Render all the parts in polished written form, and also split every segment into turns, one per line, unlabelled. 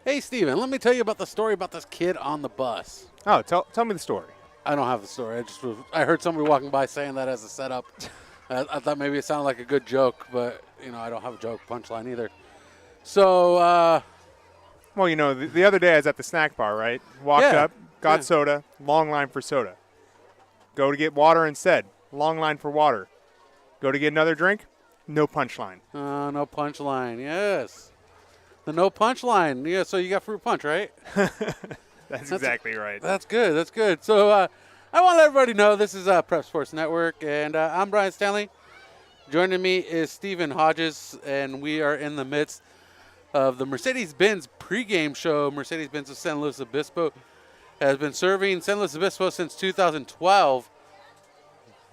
Hey, Stephen, let me tell you about the story about this kid on the bus.
Oh, tell me the story.
I don't have the story. I heard somebody walking by saying that as a setup. I thought maybe it sounded like a good joke, but, I don't have a joke punchline either. So,
well, the other day I was at the snack bar, right? Walked up, got soda, long line for soda. Go to get water instead, long line for water. Go to get another drink, no punchline.
No punchline, yes. The no punchline. Yeah, so you got fruit punch, right?
That's exactly right.
That's good. That's good. So I want to let everybody know this is Prep Sports Network, and I'm Brian Stanley. Joining me is Stephen Hodges, and we are in the midst of the Mercedes-Benz pregame show. Mercedes-Benz of San Luis Obispo has been serving San Luis Obispo since 2012.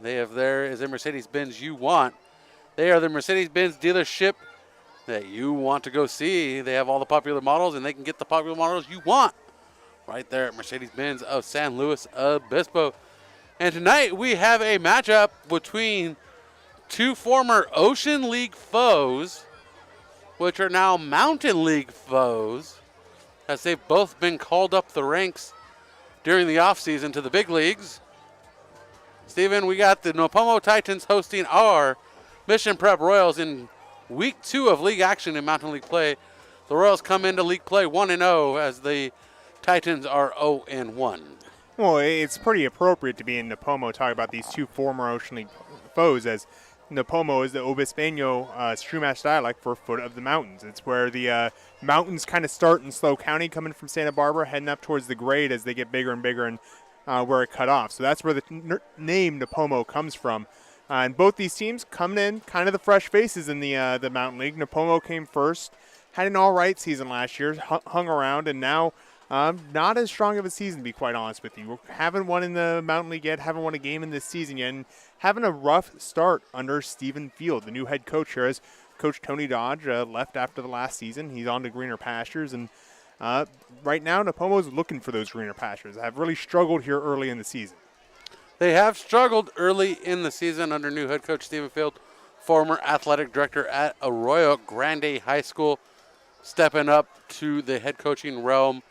There is a Mercedes-Benz you want. They are the Mercedes-Benz dealership that you want to go see. They have all the popular models, and they can get the popular models you want right there at Mercedes-Benz of San Luis Obispo. And tonight we have a matchup between two former Ocean League foes, which are now Mountain League foes, as they've both been called up the ranks during the offseason to the big leagues. Stephen, we got the Nipomo Titans hosting our Mission Prep Royals in Week 2 of league action in Mountain League play. The Royals come into league play 1-0 as the Titans are 0-1.
Well, it's pretty appropriate to be in Nipomo talking about these two former Ocean League foes, as Nipomo is the Obispeño Chumash dialect for foot of the mountains. It's where the mountains kind of start in Slow County, coming from Santa Barbara, heading up towards the grade as they get bigger and bigger and where it cut off. So that's where the name Nipomo comes from. And both these teams coming in kind of the fresh faces in the Mountain League. Nipomo came first, had an all-right season last year, hung around, and now not as strong of a season, to be quite honest with you. Haven't won in the Mountain League yet, haven't won a game in this season yet, and having a rough start under Stephen Field, the new head coach here, as Coach Tony Dodge left after the last season. He's on to greener pastures, and right now Nipomo's looking for those greener pastures. Have really struggled here early in the season.
They have struggled early in the season under new head coach Stephen Field, former athletic director at Arroyo Grande High School, stepping up to the head coaching realm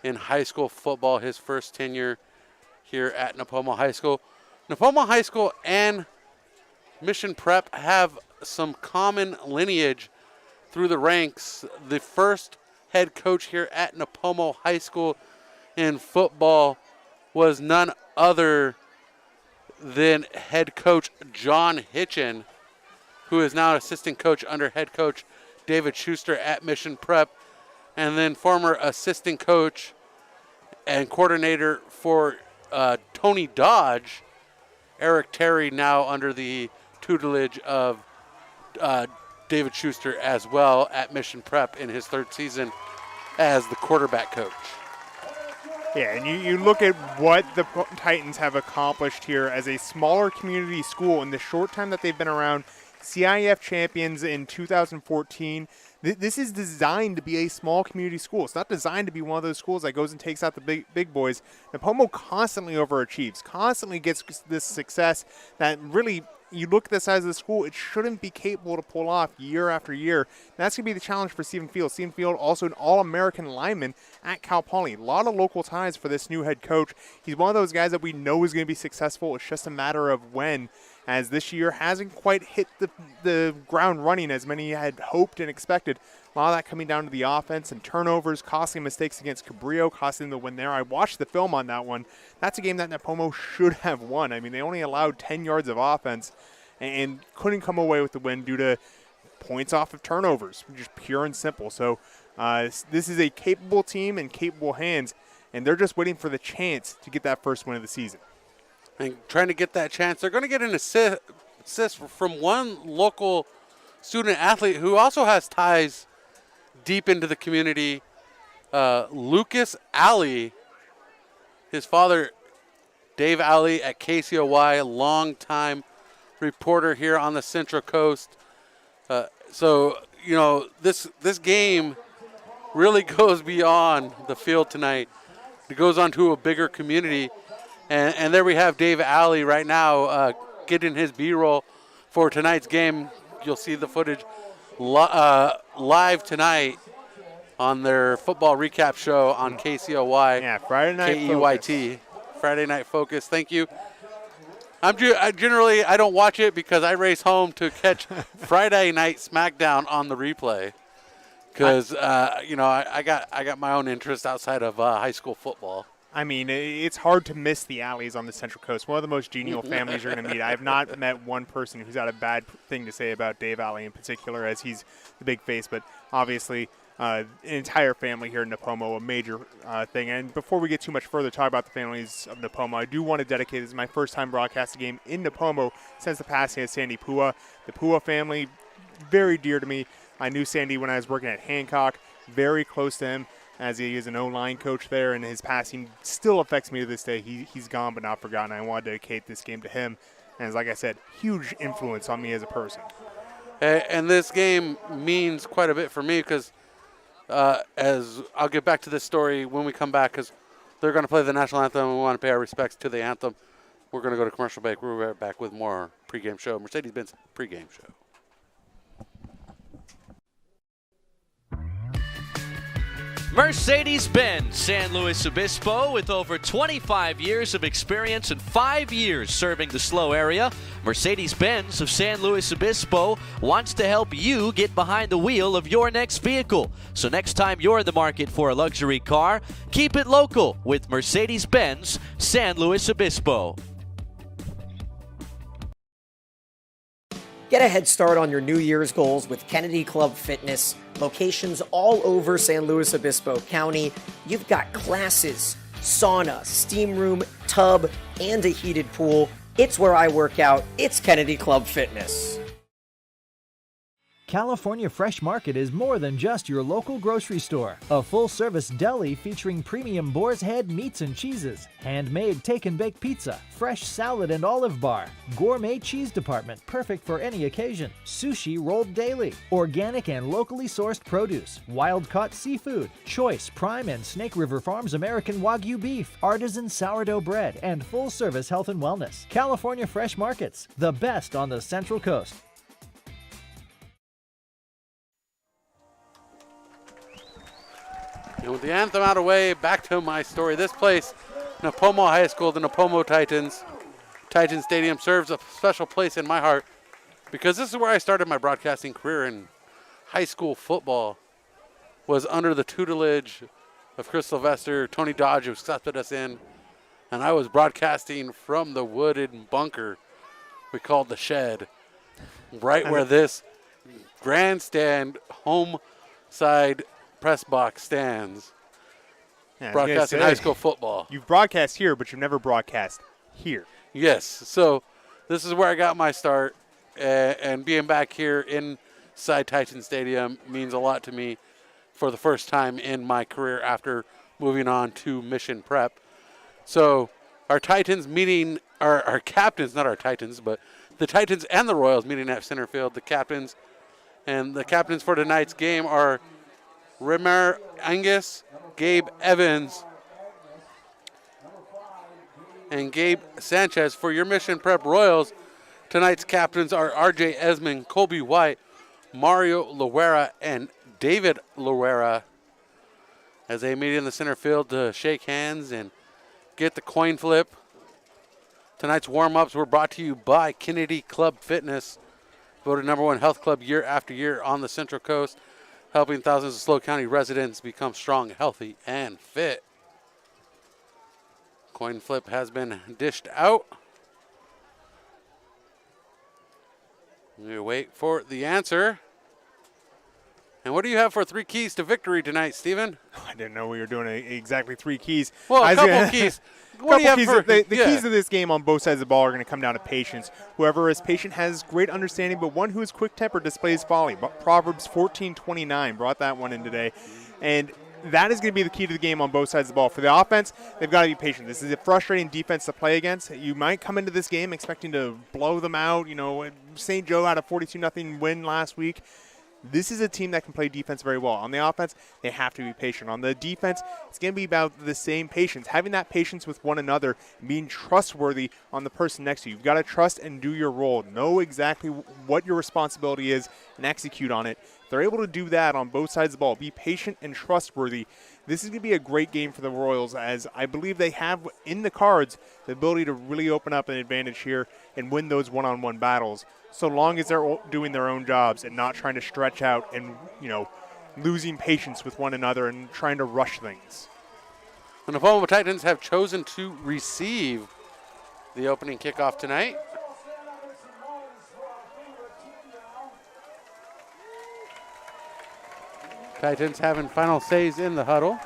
in high school football, his first tenure here at Nipomo High School. Nipomo High School and Mission Prep have some common lineage through the ranks. The first head coach here at Nipomo High School in football was none other than head coach John Hitchen, who is now assistant coach under head coach David Schuster at Mission Prep, and then former assistant coach and coordinator for Tony Dodge, Eric Terry, now under the tutelage of David Schuster as well at Mission Prep in his third season as the quarterback coach.
Yeah, and you look at what the Titans have accomplished here as a smaller community school in the short time that they've been around. CIF champions in 2014. This is designed to be a small community school. It's not designed to be one of those schools that goes and takes out the big boys. Nipomo constantly overachieves, constantly gets this success that really, you look at the size of the school, it shouldn't be capable to pull off year after year. And that's going to be the challenge for Stephen Field. Stephen Field, also an All-American lineman at Cal Poly. A lot of local ties for this new head coach. He's one of those guys that we know is going to be successful. It's just a matter of when, as this year hasn't quite hit the ground running as many had hoped and expected. A lot of that coming down to the offense and turnovers, costing mistakes against Cabrillo, costing the win there. I watched the film on that one. That's a game that Nipomo should have won. I mean, they only allowed 10 yards of offense and couldn't come away with the win due to points off of turnovers, just pure and simple. So this is a capable team and capable hands, and they're just waiting for the chance to get that first win of the season.
And trying to get that chance, they're going to get an assist from one local student athlete who also has ties deep into the community, Lucas Alley. His father, Dave Alley at KCOY, longtime reporter here on the Central Coast. So, this game really goes beyond the field tonight. It goes on to a bigger community. And there we have Dave Alley right now getting his B-roll for tonight's game. You'll see the footage live tonight on their football recap show on KCOY.
Yeah, Friday Night
KEYT. Friday Night Focus. Thank you. I don't watch it because I race home to catch Friday Night SmackDown on the replay. Because I got my own interest outside of high school football.
I mean, it's hard to miss the alleys on the Central Coast. One of the most genial families you're going to meet. I have not met one person who's got a bad thing to say about Dave Alley in particular, as he's the big face. But obviously, an entire family here in Nipomo, a major thing. And before we get too much further, talk about the families of Nipomo, I do want to dedicate, this is my first time broadcasting a game in Nipomo since the passing of Sandy Pua. The Pua family, very dear to me. I knew Sandy when I was working at Hancock, very close to him, as he is an O-line coach there, and his passing still affects me to this day. He's gone but not forgotten. I want to dedicate this game to him. And as like I said, huge influence on me as a person.
And this game means quite a bit for me because as I'll get back to this story when we come back, because they're going to play the national anthem and we want to pay our respects to the anthem. We're going to go to commercial break. We'll be right back with more pregame show, Mercedes-Benz pregame show.
Mercedes-Benz San Luis Obispo, with over 25 years of experience and 5 years serving the SLO area. Mercedes-Benz of San Luis Obispo wants to help you get behind the wheel of your next vehicle. So next time you're in the market for a luxury car, keep it local with Mercedes-Benz San Luis Obispo.
Get a head start on your New Year's goals with Kennedy Club Fitness. Locations all over San Luis Obispo County. You've got classes, sauna, steam room, tub, and a heated pool. It's where I work out. It's Kennedy Club Fitness.
California Fresh Market is more than just your local grocery store. A full-service deli featuring premium boar's head meats and cheeses, handmade take-and-bake pizza, fresh salad and olive bar, gourmet cheese department perfect for any occasion, sushi rolled daily, organic and locally sourced produce, wild-caught seafood, choice Prime and Snake River Farms American Wagyu beef, artisan sourdough bread, and full-service health and wellness. California Fresh Markets, the best on the Central Coast.
And with the anthem out of the way, back to my story. This place, Nipomo High School, the Nipomo Titans. Titan Stadium serves a special place in my heart because this is where I started my broadcasting career in high school football. Was under the tutelage of Chris Sylvester, Tony Dodge, who accepted us in. And I was broadcasting from the wooded bunker we called the Shed, right where this grandstand home side press box stands.
Yeah,
broadcasting high school football.
You've broadcast here, but you've never broadcast here.
Yes. So this is where I got my start, and being back here inside Titan Stadium means a lot to me for the first time in my career after moving on to Mission Prep. So our Titans meeting, our captains, not our Titans, but the Titans and the Royals meeting at center field. The captains for tonight's game are Rimmer Angus, Gabe Evans, and Gabe Sanchez. For your Mission Prep Royals, tonight's captains are RJ Esmond, Colby White, Mario Loera, and David Loera, as they meet in the center field to shake hands and get the coin flip. Tonight's warm-ups were brought to you by Kennedy Club Fitness, voted #1 health club year after year on the Central Coast, helping thousands of SLO County residents become strong, healthy, and fit. Coin flip has been dished out. We wait for the answer. And what do you have for 3 keys to victory tonight, Stephen?
I didn't know we were doing exactly 3 keys.
Well, a couple keys. What do you have for?
The keys of this game on both sides of the ball are going to come down to patience. Whoever is patient has great understanding, but one who is quick-tempered displays folly. Proverbs 14:29 brought that one in today. And that is going to be the key to the game on both sides of the ball. For the offense, they've got to be patient. This is a frustrating defense to play against. You might come into this game expecting to blow them out. You know, St. Joe had a 42-0 win last week. This is a team that can play defense very well. On the offense, they have to be patient. On the defense, it's going to be about the same patience. Having that patience with one another, being trustworthy on the person next to you. You've got to trust and do your role. Know exactly what your responsibility is and execute on it. they're able to do that on both sides of the ball, be patient and trustworthy, this is going to be a great game for the Royals, as I believe they have in the cards the ability to really open up an advantage here and win those one-on-one battles, so long as they're doing their own jobs and not trying to stretch out and, losing patience with one another and trying to rush things.
The Nipomo Titans have chosen to receive the opening kickoff tonight. Titans having final says in the huddle.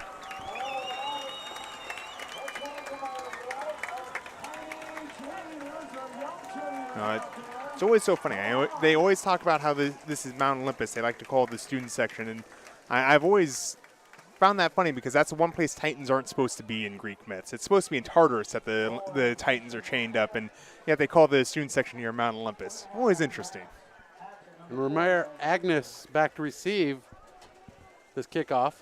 It's always so funny. They always talk about how this is Mount Olympus. They like to call it the student section. And I've always found that funny because that's the one place Titans aren't supposed to be in Greek myths. It's supposed to be in Tartarus that the Titans are chained up. And yet they call the student section here Mount Olympus. Always interesting.
And Romare Agnes back to receive this kickoff.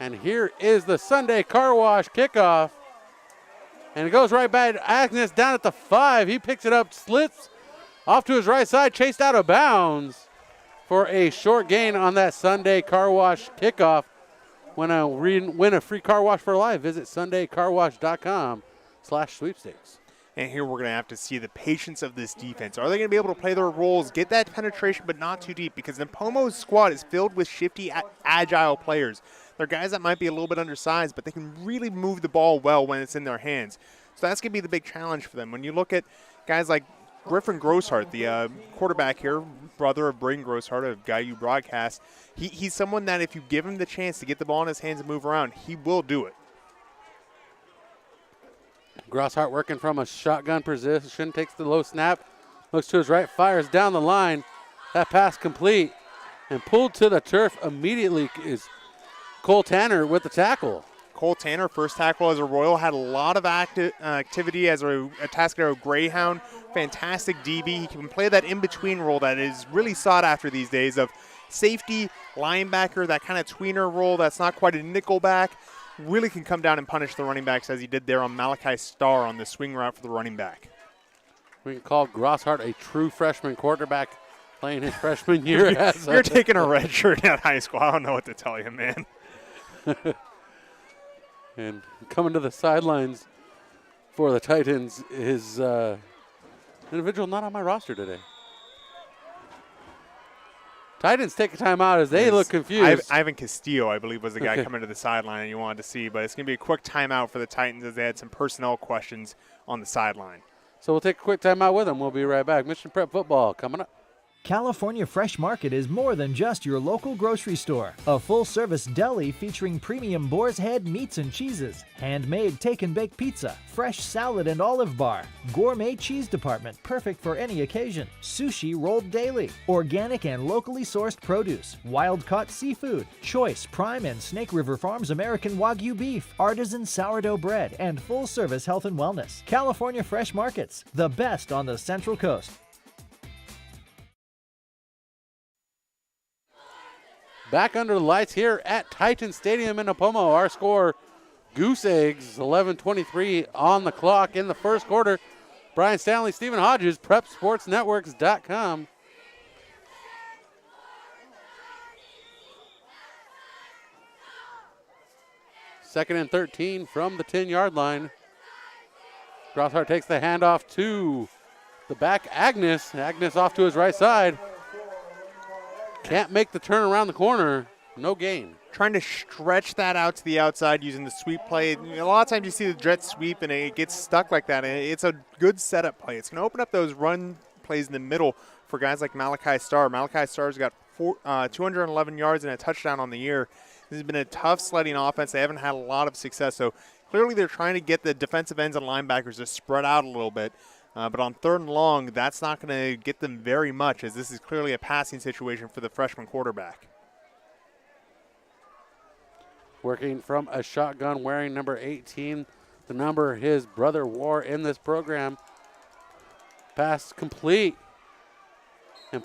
And here is the Sunday Car Wash kickoff. And it goes right by Agnes down at the 5. He picks it up, slits off to his right side, chased out of bounds for a short gain on that Sunday Car Wash kickoff. Win a free car wash for life. Visit sundaycarwash.com/sweepstakes.
And here we're going to have to see the patience of this defense. Are they going to be able to play their roles, get that penetration, but not too deep? Because Nipomo's squad is filled with shifty, agile players. They're guys that might be a little bit undersized, but they can really move the ball well when it's in their hands. So that's going to be the big challenge for them. When you look at guys like Griffin Grosshart, the quarterback here, brother of Braden Grosshart, a guy you broadcast, he's someone that if you give him the chance to get the ball in his hands and move around, he will do it.
Grosshart working from a shotgun position, takes the low snap, looks to his right, fires down the line. That pass complete and pulled to the turf immediately is Cole Tanner with the tackle.
Cole Tanner, first tackle as a Royal, had a lot of activity as a Tascadero Greyhound. Fantastic DB. He can play that in-between role that is really sought after these days of safety, linebacker, that kind of tweener role that's not quite a nickel back. Really can come down and punish the running backs as he did there on Malachi Starr on the swing route for the running back.
We can call Grosshart a true freshman quarterback playing his freshman year.
You're taking a red shirt at high school. I don't know what to tell you, man.
And coming to the sidelines for the Titans is individual not on my roster today. Titans take a timeout as they look confused.
Ivan Castillo, I believe, was the guy coming to the sideline and you wanted to see. But it's going to be a quick timeout for the Titans as they had some personnel questions on the sideline.
So we'll take a quick timeout with them. We'll be right back. Mission Prep Football coming up.
California Fresh Market is more than just your local grocery store. A full-service deli featuring premium boar's head meats and cheeses, handmade take-and-bake pizza, fresh salad and olive bar, gourmet cheese department perfect for any occasion, sushi rolled daily, organic and locally sourced produce, wild-caught seafood, choice Prime and Snake River Farms American Wagyu beef, artisan sourdough bread, and full-service health and wellness. California Fresh Markets, the best on the Central Coast.
Back under the lights here at Titan Stadium in Nipomo. Our score, Goose Eggs, 11:23 on the clock in the first quarter. Brian Stanley, Stephen Hodges, PrepSportsNetworks.com. Second and 13 from the 10-yard line. Grosshart takes the handoff to the back, Agnes. Agnes off to his right side. Can't make the turn around the corner. No gain.
Trying to stretch that out to the outside using the sweep play. A lot of times you see the jet sweep and it gets stuck like that. And it's a good setup play. It's going to open up those run plays in the middle for guys like Malachi Starr. Malachi Starr's got 211 yards and a touchdown on the year. This has been a tough sledding offense. They haven't had a lot of success. So clearly they're trying to get the defensive ends and linebackers to spread out a little bit. But on third and long, that's not going to get them very much, as this is clearly a passing situation for the freshman quarterback.
Working from a shotgun, wearing number 18, the number his brother wore in this program. Pass complete. And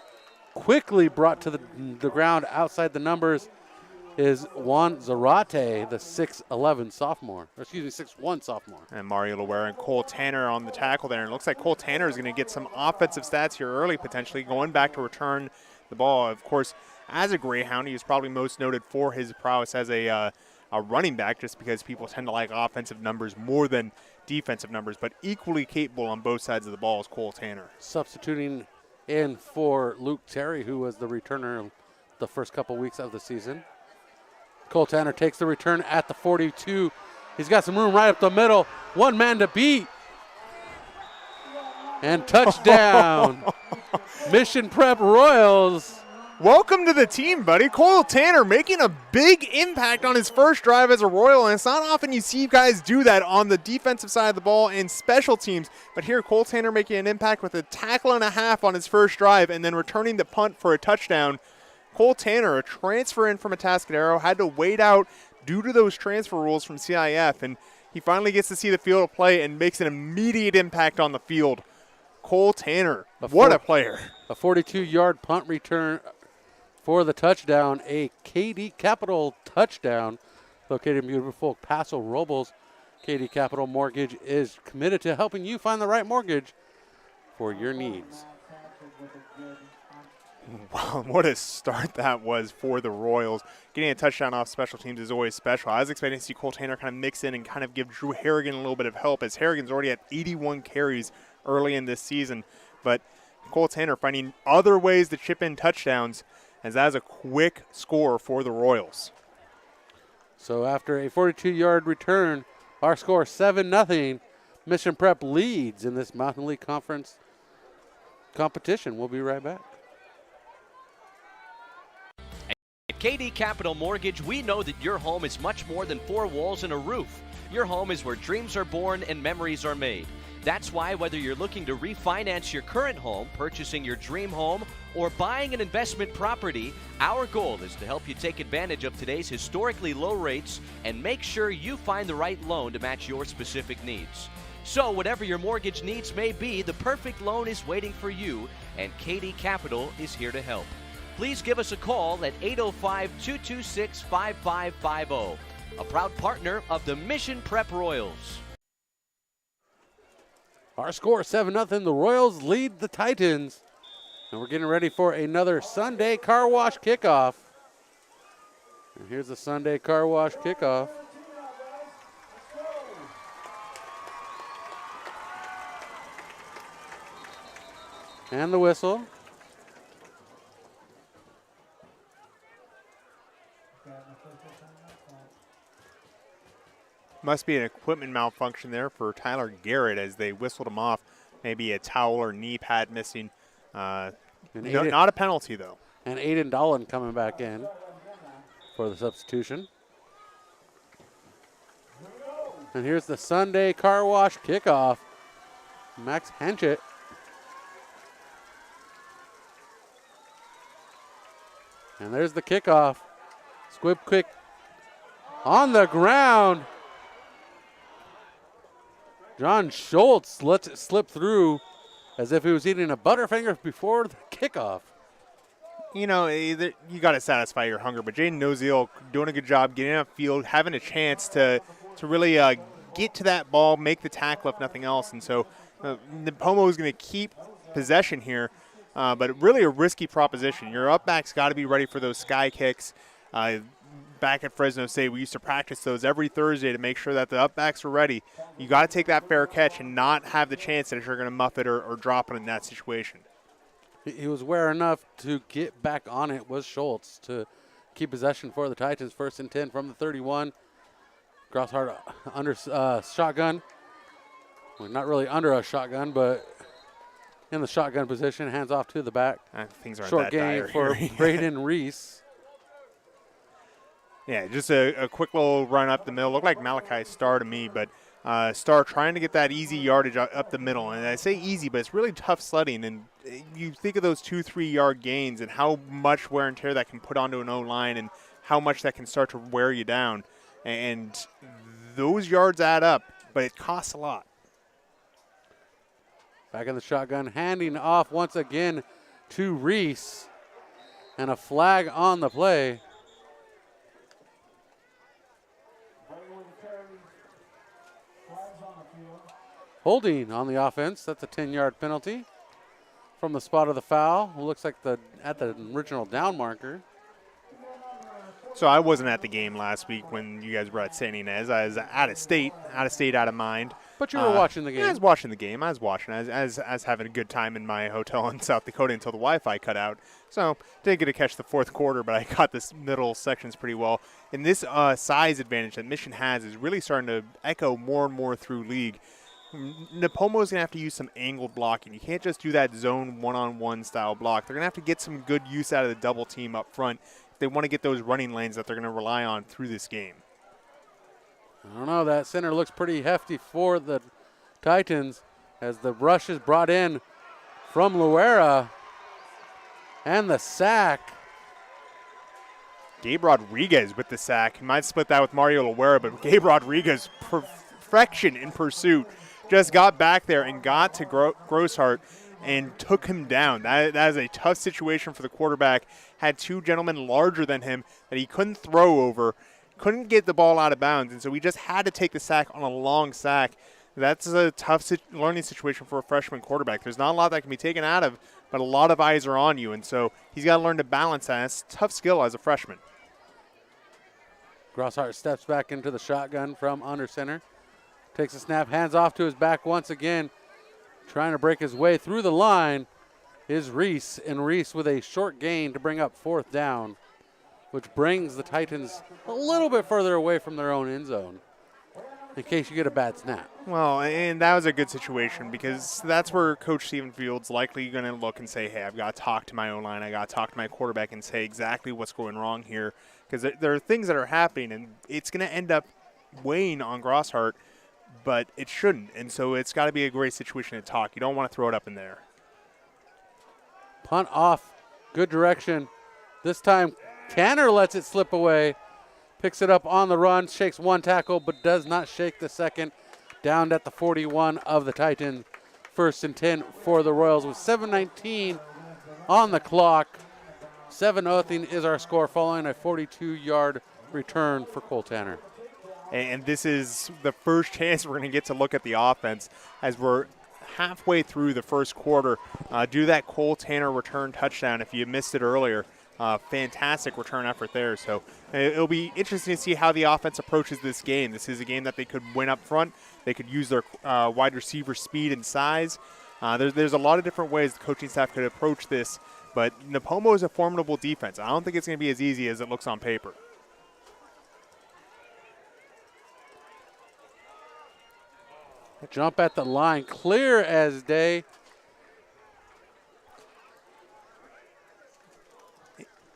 quickly brought to the ground outside the numbers is Juan Zarate, the 6'11 sophomore. Or excuse me, 6'1 sophomore.
And Mario Loera and Cole Tanner on the tackle there. And it looks like Cole Tanner is going to get some offensive stats here early, potentially, going back to return the ball. Of course, as a Greyhound, he is probably most noted for his prowess as a running back, just because people tend to like offensive numbers more than defensive numbers, but equally capable on both sides of the ball is Cole Tanner.
Substituting in for Luke Terry, who was the returner the first couple weeks of the season. Cole Tanner takes the return at the 42. He's got some room right up the middle. One man to beat. And touchdown. Mission Prep Royals.
Welcome to the team, buddy. Cole Tanner making a big impact on his first drive as a Royal, and it's not often you see guys do that on the defensive side of the ball and special teams, but here Cole Tanner making an impact with a tackle and a half on his first drive and then returning the punt for a touchdown. Cole Tanner, a transfer in from Atascadero, had to wait out due to those transfer rules from CIF, and he finally gets to see the field of play and makes an immediate impact on the field. Cole Tanner, what a player.
A 42-yard punt return for the touchdown, a KD Capital touchdown located in beautiful Paso Robles. KD Capital Mortgage is committed to helping you find the right mortgage for your needs.
Wow, what a start that was for the Royals. Getting a touchdown off special teams is always special. I was expecting to see Cole Tanner kind of mix in and kind of give Drew Harrigan a little bit of help, as Harrigan's already at 81 carries early in this season. But Cole Tanner finding other ways to chip in touchdowns, as that is a quick score for the Royals.
So after a 42-yard return, our score 7-0. Mission Prep leads in this Mountain League Conference competition. We'll be right back.
At KD Capital Mortgage, we know that your home is much more than four walls and a roof. Your home is where dreams are born and memories are made. That's why whether you're looking to refinance your current home, purchasing your dream home, or buying an investment property, our goal is to help you take advantage of today's historically low rates and make sure you find the right loan to match your specific needs. So whatever your mortgage needs may be, the perfect loan is waiting for you, and KD Capital is here to help. Please give us a call at 805-226-5550, a proud partner of the Mission Prep Royals.
Our score 7-0. The Royals lead the Titans. And we're getting ready for another Sunday Car Wash kickoff. And here's the Sunday Car Wash kickoff. And the whistle.
Must be an equipment malfunction there for Tyler Garrett as they whistled him off. Maybe a towel or knee pad missing. Not a penalty, though.
And Aiden Dolan coming back in for the substitution. And here's the Sunday Car Wash kickoff. Max Hanchett. And there's the kickoff. Squib quick on the ground. John Schultz lets it slip through as if he was eating a Butterfinger before the kickoff.
You know, you got to satisfy your hunger, but Jaden Noziel doing a good job getting upfield, having a chance to really get to that ball, make the tackle if nothing else. And so Nipomo is going to keep possession here, but really a risky proposition. Your up back's got to be ready for those sky kicks. Back at Fresno State, we used to practice those every Thursday to make sure that the up backs are ready. You got to take that fair catch and not have the chance that you're going to muff it or drop it in that situation.
He was aware enough to get back on it, was Schultz, to keep possession for the Titans. 1st and 10 from the 31. Grosshart under shotgun. Well, not really under a shotgun, but in the shotgun position. Hands off to the back.
Things aren't
Short
that
gain
dire
for
here.
Braden Reese.
Yeah, just a quick little run up the middle. Looked like Malachi Starr to me, but Starr trying to get that easy yardage up the middle. And I say easy, but it's really tough sledding. And you think of those 2-3 yard gains and how much wear and tear that can put onto an O-line and how much that can start to wear you down. And those yards add up, but it costs a lot.
Back in the shotgun, handing off once again to Reese. And a flag on the play. Holding on the offense. That's a 10-yard penalty from the spot of the foul. It looks like at the original down marker.
So I wasn't at the game last week when you guys were at San Ynez. I was out of state, out of mind.
But you were watching the game.
I was watching the game. I was having a good time in my hotel in South Dakota until the Wi-Fi cut out. So didn't get to catch the fourth quarter, but I caught this middle sections pretty well. And this size advantage that Mission has is really starting to echo more and more through league. Nipomo is going to have to use some angled blocking. You can't just do that zone one-on-one style block. They're going to have to get some good use out of the double team up front if they want to get those running lanes that they're going to rely on through this game.
I don't know. That center looks pretty hefty for the Titans as the rush is brought in from Loera. And the sack.
Gabe Rodriguez with the sack. He might split that with Mario Loera, but Gabe Rodriguez, perfection in pursuit, just got back there and got to Grosshart and took him down. That is a tough situation for the quarterback. Had two gentlemen larger than him that he couldn't throw over, couldn't get the ball out of bounds, and so he just had to take the sack on a long sack. That's a tough learning situation for a freshman quarterback. There's not a lot that can be taken out of, but a lot of eyes are on you, and so he's got to learn to balance that. It's a tough skill as a freshman.
Grosshart steps back into the shotgun from under center. Takes a snap, hands off to his back once again. Trying to break his way through the line is Reese, and Reese with a short gain to bring up fourth down, which brings the Titans a little bit further away from their own end zone in case you get a bad snap.
Well, and that was a good situation because that's where Coach Stephen Fields likely going to look and say, hey, I've got to talk to my O-line. I got to talk to my quarterback and say exactly what's going wrong here, because there are things that are happening, and it's going to end up weighing on Grosshart, but it shouldn't. And so it's got to be a great situation to talk. You don't want to throw it up in there.
Punt off. Good direction. This time, Tanner lets it slip away. Picks it up on the run, shakes one tackle, but does not shake the second. Down at the 41 of the Titans. 1st and 10 for the Royals with 7:19 on the clock. 7-0 is our score following a 42-yard return for Cole Tanner.
And this is the first chance we're going to get to look at the offense as we're halfway through the first quarter. Do that Cole Tanner return touchdown if you missed it earlier. Fantastic return effort there. So it'll be interesting to see how the offense approaches this game. This is a game that they could win up front. They could use their wide receiver speed and size. There's a lot of different ways the coaching staff could approach this, but Nipomo is a formidable defense. I don't think it's going to be as easy as it looks on paper.
Jump at the line, clear as day.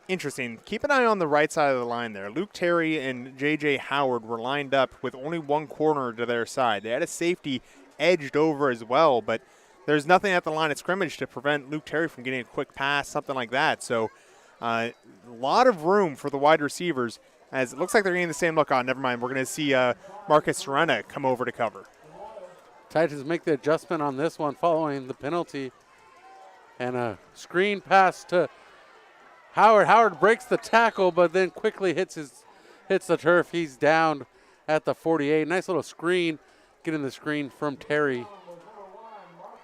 Interesting. Keep an eye on the right side of the line there. Luke Terry and J.J. Howard were lined up with only one corner to their side. They had a safety edged over as well, but there's nothing at the line of scrimmage to prevent Luke Terry from getting a quick pass, something like that. So a lot of room for the wide receivers, as it looks like they're getting the same look on. Never mind. We're going to see Marcus Serena come over to cover.
Titans make the adjustment on this one following the penalty. And a screen pass to Howard. Howard breaks the tackle, but then quickly hits the turf. He's down at the 48. Nice little screen, getting the screen from Terry.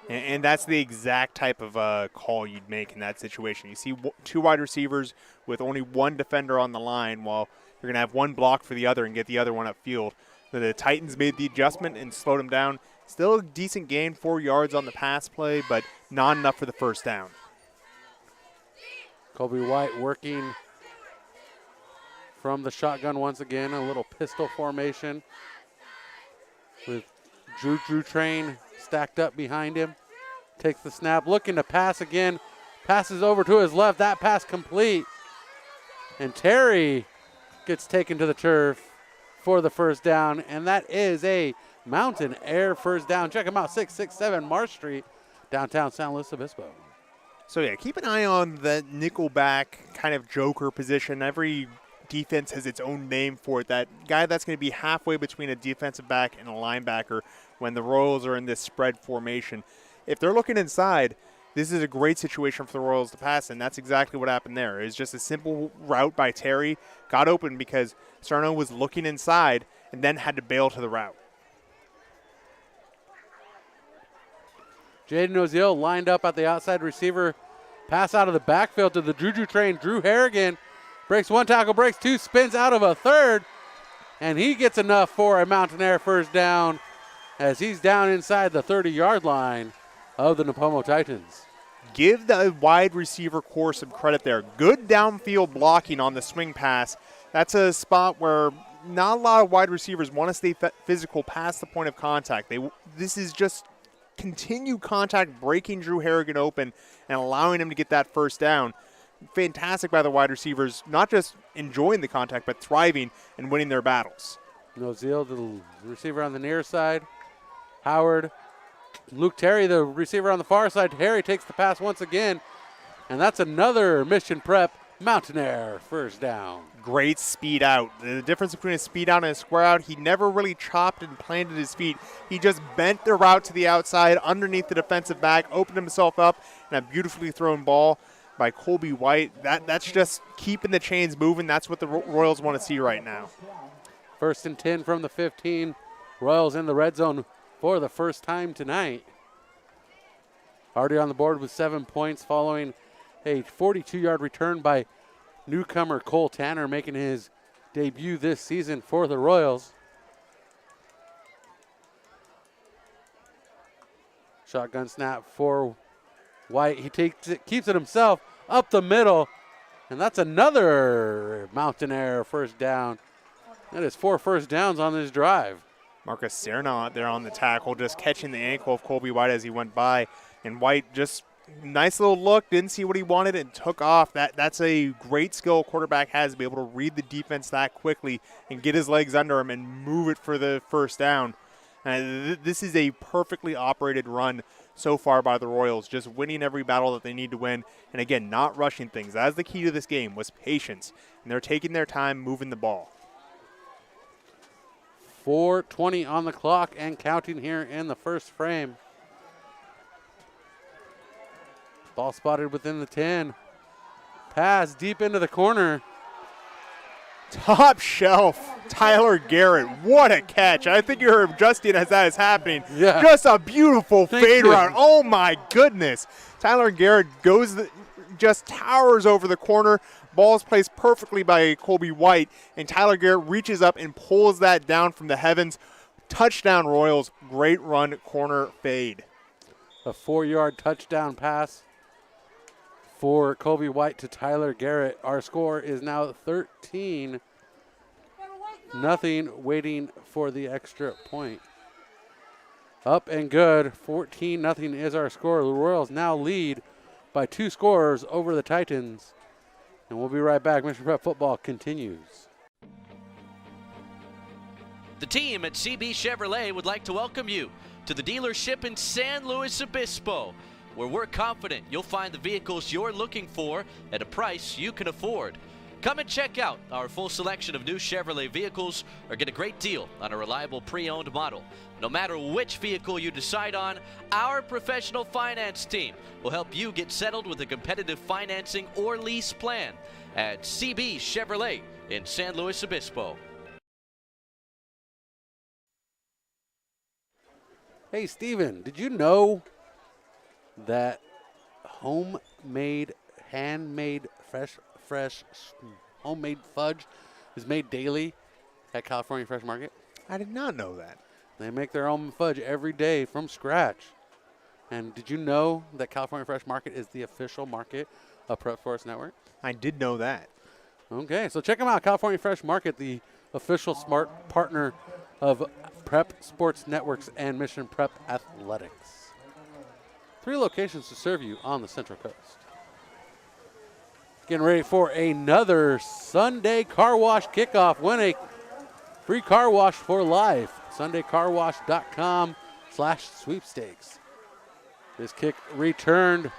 And that's the exact type of call you'd make in that situation. You see two wide receivers with only one defender on the line, while you're going to have one block for the other and get the other one upfield. The Titans made the adjustment and slowed him down. Still a decent gain, 4 yards on the pass play, but not enough for the first down.
Colby White working from the shotgun once again, a little pistol formation with Drew Train stacked up behind him. Takes the snap, looking to pass again. Passes over to his left. That pass complete. And Terry gets taken to the turf for the first down, and that is a Mountain Air first down. Check them out, 667 Marsh Street, downtown San Luis Obispo.
So, yeah, keep an eye on the nickelback kind of joker position. Every defense has its own name for it. That guy that's going to be halfway between a defensive back and a linebacker when the Royals are in this spread formation. If they're looking inside, this is a great situation for the Royals to pass, and that's exactly what happened there. It was just a simple route by Terry, got open because Sarno was looking inside and then had to bail to the route.
Jaden Oziel lined up at the outside receiver. Pass out of the backfield to the Juju train. Drew Harrigan breaks one tackle, breaks two, spins out of a third, and he gets enough for a Mountainair first down as he's down inside the 30-yard line of the Nipomo Titans.
Give the wide receiver core some credit there. Good downfield blocking on the swing pass. That's a spot where not a lot of wide receivers want to stay physical past the point of contact. This is just continued contact, breaking Drew Harrigan open and allowing him to get that first down. Fantastic by the wide receivers, not just enjoying the contact, but thriving and winning their battles.
Noziel, the receiver on the near side. Howard. Luke Terry, the receiver on the far side. Terry takes the pass once again, and that's another Mission Prep Mountainair first down.
Great speed out. The difference between a speed out and a square out, he never really chopped and planted his feet. He just bent the route to the outside underneath the defensive back, opened himself up, and a beautifully thrown ball by Colby White. That's just keeping the chains moving. That's what the Royals want to see right now.
1st and 10 from the 15. Royals in the red zone for the first time tonight. Already on the board with 7 points following a 42-yard return by newcomer Cole Tanner, making his debut this season for the Royals. Shotgun snap for White. He takes it, keeps it himself up the middle, and that's another Mountainair first down. That is 4 first downs on this drive.
Marcus Serna out there on the tackle, just catching the ankle of Colby White as he went by, and White just nice little look, didn't see what he wanted and took off. That's a great skill a quarterback has, to be able to read the defense that quickly and get his legs under him and move it for the first down. This is a perfectly operated run so far by the Royals, just winning every battle that they need to win, and again, not rushing things. That's the key to this game, was patience, and they're taking their time moving the ball.
4:20 on the clock and counting here in the first frame. Ball spotted within the 10. Pass deep into the corner.
Top shelf, Tyler Garrett. What a catch. I think you heard Justin as that is happening.
Yeah.
Just a beautiful fade
you.
route. Oh, my goodness. Tyler Garrett just towers over the corner. Ball is placed perfectly by Colby White, and Tyler Garrett reaches up and pulls that down from the heavens. Touchdown Royals. Great run, corner fade.
A 4-yard touchdown pass for Colby White to Tyler Garrett. Our score is now 13-0, waiting for the extra point. Up and good. 14-0 is our score. The Royals now lead by 2 scores over the Titans. And we'll be right back. Mission Prep football continues.
The team at CB Chevrolet would like to welcome you to the dealership in San Luis Obispo, where we're confident you'll find the vehicles you're looking for at a price you can afford. Come and check out our full selection of new Chevrolet vehicles or get a great deal on a reliable pre-owned model. No matter which vehicle you decide on, our professional finance team will help you get settled with a competitive financing or lease plan at CB Chevrolet in San Luis Obispo.
Hey, Stephen, did you know that handmade, fresh homemade fudge is made daily at California Fresh Market?
I did not know that.
They make their own fudge every day from scratch. And did you know that California Fresh Market is the official market of Prep Sports Network?
I did know that.
Okay, so check them out. California Fresh Market, the official smart partner of Prep Sports Networks and Mission Prep Athletics. 3 locations to serve you on the Central Coast. Getting ready for another Sunday car wash kickoff. Win a free car wash for life. SundayCarWash.com/sweepstakes. This kick returned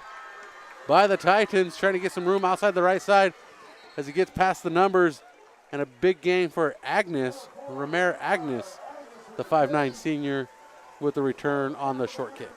by the Titans, trying to get some room outside the right side as he gets past the numbers. And a big game for Romer Agnes, the 5'9" senior, with the return on the short kick.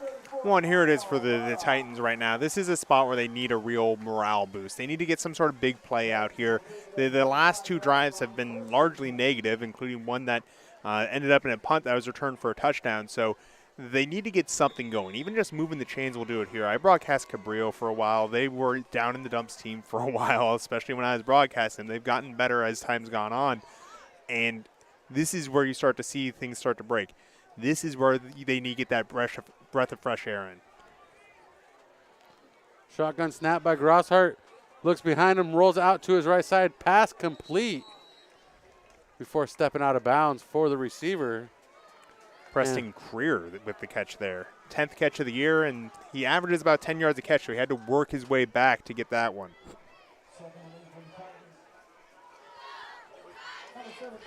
Well, and here it is for the Titans right now. This is a spot where they need a real morale boost. They need to get some sort of big play out here. The last 2 drives have been largely negative, including one that ended up in a punt that was returned for a touchdown. So they need to get something going. Even just moving the chains will do it here. I broadcast Cabrillo for a while. They were down in the dumps team for a while, especially when I was broadcasting. They've gotten better as time's gone on. And this is where you start to see things start to break. This is where they need to get that breath of fresh air in.
Shotgun snap by Grosshart. Looks behind him, rolls out to his right side. Pass complete before stepping out of bounds for the receiver.
Preston Creer with the catch there. 10th catch of the year, and he averages about 10 yards a catch, so he had to work his way back to get that one.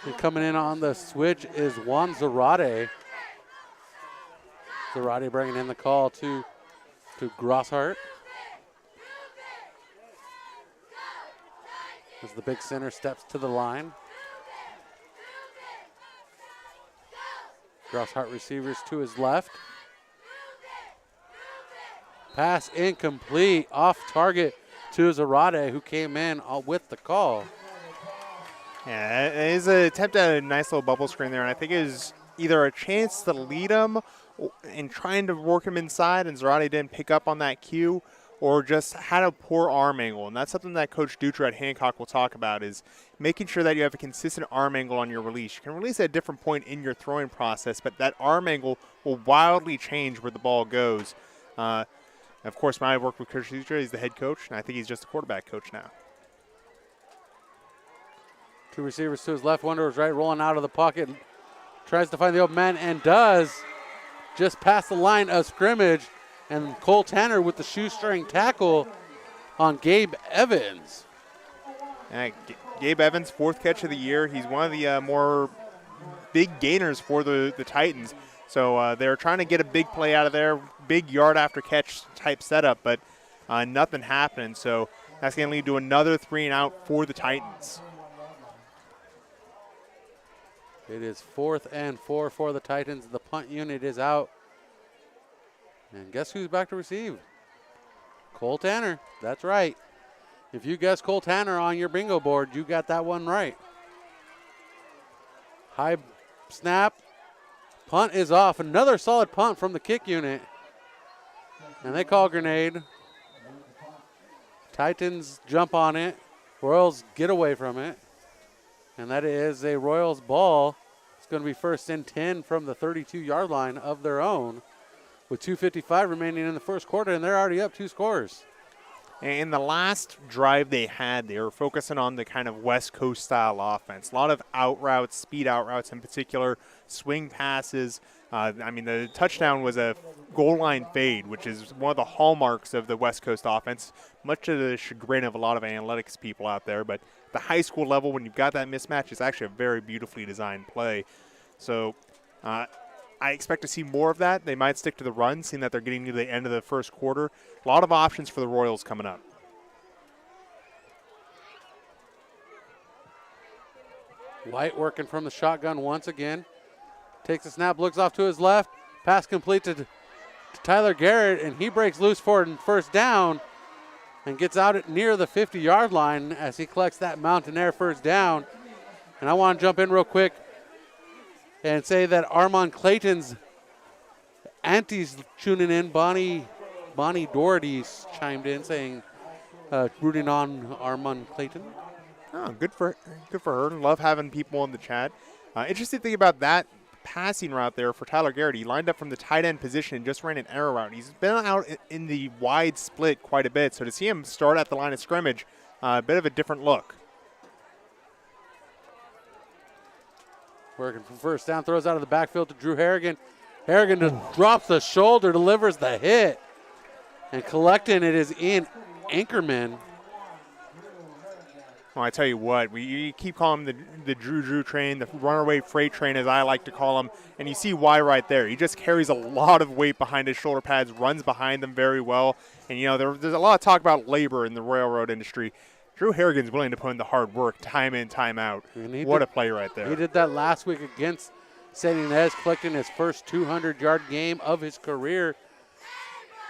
And coming in on the switch is Juan Zarate. Zarate bringing in the call to Grosshart. As the big center steps to the line. Grosshart receivers to his left. Pass incomplete, off target to Zarate, who came in with the call.
Yeah, it is an attempt at a nice little bubble screen there, and I think it was either a chance to lead him and trying to work him inside, and Zarate didn't pick up on that cue, or just had a poor arm angle. And that's something that Coach Dutra at Hancock will talk about, is making sure that you have a consistent arm angle on your release. You can release at a different point in your throwing process, but that arm angle will wildly change where the ball goes. Of course, when I work with Coach Dutra, he's the head coach, and I think he's just the quarterback coach now.
2 receivers to his left, one to his right, rolling out of the pocket. Tries to find the open man and does. Just past the line of scrimmage. And Cole Tanner with the shoestring tackle on Gabe Evans.
Gabe Evans, 4th catch of the year. He's one of the more big gainers for the Titans. So they're trying to get a big play out of there, big yard after catch type setup, but nothing happening. So that's going to lead to another 3 and out for the Titans.
It is 4th and 4 for the Titans. The punt unit is out. And guess who's back to receive? Cole Tanner. That's right. If you guess Cole Tanner on your bingo board, you got that one right. High snap. Punt is off. Another solid punt from the kick unit. And they call grenade. Titans jump on it. Royals get away from it. And that is a Royals ball. It's going to be 1st and 10 from the 32-yard line of their own, with 2:55 remaining in the first quarter, and they're already up 2 scores.
And the last drive they had, they were focusing on the kind of West Coast style offense. A lot of out routes, speed out routes in particular, swing passes. The touchdown was a goal line fade, which is one of the hallmarks of the West Coast offense, much to the chagrin of a lot of analytics people out there. But the high school level, when you've got that mismatch, it's actually a very beautifully designed play. So I expect to see more of that. They might stick to the run, seeing that they're getting to the end of the first quarter. A lot of options for the Royals coming up.
White working from the shotgun once again. Takes a snap, looks off to his left. Pass complete to Tyler Garrett, and he breaks loose for it in 1st down and gets out at near the 50-yard line as he collects that Mountain Air 1st down. And I want to jump in real quick and say that Armand Clayton's auntie's tuning in. Bonnie Doherty's chimed in saying, rooting on Armand Clayton.
Oh, good for her. Love having people in the chat. Interesting thing about that passing route there for Tyler Garrett. He lined up from the tight end position and just ran an arrow route. He's been out in the wide split quite a bit, so to see him start at the line of scrimmage, a bit of a different look.
Working from 1st down, throws out of the backfield to Drew Harrigan. Harrigan just drops the shoulder, delivers the hit. And collecting it is Ian Anchorman.
Well, I tell you what, you keep calling him the Drew train, the runaway freight train, as I like to call him, and you see why right there. He just carries a lot of weight behind his shoulder pads, runs behind them very well. And, there's a lot of talk about labor in the railroad industry. Drew Harrigan's willing to put in the hard work time in, time out. What a play right there.
He did that last week against San Ynez, collecting his first 200-yard game of his career.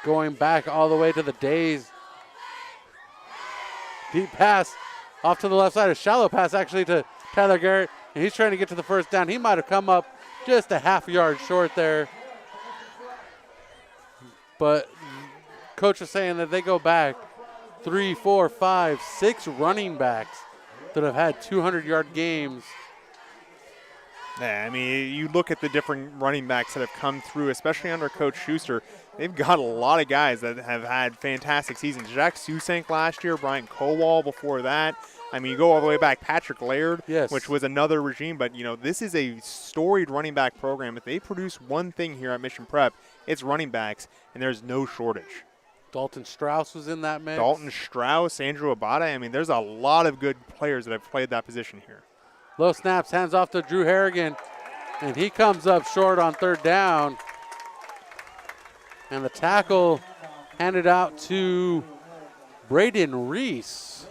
going back all the way to the days. Deep pass off to the left side. A shallow pass actually to Tyler Garrett. And he's trying to get to the first down. He might have come up just a half yard short there. But coach was saying that they go back 3, 4, 5, 6 running backs that have had 200-yard games.
Yeah, I mean, you look at the different running backs that have come through, especially under Coach Schuster. They've got a lot of guys that have had fantastic seasons. Jack Susank last year, Brian Kowal before that. I mean, you go all the way back, Patrick Laird,
yes,
which was another regime. But, you know, this is a storied running back program. If they produce one thing here at Mission Prep, it's running backs, and there's no shortage.
Dalton Strauss was in that mix.
Dalton Strauss, Andrew Abada. I mean, there's a lot of good players that have played that position here.
Low snaps, hands off to Drew Harrigan, and he comes up short on third down. And the tackle handed out to Braden Reese.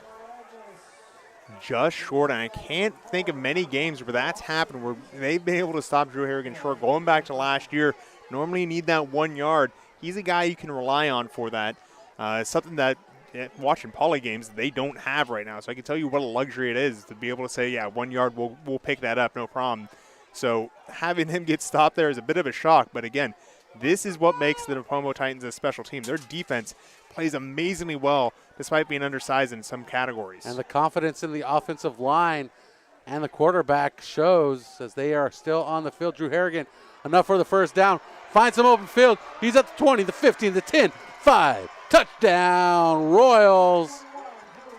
Just short, and I can't think of many games where that's happened, where they've been able to stop Drew Harrigan short. Going back to last year, normally you need that 1 yard. He's a guy you can rely on for that. Something that, watching poly games, they don't have right now. So I can tell you what a luxury it is to be able to say, yeah, 1 yard, we'll pick that up, no problem. So having him get stopped there is a bit of a shock. But again, this is what makes the Nipomo Titans a special team. Their defense plays amazingly well despite being undersized in some categories.
And the confidence in the offensive line and the quarterback shows as they are still on the field. Drew Harrigan, enough for the first down. Finds some open field. He's at the 20, the 15, the 10, 5. Touchdown, Royals.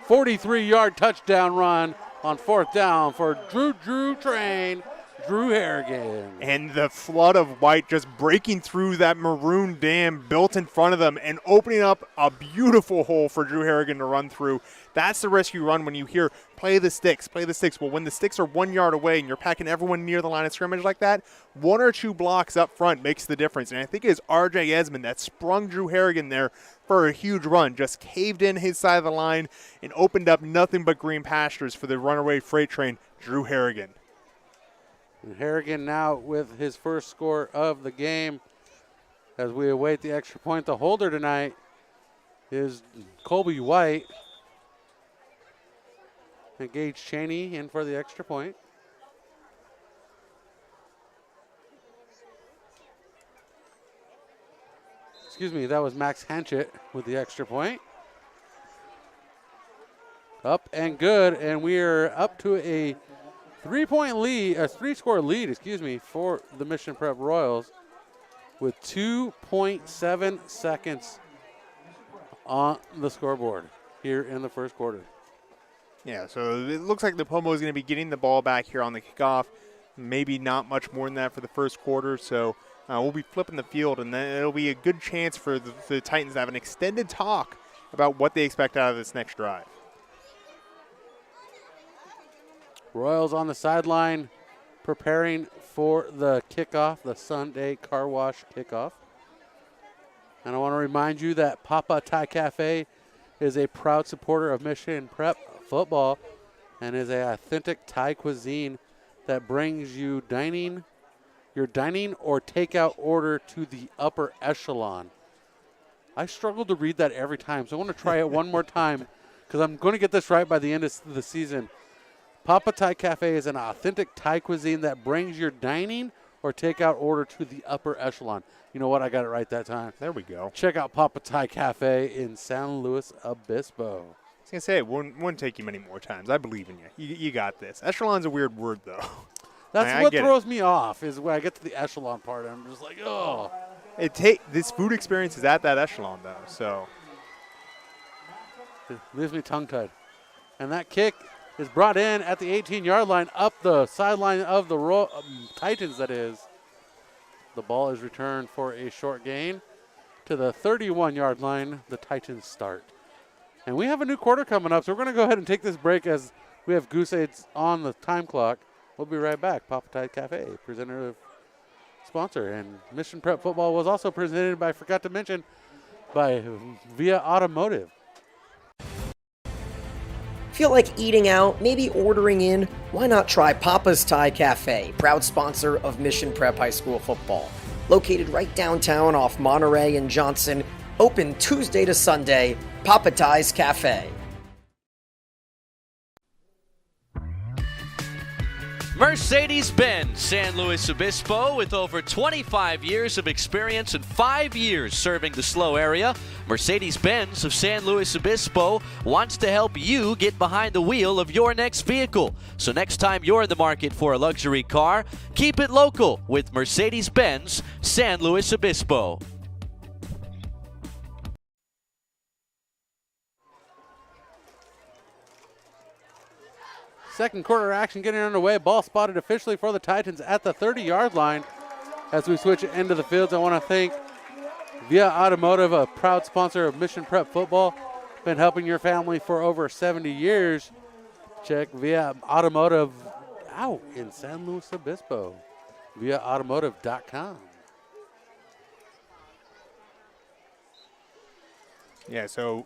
43-yard touchdown run on fourth down for Drew Train. Drew Harrigan.
And the flood of white just breaking through that maroon dam built in front of them and opening up a beautiful hole for Drew Harrigan to run through. That's the rescue run when you hear, play the sticks, play the sticks. Well, when the sticks are 1 yard away and you're packing everyone near the line of scrimmage like that, 1 or 2 blocks up front makes the difference. And I think it is R.J. Esmond that sprung Drew Harrigan there for a huge run, just caved in his side of the line and opened up nothing but green pastures for the runaway freight train, Drew Harrigan.
And Harrigan now with his first score of the game as we await the extra point. The holder tonight is Colby White. And Gage Cheney in for the extra point. Excuse me, that was Max Hanchett with the extra point. Up and good, and we are up to a 3-point lead, a 3-score lead, for the Mission Prep Royals with 2.7 seconds on the scoreboard here in the first quarter.
Yeah, so it looks like Nipomo is going to be getting the ball back here on the kickoff. Maybe not much more than that for the first quarter, so we'll be flipping the field, and then it'll be a good chance for the Titans to have an extended talk about what they expect out of this next drive.
Royals on the sideline preparing for the kickoff, the Sunday car wash kickoff. And I want to remind you that Papa Thai Cafe is a proud supporter of Mission Prep football and is an authentic Thai cuisine that brings you your dining or takeout order to the upper echelon. I struggle to read that every time, so I want to try it one more time because I'm going to get this right by the end of the season. Papa Thai Cafe is an authentic Thai cuisine that brings your dining or takeout order to the upper echelon. You know what? I got it right that time.
There we go.
Check out Papa Thai Cafe in San Luis Obispo.
I was going to say, it wouldn't take you many more times. I believe in you. You got this. Echelon's a weird word, though.
That's what throws me off is when I get to the echelon part. I'm just like, oh.
This food experience is at that echelon, though, so.
It leaves me tongue-tied. And that kick is brought in at the 18-yard line, up the sideline of the Titans, that is. The ball is returned for a short gain to the 31-yard line. The Titans start. And we have a new quarter coming up, so we're going to go ahead and take this break as we have Goose Aids on the time clock. We'll be right back. Papa Thai Cafe, presenter, sponsor. And Mission Prep Football was also presented by, forgot to mention, by Via Automotive.
Feel like eating out, maybe ordering in? Why not try Papa's Thai Cafe, proud sponsor of Mission Prep High School football. Located right downtown off Monterey and Johnson, Open Tuesday to Sunday, Papa Tai's Cafe.
Mercedes-Benz San Luis Obispo, with over 25 years of experience and 5 years serving the SLO area, Mercedes-Benz of San Luis Obispo wants to help you get behind the wheel of your next vehicle. So next time you're in the market for a luxury car, keep it local with Mercedes-Benz San Luis Obispo.
Second quarter action getting underway. Ball spotted officially for the Titans at the 30-yard line. As we switch into the fields, I want to thank Via Automotive, a proud sponsor of Mission Prep Football. Been helping your family for over 70 years. Check Via Automotive out in San Luis Obispo. ViaAutomotive.com.
Yeah, so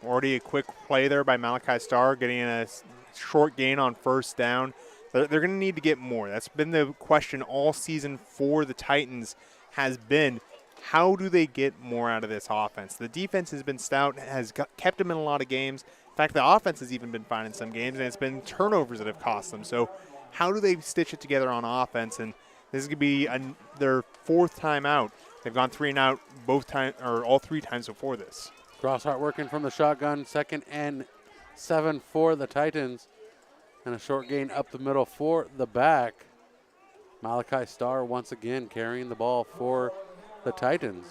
already a quick play there by Malachi Starr, getting a short gain on first down. They're going to need to get more. That's been the question all season for the Titans, has been how do they get more out of this offense? The defense has been stout, has kept them in a lot of games. In fact, the offense has even been fine in some games, and it's been turnovers that have cost them. So how do they stitch it together on offense? And this is going to be their fourth time out. They've gone 3 and out all 3 times before this.
Crosshart working from the shotgun. 2nd and 7 for the Titans. And a short gain up the middle for the back. Malachi Starr once again carrying the ball for the Titans.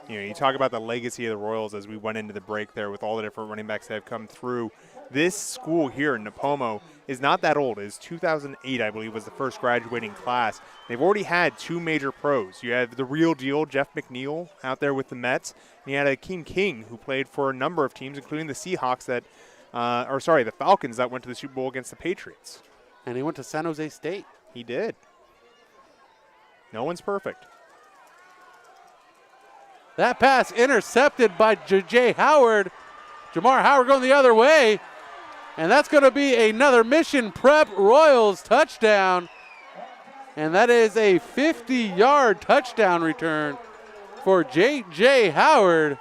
You know, you talk about the legacy of the Royals as we went into the break there with all the different running backs that have come through. This school here in Nipomo is not that old. It's 2008, I believe, was the first graduating class. They've already had 2 major pros. You have the real deal, Jeff McNeil, out there with the Mets. And you had Akeem King, who played for a number of teams, including the Seahawks the Falcons that went to the Super Bowl against the Patriots.
And he went to San Jose State.
He did. No one's perfect.
That pass intercepted by J.J. Howard. Jamar Howard going the other way. And that's going to be another Mission Prep Royals touchdown. And that is a 50-yard touchdown return for J.J. Howard.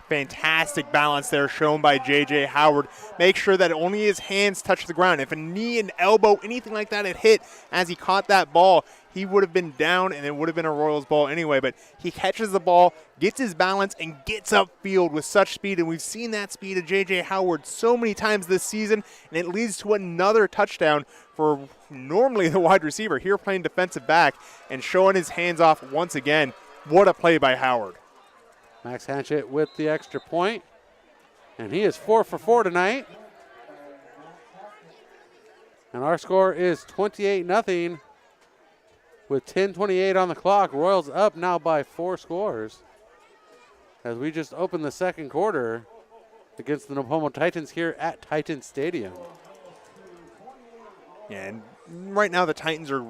Fantastic balance there shown by J.J. Howard. Make sure that only his hands touch the ground. If a knee and elbow, anything like that had hit as he caught that ball, he would have been down and it would have been a Royals ball anyway. But he catches the ball, gets his balance, and gets upfield with such speed. And we've seen that speed of J.J. Howard so many times this season, and it leads to another touchdown for normally the wide receiver here playing defensive back and showing his hands off once again. What a play by Howard.
Max Hanchett with the extra point. And he is 4 for 4 tonight. And our score is 28-0 with 10:28 on the clock. Royals up now by 4 scores as we just opened the second quarter against the Nipomo Titans here at Titan Stadium.
Yeah, and right now the Titans are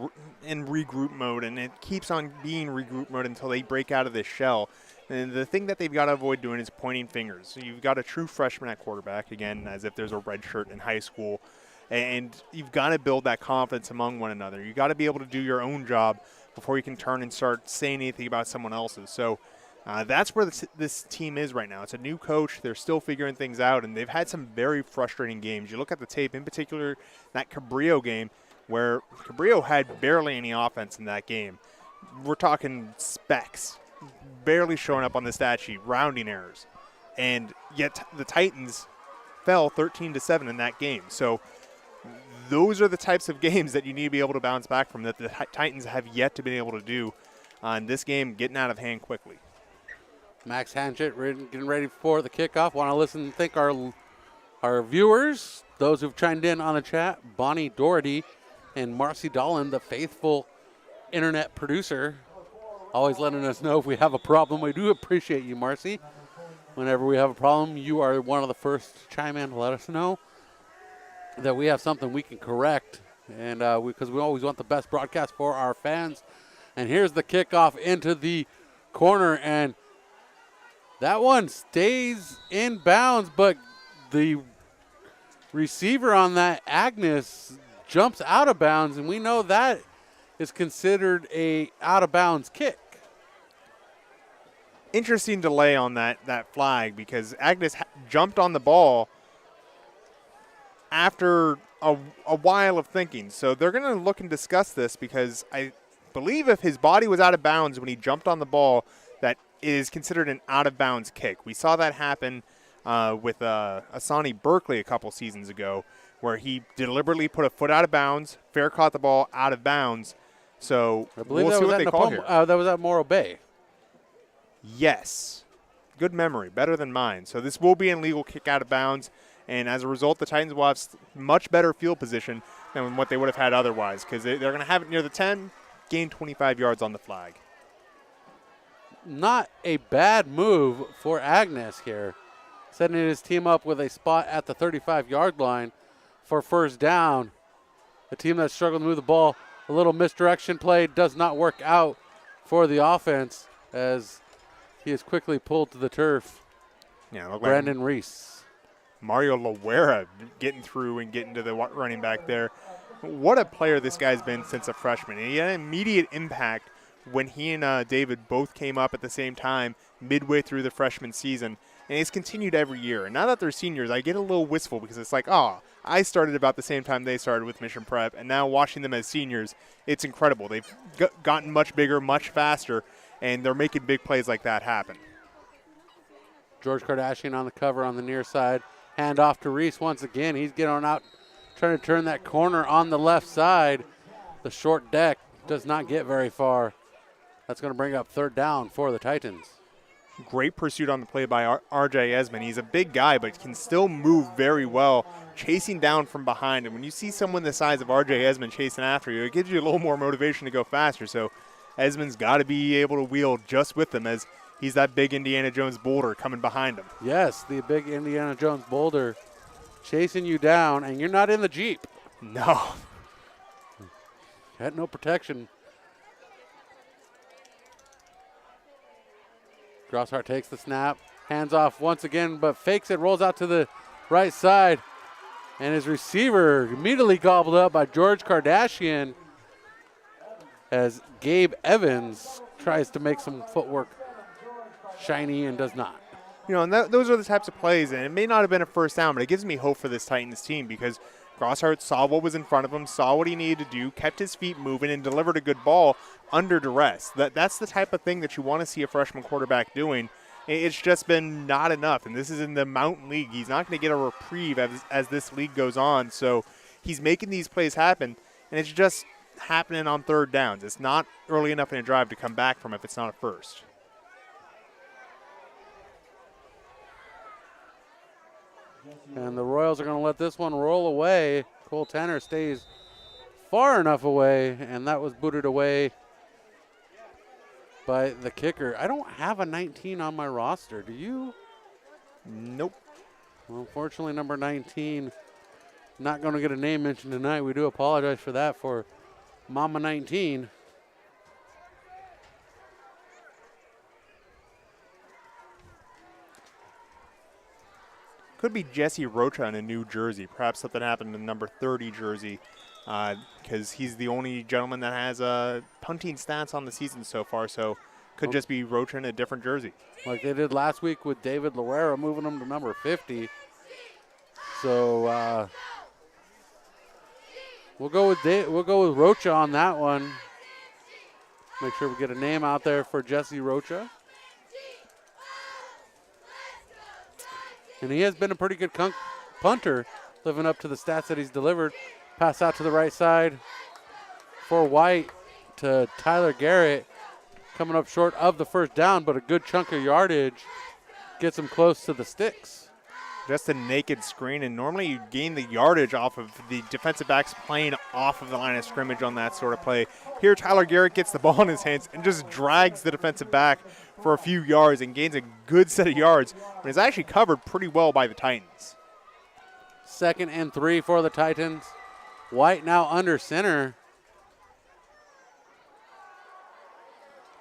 in regroup mode, and it keeps on being regroup mode until they break out of this shell. And the thing that they've got to avoid doing is pointing fingers. So you've got a true freshman at quarterback, again, as if there's a red shirt in high school. And you've got to build that confidence among one another. You've got to be able to do your own job before you can turn and start saying anything about someone else's. So that's where this team is right now. It's a new coach. They're still figuring things out, and they've had some very frustrating games. You look at the tape, in particular that Cabrillo game, where Cabrillo had barely any offense in that game. We're talking specks, barely showing up on the stat sheet, rounding errors. And yet the Titans fell 13-7 in that game. So those are the types of games that you need to be able to bounce back from that the Titans have yet to be able to do in this game, getting out of hand quickly.
Max Hanchett getting ready for the kickoff. Want to listen and thank our viewers, those who've chimed in on the chat, Bonnie Doherty and Marcy Dolan, the faithful internet producer, always letting us know if we have a problem. We do appreciate you, Marcy. Whenever we have a problem, you are one of the first to chime in to let us know that we have something we can correct, and because we always want the best broadcast for our fans. And here's the kickoff into the corner, and that one stays in bounds, but the receiver on that, Agnes, jumps out of bounds, and we know that is considered a out-of-bounds kick.
Interesting delay on that flag because Agnes jumped on the ball after a while of thinking. So they're going to look and discuss this because I believe if his body was out of bounds when he jumped on the ball, that is considered an out-of-bounds kick. We saw that happen with Asani Berkeley a couple seasons ago where he deliberately put a foot out of bounds, fair caught the ball out of bounds. So
I believe
we'll
that
see
was
what
at
they call here.
that was at Morro Bay.
Yes. Good memory. Better than mine. So this will be an illegal kick out of bounds. And as a result, the Titans will have much better field position than what they would have had otherwise because they're going to have it near the 10, gain 25 yards on the flag.
Not a bad move for Agnes here, setting his team up with a spot at the 35-yard line for first down. A team that's struggling to move the ball. A little misdirection play does not work out for the offense as he is quickly pulled to the turf.
Yeah, look
Brandon
like
Reese.
Mario Loera getting through and getting to the running back there. What a player this guy's been since a freshman. And he had an immediate impact when he and David both came up at the same time midway through the freshman season. And he's continued every year. And now that they're seniors, I get a little wistful because it's like, I started about the same time they started with Mission Prep. And now watching them as seniors, it's incredible. They've gotten much bigger, much faster, and they're making big plays like that happen.
George Kardashian on the cover on the near side. Hand off to Reese once again. He's getting out, trying to turn that corner on the left side. The short deck does not get very far. That's going to bring up third down for the Titans.
Great pursuit on the play by RJ Esmond. He's a big guy, but can still move very well, chasing down from behind. And when you see someone the size of RJ Esmond chasing after you, it gives you a little more motivation to go faster. So Esmond's got to be able to wheel just with them as he's that big Indiana Jones boulder coming behind him.
Yes, the big Indiana Jones boulder chasing you down, and you're not in the Jeep.
No.
Had no protection. Grosshart takes the snap, hands off once again, but fakes it, rolls out to the right side, and his receiver immediately gobbled up by George Kardashian as Gabe Evans tries to make some footwork shiny and does not.
You know, and those are the types of plays, and it may not have been a first down, but it gives me hope for this Titans team because Grosshart saw what was in front of him, saw what he needed to do, kept his feet moving, and delivered a good ball under duress. That's the type of thing that you want to see a freshman quarterback doing. It's just been not enough, and this is in the Mountain League. He's not going to get a reprieve as this league goes on, so he's making these plays happen, and it's just happening on third downs. It's not early enough in a drive to come back from if it's not a first.
And the Royals are going to let this one roll away. Cole Tanner stays far enough away, and that was booted away by the kicker. I don't have a 19 on my roster. Do you?
Nope.
Well, unfortunately, number 19 not going to get a name mentioned tonight. We do apologize for that for Mama 19.
Could be Jesse Rocha in a new jersey. Perhaps something happened in the number 30 jersey because he's the only gentleman that has punting stats on the season so far. So could just be Rocha in a different jersey.
Like they did last week with David Loera, moving him to number 50. So we'll go with Rocha on that one. Make sure we get a name out there for Jesse Rocha. And he has been a pretty good punter, living up to the stats that he's delivered. Pass out to the right side for White to Tyler Garrett. Coming up short of the first down, but a good chunk of yardage gets him close to the sticks.
Just a naked screen, and normally you gain the yardage off of the defensive backs playing off of the line of scrimmage on that sort of play. Here, Tyler Garrett gets the ball in his hands and just drags the defensive back for a few yards and gains a good set of yards, but is actually covered pretty well by the Titans.
2nd and 3 for the Titans. White now under center.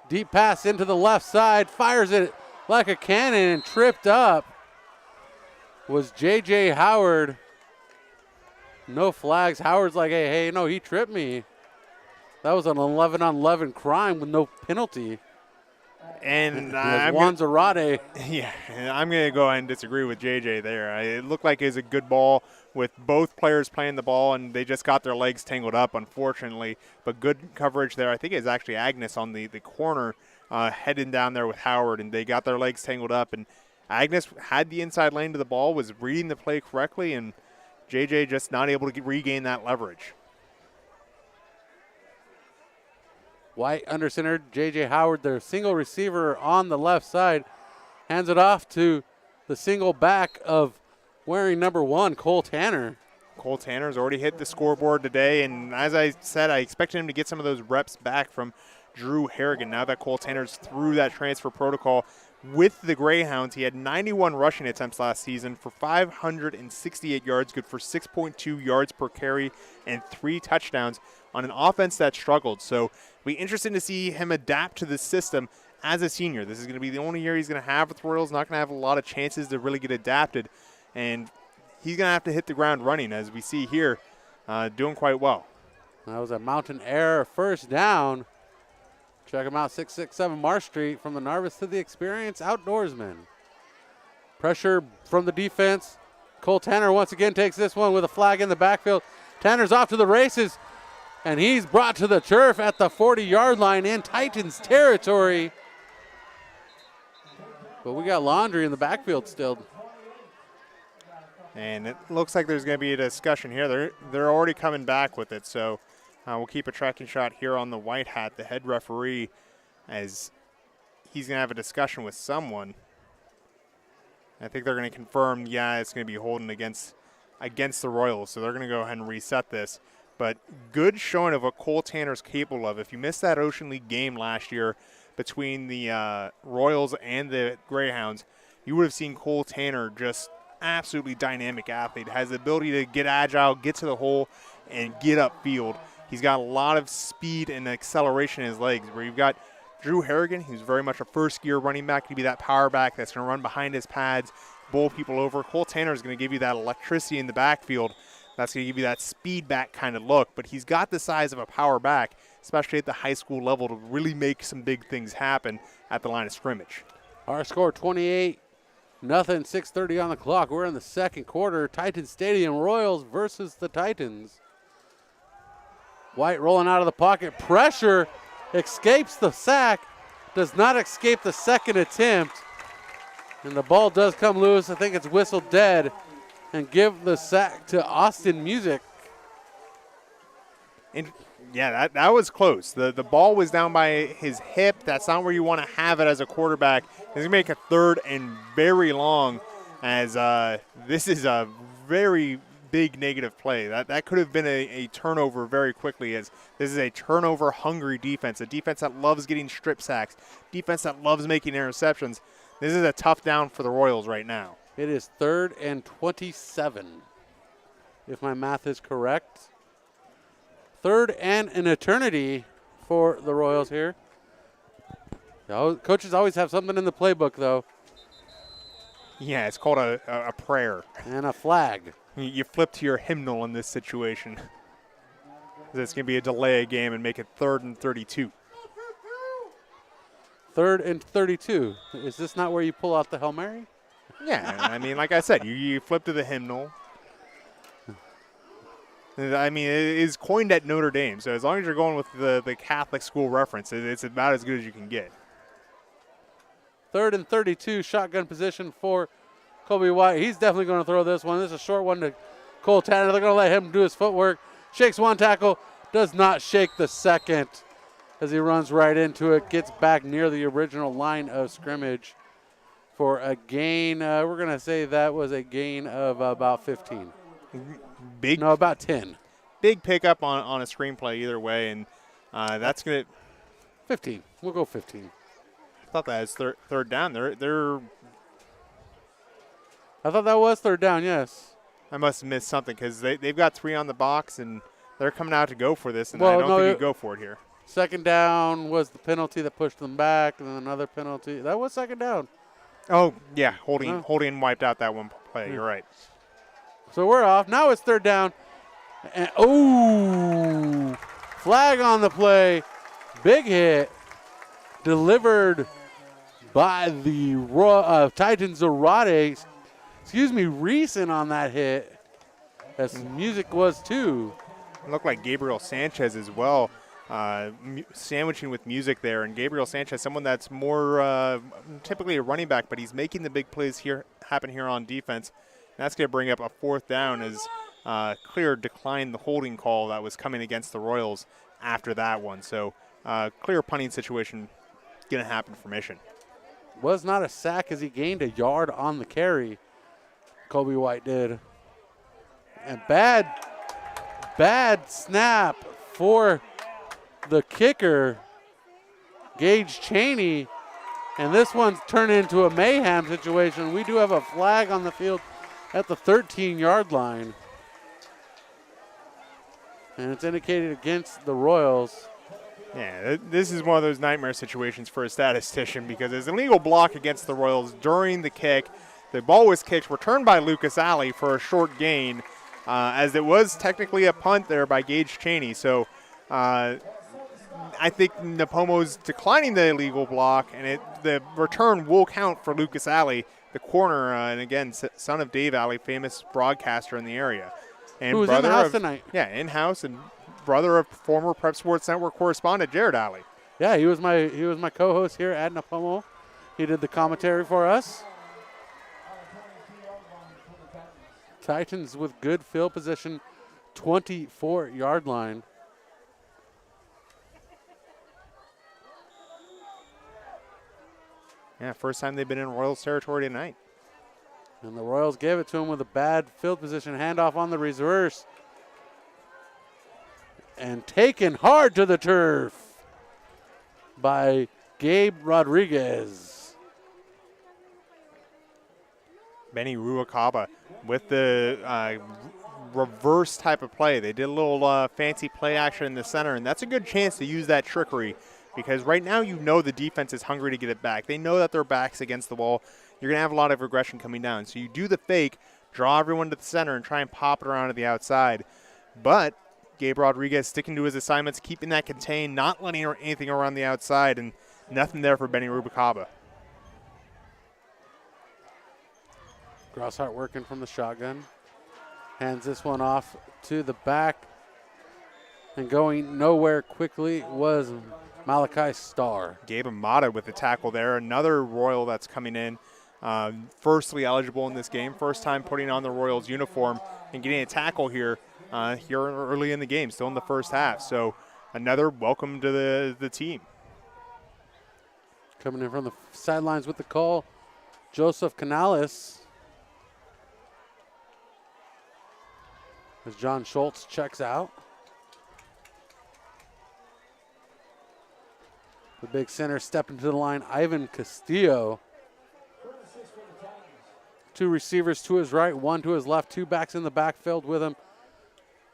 Deep pass into the left side, fires it like a cannon and tripped up was J.J. Howard. No flags. Howard's like, hey, no, he tripped me. That was an 11-on-11 crime with no penalty.
And
Juan Zarate.
Yeah, I'm going to go ahead and disagree with JJ there. It looked like it was a good ball with both players playing the ball, and they just got their legs tangled up, unfortunately. But good coverage there. I think it was actually Agnes on the corner heading down there with Howard, and they got their legs tangled up. And Agnes had the inside lane to the ball, was reading the play correctly, and JJ just not able to regain that leverage.
White under center, J.J. Howard, their single receiver on the left side, hands it off to the single back of wearing number 1, Cole Tanner.
Cole Tanner's already hit the scoreboard today, and as I said, I expected him to get some of those reps back from Drew Harrigan. Now that Cole Tanner's through that transfer protocol with the Greyhounds, he had 91 rushing attempts last season for 568 yards, good for 6.2 yards per carry and 3 touchdowns on an offense that struggled. So it'll be interesting to see him adapt to the system as a senior. This is going to be the only year he's going to have with the Royals. Not going to have a lot of chances to really get adapted, and he's going to have to hit the ground running, as we see here, doing quite well.
That was a Mountain Air first down. Check him out, 667 Marsh Street, from the Narvis to the experienced outdoorsman. Pressure from the defense. Cole Tanner once again takes this one with a flag in the backfield. Tanner's off to the races, and he's brought to the turf at the 40-yard line in Titans territory. But we got Laundry in the backfield still.
And it looks like there's going to be a discussion here. They're already coming back with it, so we'll keep a tracking shot here on the white hat, the head referee, as he's going to have a discussion with someone. I think they're going to confirm, yeah, it's going to be holding against the Royals, so they're going to go ahead and reset this. But good showing of what Cole Tanner's capable of. If you missed that Ocean League game last year between the Royals and the Greyhounds, you would have seen Cole Tanner just absolutely dynamic athlete. Has the ability to get agile, get to the hole, and get upfield. He's got a lot of speed and acceleration in his legs, where you've got Drew Harrigan, who's very much a first-gear running back. He'd be that power back that's going to run behind his pads, bowl people over. Cole Tanner is going to give you that electricity in the backfield. That's going to give you that speed back kind of look. But he's got the size of a power back, especially at the high school level, to really make some big things happen at the line of scrimmage.
Our score 28-0, 6:30 on the clock. We're in the second quarter. Titan Stadium, Royals versus the Titans. White rolling out of the pocket. Pressure, escapes the sack, does not escape the second attempt. And the ball does come loose. I think it's whistled dead, and give the sack to Austin Music.
And yeah, that was close. The ball was down by his hip. That's not where you want to have it as a quarterback. He's going to make a third and very long, as this is a very big negative play. That could have been a turnover very quickly, as this is a turnover-hungry defense, a defense that loves getting strip sacks, defense that loves making interceptions. This is a tough down for the Royals right now.
It is 3rd and 27, if my math is correct. 3rd and an eternity for the Royals here. Coaches always have something in the playbook, though.
Yeah, it's called a prayer.
And a flag.
You flip to your hymnal in this situation. It's going to be a delay game and make it 3rd and 32.
3rd and 32. Is this not where you pull out the Hail Mary?
Yeah, I mean, like I said, you flip to the hymnal. I mean, it is coined at Notre Dame, so as long as you're going with the Catholic school reference, it's about as good as you can get.
3rd and 32, shotgun position for Kobe White. He's definitely going to throw this one. This is a short one to Cole Tanner. They're going to let him do his footwork. Shakes one tackle, does not shake the second as he runs right into it, gets back near the original line of scrimmage for a gain. We're going to say that was a gain of about 15. About 10.
Big pickup on a screenplay either way, and that's going to
15. We'll go 15.
I thought that was third down.
I thought that was 3rd down, yes.
I must have missed something, because they've got 3 on the box, and they're coming out to go for this, and I don't think you go for it here.
2nd down was the penalty that pushed them back, and then another penalty. That was 2nd down.
Oh, yeah, holding wiped out that one play. You're right.
So we're off. Now it's 3rd down. And, flag on the play. Big hit. Delivered by the Titans. Recent on that hit. As music was too.
It looked like Gabriel Sanchez as well, sandwiching with music there. And Gabriel Sanchez, someone that's more typically a running back, but he's making the big plays here happen here on defense. And that's going to bring up a 4th down as Clear declined the holding call that was coming against the Royals after that one. So clear punting situation going to happen for Mission.
Was not a sack as he gained a yard on the carry. Kobe White did. And bad snap for the kicker, Gage Cheney. And this one's turned into a mayhem situation. We do have a flag on the field at the 13-yard line. And it's indicated against the Royals.
Yeah, this is one of those nightmare situations for a statistician because there's an illegal block against the Royals during the kick. The ball was kicked, returned by Lucas Alley for a short gain, as it was technically a punt there by Gage Cheney. So I think Nipomo's declining the illegal block, and the return will count for Lucas Alley, the corner, and again, son of Dave Alley, famous broadcaster in the area. And
who was in the house tonight.
Yeah, in-house, and brother of former Prep Sports Network correspondent Jared Alley.
Yeah, he was my co-host here at Nipomo. He did the commentary for us. Titans with good field position, 24-yard line.
Yeah, first time they've been in Royals territory tonight.
And the Royals gave it to him with a bad field position handoff on the reverse. And taken hard to the turf by Gabe Rodriguez.
Benny Ruacaba with the reverse type of play. They did a little fancy play action in the center, and that's a good chance to use that trickery because right now you know the defense is hungry to get it back. They know that their back's against the wall. You're going to have a lot of aggression coming down. So you do the fake, draw everyone to the center, and try and pop it around to the outside. But Gabe Rodriguez sticking to his assignments, keeping that contained, not letting anything around the outside, and nothing there for Benny Ruacaba.
Grosshart working from the shotgun. Hands this one off to the back. And going nowhere quickly was Malachi Starr.
Gabe Amata with the tackle there. Another Royal that's coming in. Firstly eligible in this game. First time putting on the Royals uniform and getting a tackle here early in the game, still in the first half. So another welcome to the team.
Coming in from the sidelines with the call, Joseph Canales. As John Schultz checks out. The big center stepping to the line, Ivan Castillo. 2 receivers to his right, 1 to his left, 2 backs in the backfield with him.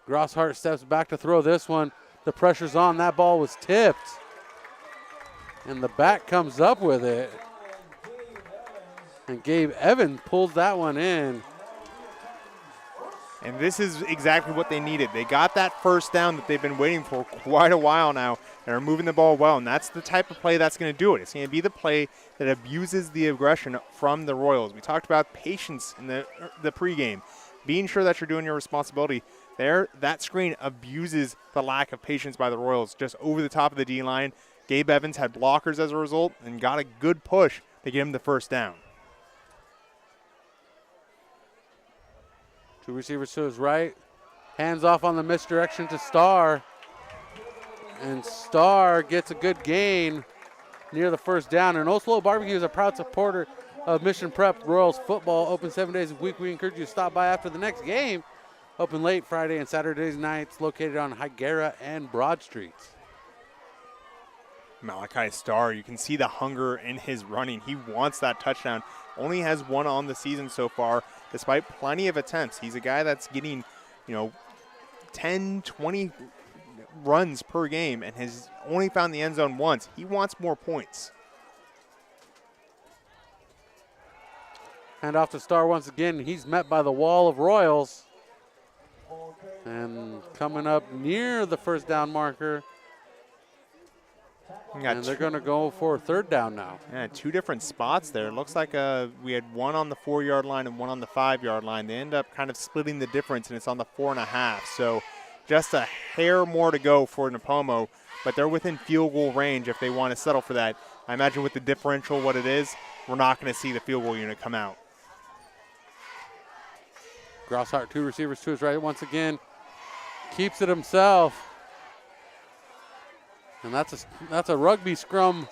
Grosshart steps back to throw this one. The pressure's on. That ball was tipped. And the back comes up with it. And Gabe Evans pulls that one in.
And this is exactly what they needed. They got that first down that they've been waiting for quite a while now and are moving the ball well. And that's the type of play that's going to do it. It's going to be the play that abuses the aggression from the Royals. We talked about patience in the pregame, being sure that you're doing your responsibility. There, that screen abuses the lack of patience by the Royals just over the top of the D-line. Gabe Evans had blockers as a result and got a good push to get him the first down.
2 receivers to his right. Hands off on the misdirection to Starr. And Starr gets a good gain near the first down. And Oslo Barbecue is a proud supporter of Mission Prep Royals football. Open 7 days a week. We encourage you to stop by after the next game. Open late Friday and Saturdays nights. Located on Higuera and Broad Streets.
Malachi Starr, you can see the hunger in his running. He wants that touchdown. Only has 1 on the season so far, despite plenty of attempts. He's a guy that's getting, 10, 20 runs per game and has only found the end zone once. He wants more points.
Hand off to Starr once again. He's met by the wall of Royals. And coming up near the first down marker And they're going to go for third down now.
Yeah, 2 different spots there. It looks like we had one on the 4-yard line and one on the 5-yard line. They end up kind of splitting the difference, and it's on the 4.5. So just a hair more to go for Nipomo, but they're within field goal range if they want to settle for that. I imagine with the differential what it is, we're not going to see the field goal unit come out.
Grosshart, 2 receivers to his right once again. Keeps it himself. And that's a rugby scrum.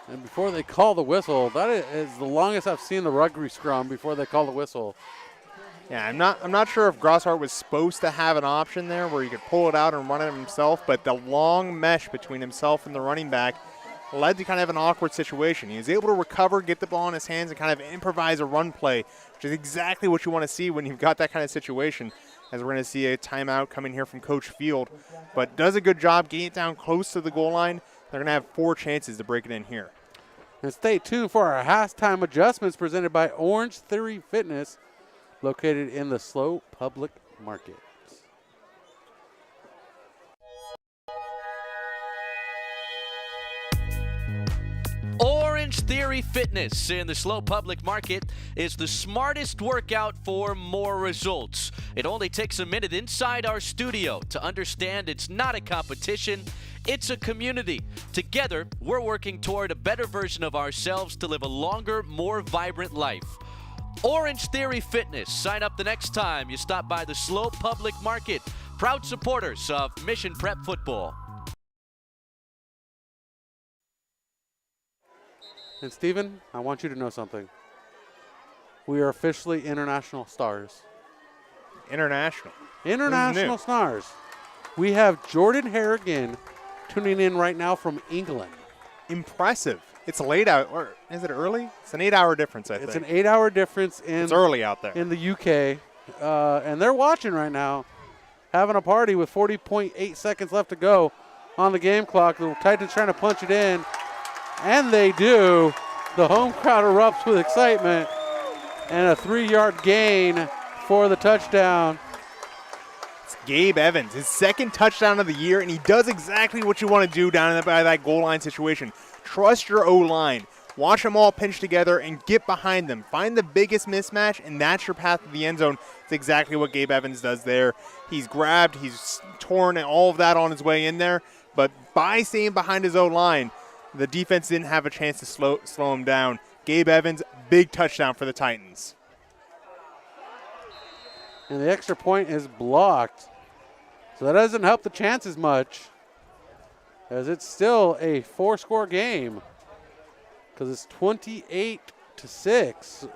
And before they call the whistle, that is the longest I've seen the rugby scrum before they call the whistle.
Yeah, I'm not sure if Grosshart was supposed to have an option there where he could pull it out and run it himself, but the long mesh between himself and the running back led to kind of an awkward situation. He was able to recover, get the ball in his hands, and kind of improvise a run play, which is exactly what you want to see when you've got that kind of situation, as we're going to see a timeout coming here from Coach Field. But does a good job getting it down close to the goal line. They're going to have 4 chances to break it in here.
And stay tuned for our halftime adjustments presented by Orange Theory Fitness, located in the Slow Public Market.
Orange Theory Fitness in the Slow Public Market is the smartest workout for more results. It only takes a minute inside our studio to understand it's not a competition, it's a community. Together, we're working toward a better version of ourselves to live a longer, more vibrant life. Orange Theory Fitness. Sign up the next time you stop by the Slow Public Market. Proud supporters of Mission Prep Football.
And Stephen, I want you to know something. We are officially international stars. International stars. We have Jordan Harrigan tuning in right now from England.
Impressive. It's late out, or is it early? It's an 8-hour difference, I think.
It's an 8-hour difference
it's early out there.
In the UK. And they're watching right now, having a party with 40.8 seconds left to go on the game clock. The Titans trying to punch it in. And they do. The home crowd erupts with excitement. And a 3-yard gain for the touchdown.
It's Gabe Evans, his 2nd touchdown of the year, and he does exactly what you want to do down by that goal line situation. Trust your O-line. Watch them all pinch together and get behind them. Find the biggest mismatch, and that's your path to the end zone. It's exactly what Gabe Evans does there. He's grabbed, he's torn, and all of that on his way in there. But by staying behind his O-line, the defense didn't have a chance to slow him down. Gabe Evans, big touchdown for the Titans.
And the extra point is blocked. So that doesn't help the chances much, as it's still a 4-score game, because it's 28-6.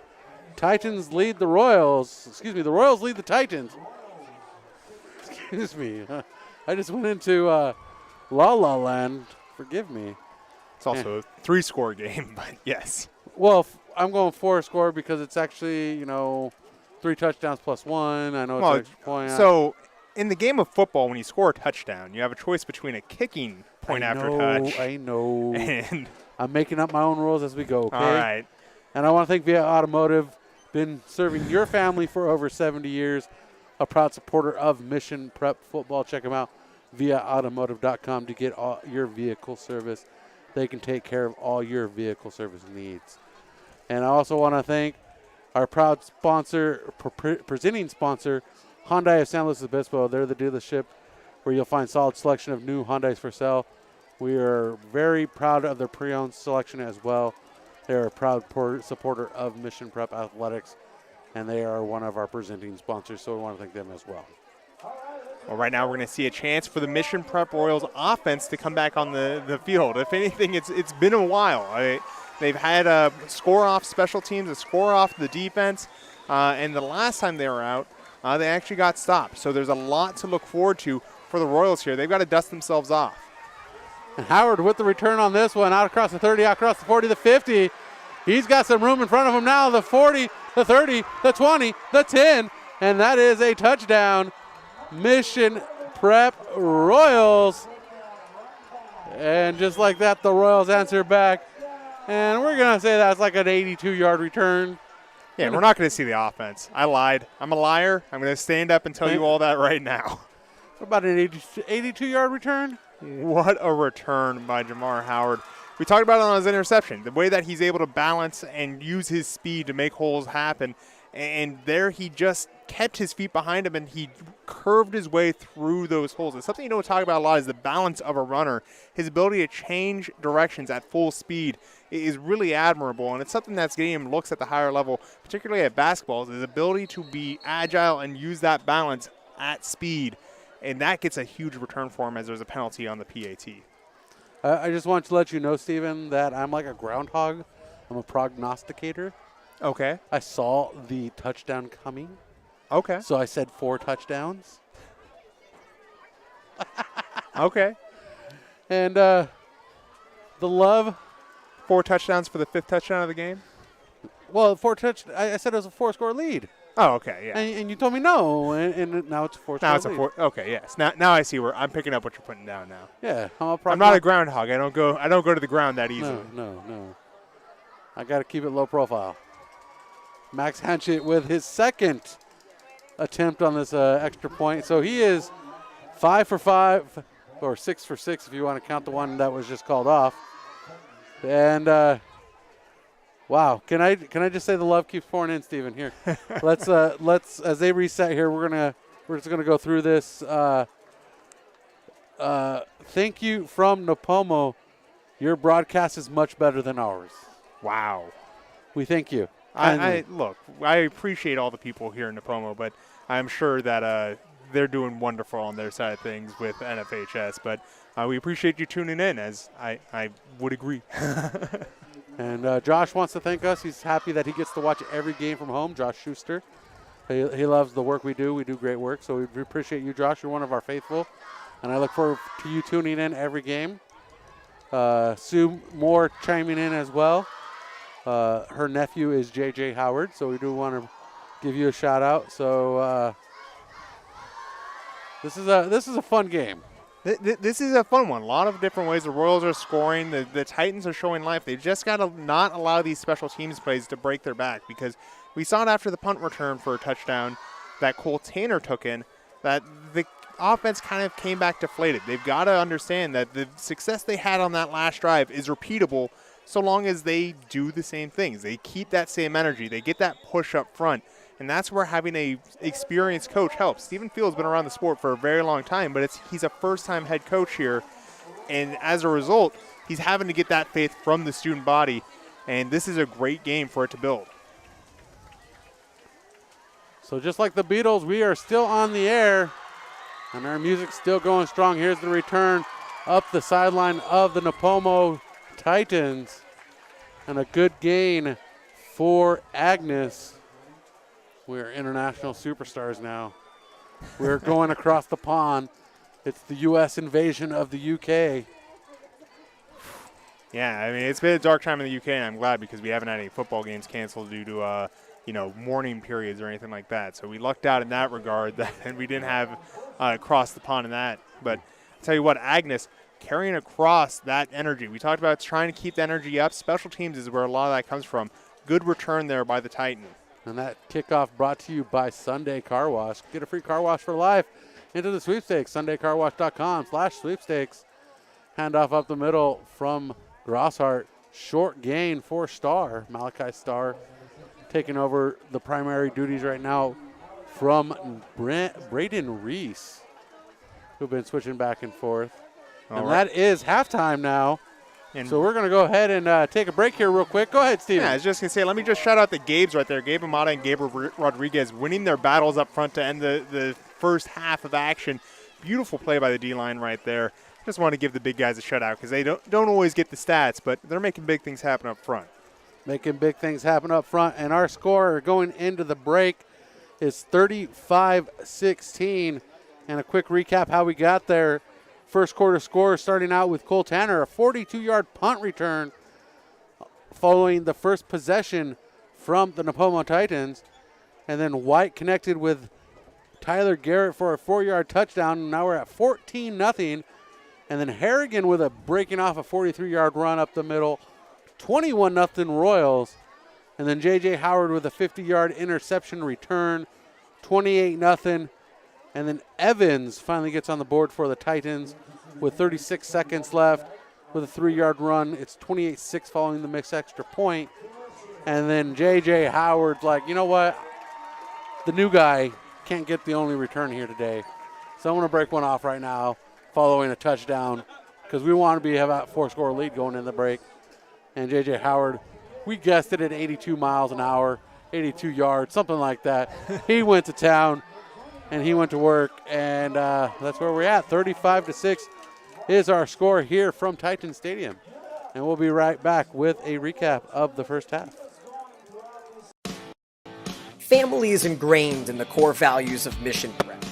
Titans lead the Royals. The Royals lead the Titans. Excuse me. I just went into La La Land. Forgive me.
It's also a 3-score game, but yes.
Well, I'm going 4-score because it's actually, 3 touchdowns plus 1. I know it's an extra point.
So in the game of football, when you score a touchdown, you have a choice between a kicking point after touch.
I know.
And
I'm making up my own rules as we go, okay?
All right.
And I want to thank Via Automotive, been serving your family for over 70 years, a proud supporter of Mission Prep Football. Check them out, viaautomotive.com, to get all your vehicle service. They can take care of all your vehicle service needs. And I also want to thank our proud sponsor, presenting sponsor, Hyundai of San Luis Obispo. They're the dealership where you'll find solid selection of new Hyundais for sale. We are very proud of their pre-owned selection as well. They're a proud supporter of Mission Prep Athletics, and they are one of our presenting sponsors, so we want to thank them as well.
Well, right now we're going to see a chance for the Mission Prep Royals offense to come back on the field. If anything, it's been a while. They've had a score off special teams, a score off the defense, and the last time they were out, they actually got stopped. So there's a lot to look forward to for the Royals here. They've got to dust themselves off.
And Howard with the return on this one, out across the 30, out across the 40, the 50. He's got some room in front of him now, the 40, the 30, the 20, the 10, and that is a touchdown. Mission Prep Royals. And just like that, the Royals answer back. And we're going to say that's like an 82-yard return.
Yeah, we're not going to see the offense. I lied. I'm a liar. I'm going to stand up and tell you all that right now.
What about an 82-yard return?
What a return by Jamar Howard. We talked about it on his interception, the way that he's able to balance and use his speed to make holes happen. And there he just kept his feet behind him, and he curved his way through those holes. It's something you don't talk about a lot is the balance of a runner. His ability to change directions at full speed is really admirable, and it's something that's getting him looks at the higher level, particularly at basketball, is his ability to be agile and use that balance at speed. And that gets a huge return for him as there's a penalty on the PAT.
I just want to let you know, Stephen, that I'm like a groundhog. I'm a prognosticator.
Okay.
I saw the touchdown coming.
Okay.
So I said 4 touchdowns.
Okay.
And the love.
4 touchdowns for the 5th touchdown of the game?
Well, I said it was a 4-score lead.
Oh, okay, yeah.
And you told me no, and now it's a 4-score
Now it's
lead.
a 4. Okay, yes. Now I see where I'm picking up what you're putting down now.
Yeah.
I'm not a groundhog. I don't go to the ground that easily.
No. I got to keep it low profile. Max Hanchett with his 2nd attempt on this extra point. So he is 5 for 5, or 6 for 6 if you want to count the one that was just called off. And wow, can I just say the love keeps pouring in, Stephen? Here, let's as they reset here, we're just gonna go through this. Thank you from Nipomo. Your broadcast is much better than ours.
Wow.
We thank you.
I appreciate all the people here in Nipomo, but I'm sure that they're doing wonderful on their side of things with NFHS. But we appreciate you tuning in, as I would agree.
And Josh wants to thank us. He's happy that he gets to watch every game from home. Josh Schuster. He loves the work we do. We do great work. So we appreciate you, Josh. You're one of our faithful. And I look forward to you tuning in every game. Sue Moore chiming in as well. Her nephew is J.J. Howard, so we do want to give you a shout out. So this is a fun game.
This is a fun one. A lot of different ways the Royals are scoring. The Titans are showing life. They've just got to not allow these special teams plays to break their back, because we saw it after the punt return for a touchdown that Cole Tanner took in, that the offense kind of came back deflated. They've got to understand that the success they had on that last drive is repeatable so long as they do the same things. They keep that same energy. They get that push up front. And that's where having a experienced coach helps. Stephen Field's been around the sport for a very long time, but he's a first-time head coach here. And as a result, he's having to get that faith from the student body. And this is a great game for it to build.
So just like the Beatles, we are still on the air. And our music's still going strong. Here's the return up the sideline of the Nipomo Titans. And a good gain for Agnes. We're international superstars now. We're going across the pond. It's the U.S. invasion of the U.K.
Yeah, I mean, it's been a dark time in the UK, and I'm glad, because we haven't had any football games canceled due to, mourning periods or anything like that. So we lucked out in that regard, and we didn't have across the pond in that. But I'll tell you what, Agnes carrying across that energy. We talked about trying to keep the energy up. Special teams is where a lot of that comes from. Good return there by the Titan.
And that kickoff brought to you by Sunday Car Wash. Get a free car wash for life into the sweepstakes. SundayCarWash.com/sweepstakes. Handoff up the middle from Grosshart. Short gain for Starr. Malachi Starr taking over the primary duties right now from Braden Reese, who've been switching back and forth. And that is halftime now. And so we're going to go ahead and take a break here real quick. Go ahead, Steven.
Yeah, I was just going to say, let me just shout out the Gabes right there. Gabe Amata and Gabe Rodriguez winning their battles up front to end the first half of action. Beautiful play by the D-line right there. Just want to give the big guys a shout out, because they don't always get the stats, but they're making big things happen up front.
Making big things happen up front. And our score going into the break is 35-16. And a quick recap how we got there. First quarter score starting out with Cole Tanner, a 42-yard punt return following the first possession from the Nipomo Titans. And then White connected with Tyler Garrett for a 4-yard touchdown. Now we're at 14-0. And then Harrigan with a breaking off a 43-yard run up the middle, 21-0 Royals. And then J.J. Howard with a 50-yard interception return, 28-0. And then Evans finally gets on the board for the Titans with 36 seconds left with a 3-yard run. It's 28-6 following the mixed extra point. And then J.J. Howard's like, you know what? The new guy can't get the only return here today. So I'm going to break one off right now following a touchdown because we want to have a 4-score lead going in the break. And J.J. Howard, we guessed it at 82 miles an hour, 82 yards, something like that. He went to town, and he went to work, and that's where we're at. 35-6 is our score here from Titan Stadium. And we'll be right back with a recap of the first half.
Family is ingrained in the core values of Mission Prep.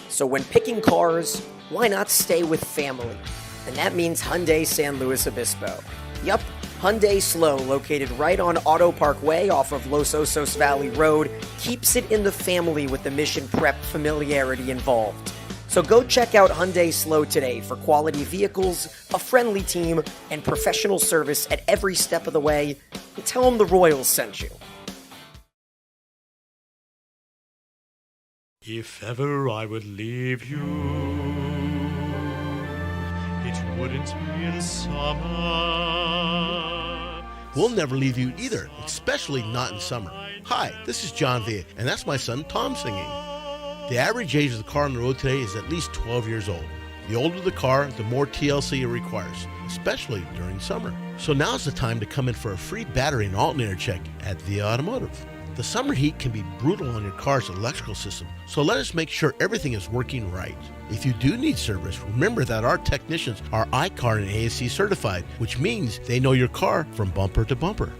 So when picking cars, why not stay with family? And that means Hyundai San Luis Obispo. Yup, Hyundai Slow, located right on Auto Parkway off of Los Osos Valley Road, keeps it in the family with the Mission Prep familiarity involved. So go check out Hyundai Slow today for quality vehicles, a friendly team, and professional service at every step of the way. And tell them the Royals sent you.
If ever I would leave you, it wouldn't be in summer.
We'll never leave you either, especially not in summer. Hi, this is John Villa, and that's my son Tom singing. The average age of the car on the road today is at least 12 years old. The older the car, the more TLC it requires, especially during summer. So now's the time to come in for a free battery and alternator check at Via Automotive. The summer heat can be brutal on your car's electrical system, so let us make sure everything is working right. If you do need service, remember that our technicians are iCar and ASC certified, which means they know your car from bumper to bumper.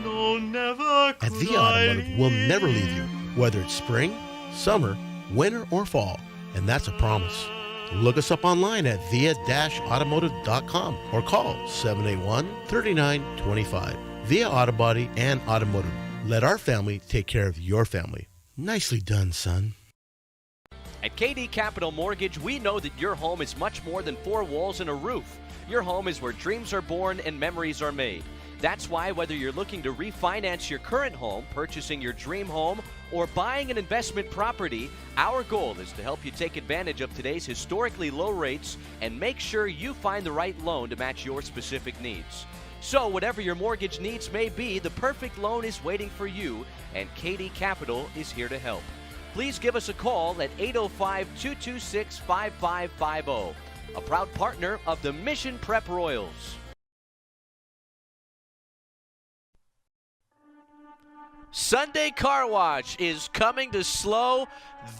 No, never
At Via Automotive, we'll never leave you, whether it's spring, summer, winter, or fall, and that's a promise. Look us up online at via-automotive.com or call 781-3925. Via Auto Body and Automotive. Let our family take care of your family. Nicely done, son.
At KD Capital Mortgage, we know that your home is much more than 4 walls and a roof. Your home is where dreams are born and memories are made. That's why whether you're looking to refinance your current home, purchasing your dream home, or buying an investment property, our goal is to help you take advantage of today's historically low rates and make sure you find the right loan to match your specific needs. So whatever your mortgage needs may be, the perfect loan is waiting for you, and KD Capital is here to help. Please give us a call at 805-226-5550, a proud partner of the Mission Prep Royals. Sunday Car Wash is coming to Slow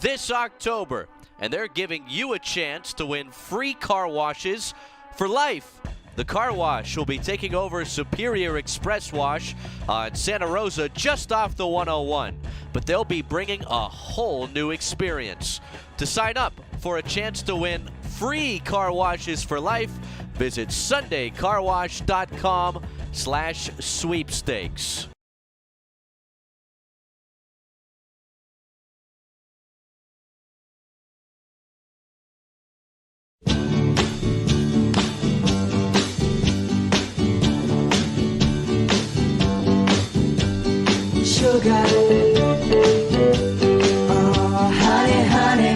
this October, and they're giving you a chance to win free car washes for life. The car wash will be taking over Superior Express Wash on Santa Rosa just off the 101, but they'll be bringing a whole new experience. To sign up for a chance to win free car washes for life, visit sundaycarwash.com/sweepstakes.
Sugar, oh honey, honey,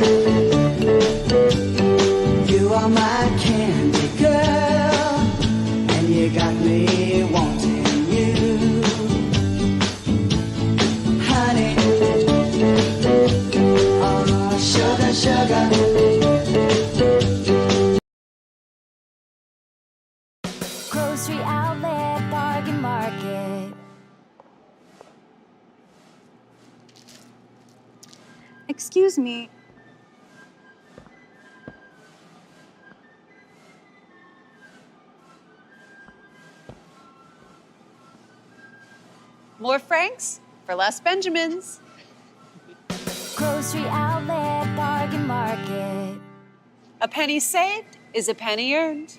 you are my candy girl, and you got me wanting you, honey, oh sugar, sugar.
Grocery outlet, bargain market.
Excuse me. More Franks for less Benjamins.
Grocery outlet, bargain market.
A penny saved is a penny earned.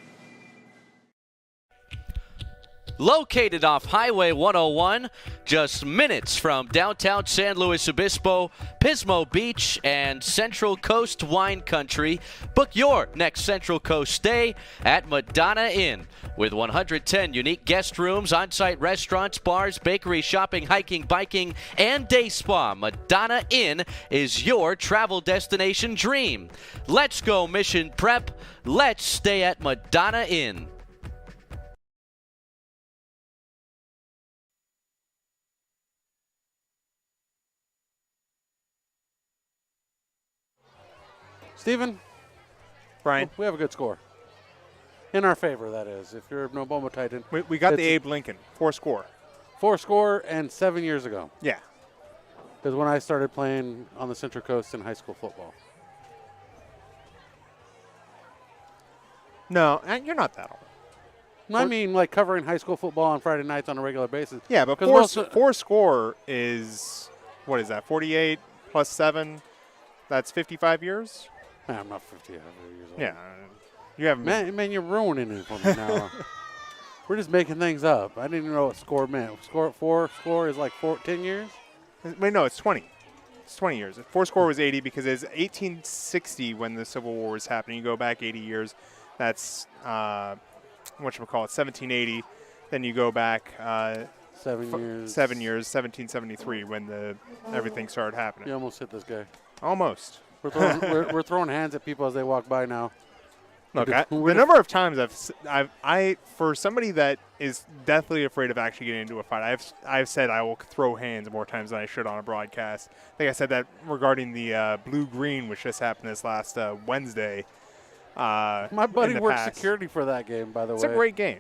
Located off Highway 101, just minutes from downtown San Luis Obispo, Pismo Beach, and Central Coast Wine Country. Book your next Central Coast stay at Madonna Inn. With 110 unique guest rooms, on-site restaurants, bars, bakery, shopping, hiking, biking, and day spa, Madonna Inn is your travel destination dream. Let's go Mission Prep. Let's stay at Madonna Inn.
Stephen,
Brian,
we have a good score. In our favor, that is. If you're a Nipomo Titan.
we got the Abe Lincoln, 4 score.
4 score and 7 years ago.
Yeah.
Because when I started playing on the Central Coast in high school football.
No, you're not that old.
I mean, like covering high school football on Friday nights on a regular basis.
Yeah, but 4 score is, what is that, 48 plus 7? That's 55 years?
I'm not 50 years old.
Yeah. You haven't
man, you're ruining it for me now. We're just making things up. I didn't even know what score meant. 4 score is like 10 years?
Wait, no, it's 20. It's 20 years. 4 score was 80 because it's 1860 when the Civil War was happening. You go back 80 years. That's, whatchamacallit, 1780. Then you go back
7 years.
7 years, 1773 when everything started happening.
You almost hit this guy.
Almost.
We're throwing hands at people as they walk by now.
Look, the number of times I for somebody that is deathly afraid of actually getting into a fight, I've said I will throw hands more times than I should on a broadcast. I think I said that regarding the blue-green, which just happened this last Wednesday.
My buddy worked security for that game, by the way.
It's a great game.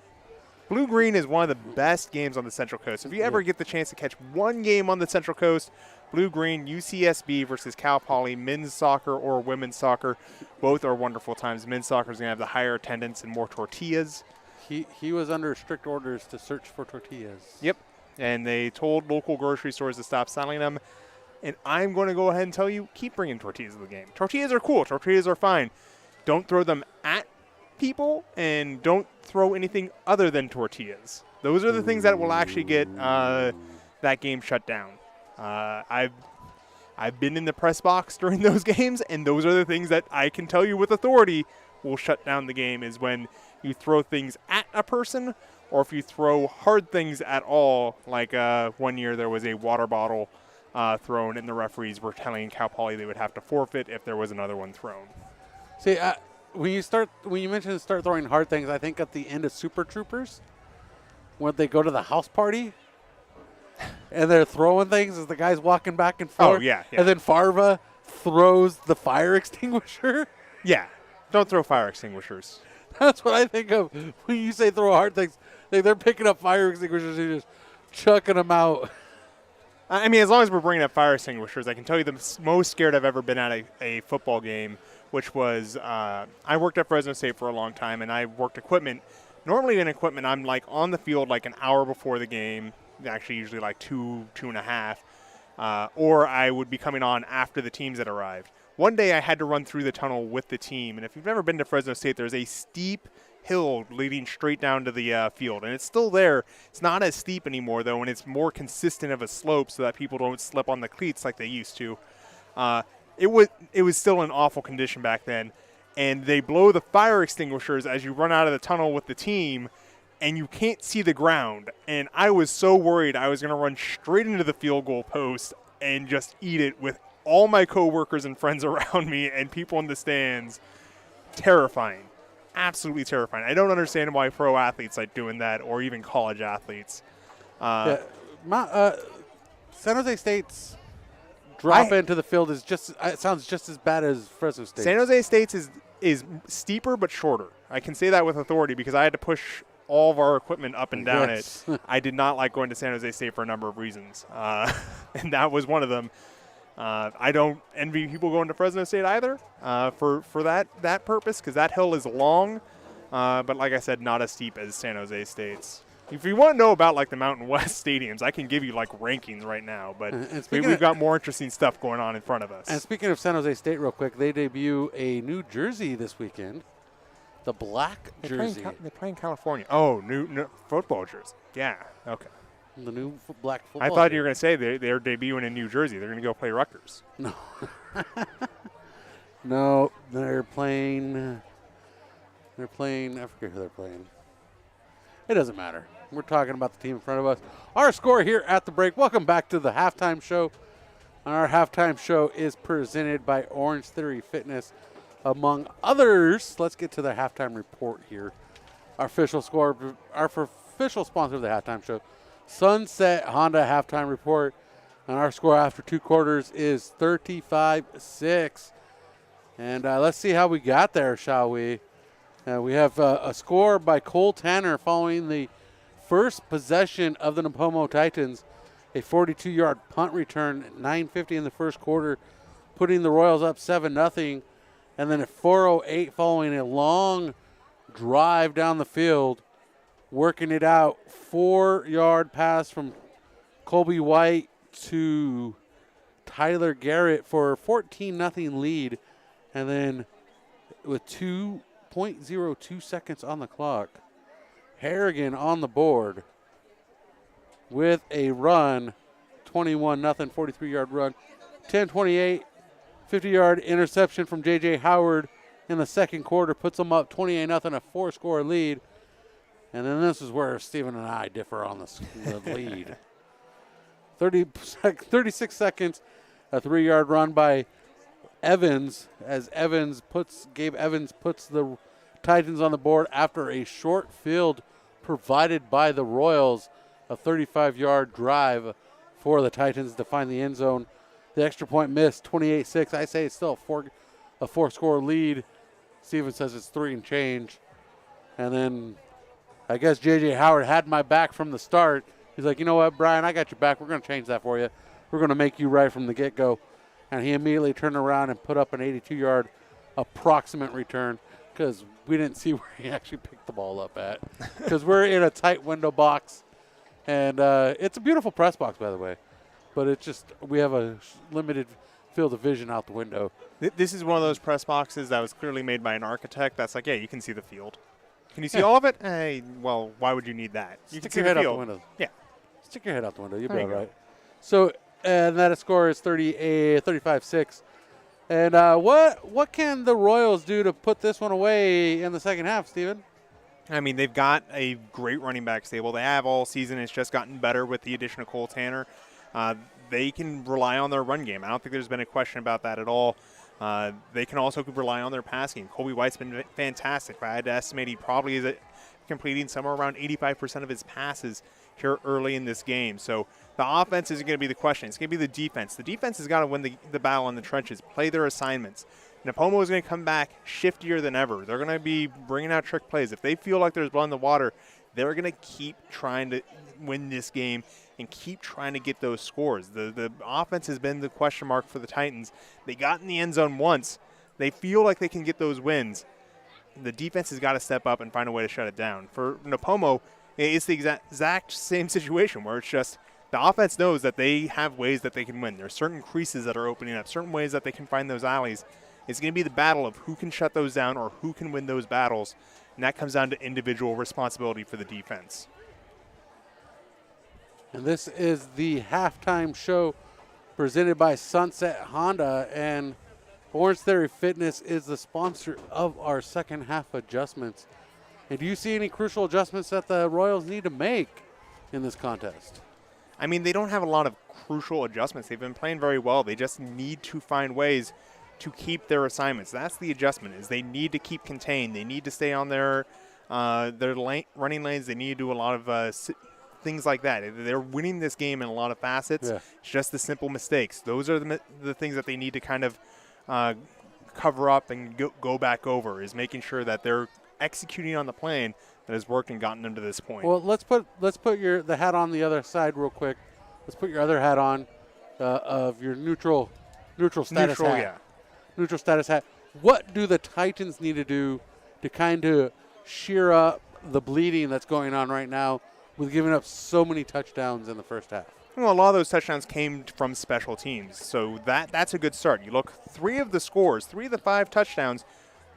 Blue-green is one of the best games on the Central Coast. If you ever get the chance to catch one game on the Central Coast, Blue-green, UCSB versus Cal Poly, men's soccer or women's soccer, both are wonderful times. Men's soccer is going to have the higher attendance and more tortillas.
He was under strict orders to search for tortillas.
Yep, and they told local grocery stores to stop selling them. And I'm going to go ahead and tell you, keep bringing tortillas to the game. Tortillas are cool. Tortillas are fine. Don't throw them at people, and don't throw anything other than tortillas. Those are the things that will actually get that game shut down. I've been in the press box during those games, and those are the things that I can tell you with authority will shut down the game, is when you throw things at a person, or if you throw hard things at all. Like 1 year there was a water bottle thrown, and the referees were telling Cal Poly they would have to forfeit if there was another one thrown.
See, when you mentioned start throwing hard things, I think at the end of Super Troopers, when they go to the house party, and they're throwing things as the guy's walking back and forth.
Oh, yeah.
And then Farva throws the fire extinguisher.
Yeah. Don't throw fire extinguishers.
That's what I think of when you say throw hard things. Like they're picking up fire extinguishers and just chucking them out.
I mean, as long as we're bringing up fire extinguishers, I can tell you the most scared I've ever been at a football game, which was I worked at Fresno State for a long time, and I worked equipment. Normally in equipment, I'm like on the field like an hour before the game, actually usually like two and a half, or I would be coming on after the teams had arrived. One day I had to run through the tunnel with the team, and if you've never been to Fresno State, there's a steep hill leading straight down to the field, and it's still there. It's not as steep anymore, though, and it's more consistent of a slope so that people don't slip on the cleats like they used to. It was still in awful condition back then, and they blow the fire extinguishers as you run out of the tunnel with the team, and you can't see the ground. And I was so worried I was going to run straight into the field goal post and just eat it with all my coworkers and friends around me and people in the stands. Terrifying. Absolutely terrifying. I don't understand why pro athletes like doing that, or even college athletes.
San Jose State's drop into the field is it sounds just as bad as Fresno State.
San Jose State's is steeper but shorter. I can say that with authority because I had to push all of our equipment up and down it. I did not like going to San Jose State for a number of reasons, and that was one of them. I don't envy people going to Fresno State either for that purpose, because that hill is long, but like I said, not as steep as San Jose State's. If you want to know about like the Mountain West stadiums, I can give you like rankings right now, but we've got more interesting stuff going on in front of us.
And speaking of San Jose State real quick, they debut a new jersey this weekend. The black jersey.
They play in California. Oh, new football jersey. Yeah. Okay.
The new black football.
I thought you were going to say they're debuting in New Jersey. They're going to go play Rutgers.
No. No, they're playing. I forget who they're playing. It doesn't matter. We're talking about the team in front of us. Our score here at the break. Welcome back to the halftime show. And our halftime show is presented by Orange Theory Fitness, among others. Let's get to the halftime report here. Our official sponsor of the halftime show, Sunset Honda halftime report. And our score after 2 quarters is 35-6. And let's see how we got there, shall we? We have a score by Cole Tanner following the first possession of the Nipomo Titans, a 42-yard punt return at 9:50 in the first quarter, putting the Royals up 7-0. And then at 4:08 following a long drive down the field, working it out, 4-yard pass from Colby White to Tyler Garrett for a 14-0 lead. And then with 2.02 seconds on the clock, Harrigan on the board with a run, 21-0, 43-yard run, 10-28, 50-yard interception from J.J. Howard in the second quarter, puts them up 28-0, a 4-score lead. And then this is where Stephen and I differ on the lead. 36 seconds, a 3-yard run by Evans, as Gabe Evans puts the Titans on the board after a short field provided by the Royals, a 35-yard drive for the Titans to find the end zone. The extra point missed, 28-6. I say it's still a 4-score lead. Steven says it's 3 and change. And then I guess J.J. Howard had my back from the start. He's like, you know what, Brian, I got your back. We're going to change that for you. We're going to make you right from the get-go. And he immediately turned around and put up an 82-yard approximate return because we didn't see where he actually picked the ball up at because we're in a tight window box. And it's a beautiful press box, by the way. But it's just we have a limited field of vision out the window.
This is one of those press boxes that was clearly made by an architect that's like, yeah, you can see the field. Can you see all of it? Hey, well, why would you need that? You
Stick
can
your
see
head
the
out
field.
the window.
Yeah.
Stick your head out the window. You'll be
There
all
you go.
right. So, and that score is 35-6. And what can the Royals do to put this one away in the second half, Steven?
I mean, they've got a great running back stable. They have all season. It's just gotten better with the addition of Cole Tanner. They can rely on their run game. I don't think there's been a question about that at all. They can also rely on their pass game. Colby White's been fantastic. If I had to estimate, he probably is completing somewhere around 85% of his passes here early in this game. So the offense isn't going to be the question. It's going to be the defense. The defense has got to win the battle in the trenches, play their assignments. Nipomo is going to come back shiftier than ever. They're going to be bringing out trick plays. If they feel like there's blood in the water, they're going to keep trying to win this game and keep trying to get those scores. The offense has been the question mark for the Titans. They got in the end zone once. They feel like they can get those wins. The defense has got to step up and find a way to shut it down. For Nipomo, it's the exact same situation where it's just the offense knows that they have ways that they can win. There are certain creases that are opening up, certain ways that they can find those alleys. It's going to be the battle of who can shut those down or who can win those battles, and that comes down to individual responsibility for the defense.
And this is the halftime show presented by Sunset Honda, and Orange Theory Fitness is the sponsor of our second half adjustments. And do you see any crucial adjustments that the Royals need to make in this contest?
I mean, they don't have a lot of crucial adjustments. They've been playing very well. They just need to find ways to keep their assignments. That's the adjustment, is they need to keep contained. They need to stay on their running lanes. They need to do a lot of things like that. They're winning this game in a lot of facets. Yeah. It's just the simple mistakes. Those are the things that they need to kind of cover up and go back over, is making sure that they're executing on the plan that has worked and gotten them to this point.
Well, let's put the hat on the other side real quick. Let's put your other hat on of your neutral status hat.
Yeah.
Neutral status hat. What do the Titans need to do to kind of shear up the bleeding that's going on right now with giving up so many touchdowns in the first half?
Well, a lot of those touchdowns came from special teams, so that's a good start. You look, 3 of the 5 touchdowns,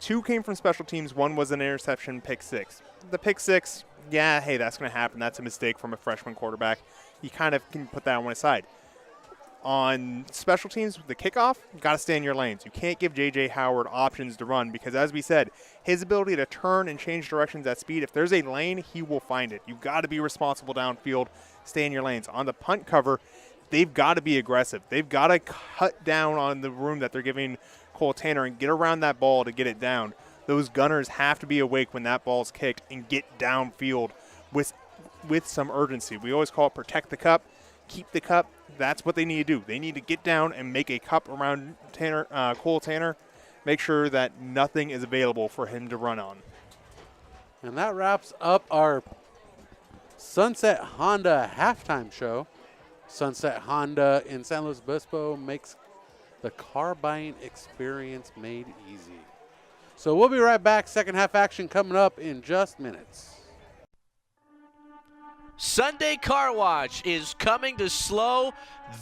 2 came from special teams. 1 was an interception, pick 6. The pick 6, yeah, hey, that's going to happen. That's a mistake from a freshman quarterback. You kind of can put that on one side. On special teams, the kickoff, you got to stay in your lanes. You can't give J.J. Howard options to run because, as we said, his ability to turn and change directions at speed, if there's a lane, he will find it. You've got to be responsible downfield, stay in your lanes. On the punt cover, they've got to be aggressive. They've got to cut down on the room that they're giving Cole Tanner and get around that ball to get it down. Those gunners have to be awake when that ball's kicked and get downfield with some urgency. We always call it protect the cup, keep the cup. That's what they need to do. They need to get down and make a cup around Cole Tanner, make sure that nothing is available for him to run on.
And that wraps up our Sunset Honda halftime show. Sunset Honda in San Luis Obispo makes the car buying experience made easy. So we'll be right back. Second half action coming up in just minutes.
Sunday Car Wash is coming to SLO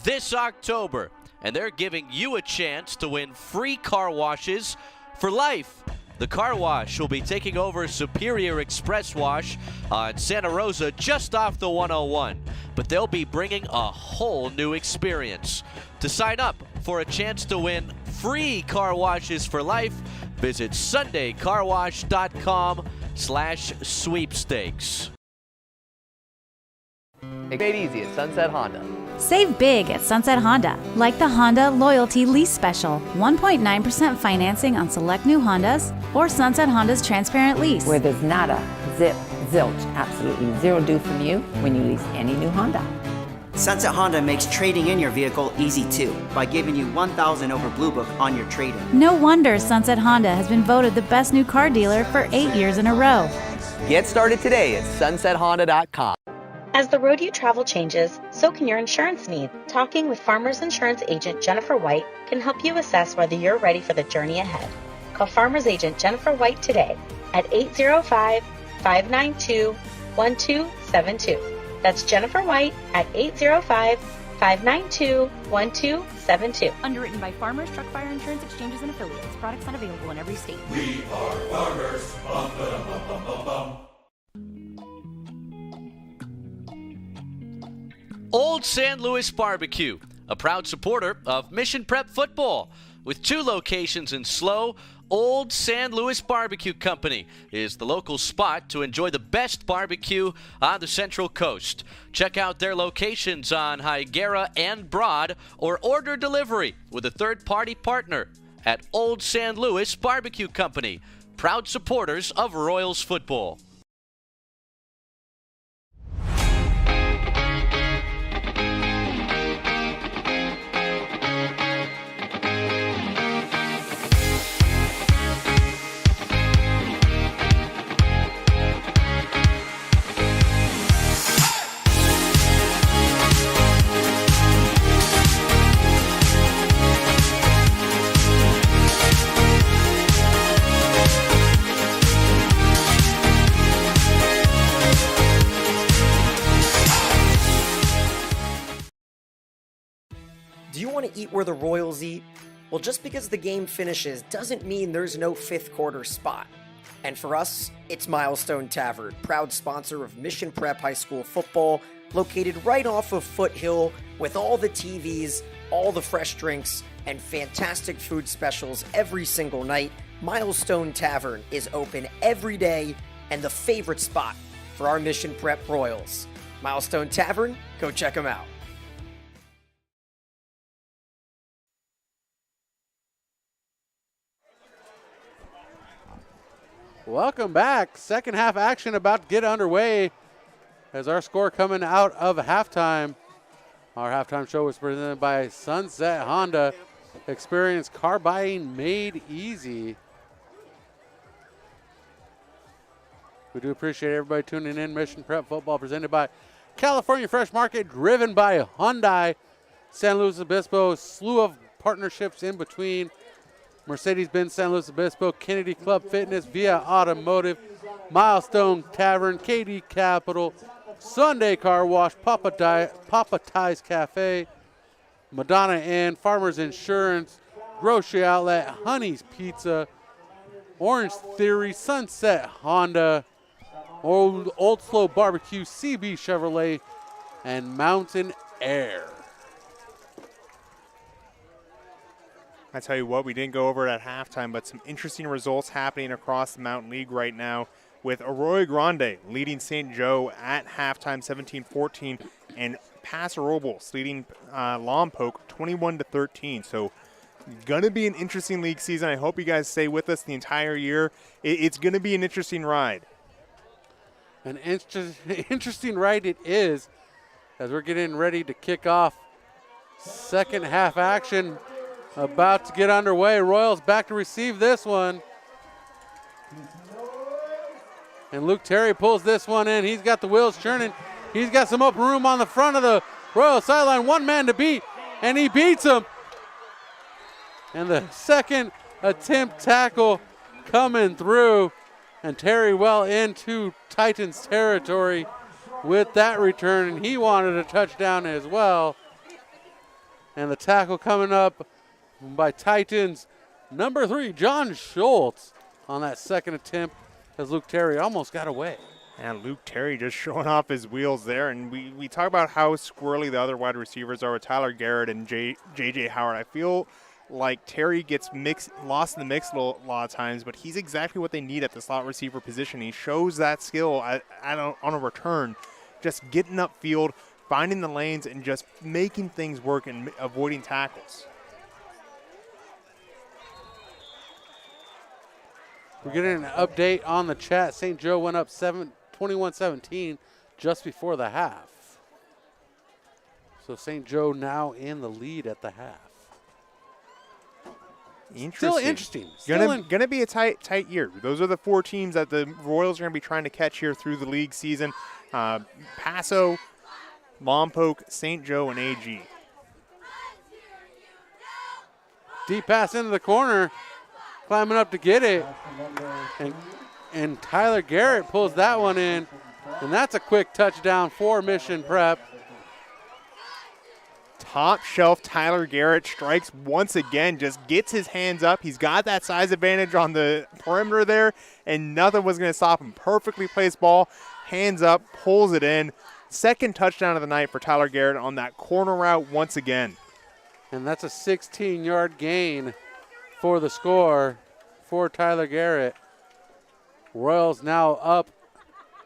this October, and they're giving you a chance to win free car washes for life. The car wash will be taking over Superior Express Wash on Santa Rosa just off the 101, but they'll be bringing a whole new experience. To sign up for a chance to win free car washes for life, visit sundaycarwash.com/sweepstakes.
Make it easy at Sunset Honda.
Save big at Sunset Honda, like the Honda Loyalty Lease Special. 1.9% financing on select new Hondas, or Sunset Honda's Transparent Lease.
Where there's nada, zip, zilch, absolutely zero due from you when you lease any new Honda.
Sunset Honda makes trading in your vehicle easy too, by giving you $1,000 over Blue Book on your trade-in.
No wonder Sunset Honda has been voted the best new car dealer for 8 years in a row.
Get started today at sunsethonda.com.
As the road you travel changes, so can your insurance needs. Talking with Farmers Insurance Agent Jennifer White can help you assess whether you're ready for the journey ahead. Call Farmers Agent Jennifer White today at 805-592-1272. That's Jennifer White at 805-592-1272.
Underwritten by Farmers Truck Fire Insurance Exchanges and Affiliates. Products not available in every state.
We are farmers. Bum, ba-dum, bum, bum, bum, bum.
Old San Luis Barbecue, a proud supporter of Mission Prep football. With 2 locations in SLO, Old San Luis Barbecue Company is the local spot to enjoy the best barbecue on the Central Coast. Check out their locations on Higuera and Broad, or order delivery with a third-party partner at Old San Luis Barbecue Company, proud supporters of Royals football.
Do you want to eat where the Royals eat? Well, just because the game finishes doesn't mean there's no fifth quarter spot. And for us, it's Milestone Tavern, proud sponsor of Mission Prep High School football, located right off of Foothill, with all the TVs, all the fresh drinks, and fantastic food specials every single night. Milestone Tavern is open every day and the favorite spot for our Mission Prep Royals. Milestone Tavern, go check them out.
Welcome back. Second half action about to get underway as our score coming out of halftime. Our halftime show was presented by Sunset Honda. Experience car buying made easy. We do appreciate everybody tuning in. Mission Prep Football presented by California Fresh Market, driven by Hyundai. San Luis Obispo, slew of partnerships in between. Mercedes-Benz San Luis Obispo, Kennedy Club Fitness, Via Automotive, Milestone Tavern, KD Capital, Sunday Car Wash, Papa Ty's Cafe, Madonna Inn, Farmers Insurance, Grocery Outlet, Honey's Pizza, Orange Theory, Sunset Honda, Old Slow Barbecue, CB Chevrolet, and Mountain Air.
I tell you what, we didn't go over it at halftime, but some interesting results happening across the Mountain League right now, with Arroyo Grande leading St. Joe at halftime 17-14, and Paso Robles leading Lompoc 21-13. So going to be an interesting league season. I hope you guys stay with us the entire year. It's going to be an interesting ride.
An interesting ride it is, as we're getting ready to kick off second half action. About to get underway. Royals back to receive this one. And Luke Terry pulls this one in. He's got the wheels churning. He's got some open room on the front of the Royal sideline. One man to beat, and he beats him. And the second attempt tackle coming through. And Terry well into Titans territory with that return. And he wanted a touchdown as well. And the tackle coming up by Titans number 3, John Schultz, on that second attempt, as Luke Terry almost got away.
And Luke Terry just showing off his wheels there. And we talk about how squirrely the other wide receivers are with Tyler Garrett and J.J. Howard. I feel like Terry gets lost in the mix a lot of times, but he's exactly what they need at the slot receiver position. He shows that skill on a return, just getting upfield, finding the lanes, and just making things work and avoiding tackles.
We're getting an update on the chat. St. Joe went up 21-17 just before the half. So St. Joe now in the lead at the half. Still interesting.
Gonna be a tight year. Those are the 4 teams that the Royals are gonna be trying to catch here through the league season. Paso, Lompoc, St. Joe, and AG.
Deep pass into the corner. Climbing up to get it. And Tyler Garrett pulls that one in. And that's a quick touchdown for Mission Prep.
Top shelf Tyler Garrett strikes once again, just gets his hands up. He's got that size advantage on the perimeter there, and nothing was going to stop him. Perfectly placed ball, hands up, pulls it in. Second touchdown of the night for Tyler Garrett on that corner route once again.
And that's a 16-yard gain for the score for Tyler Garrett. Royals now up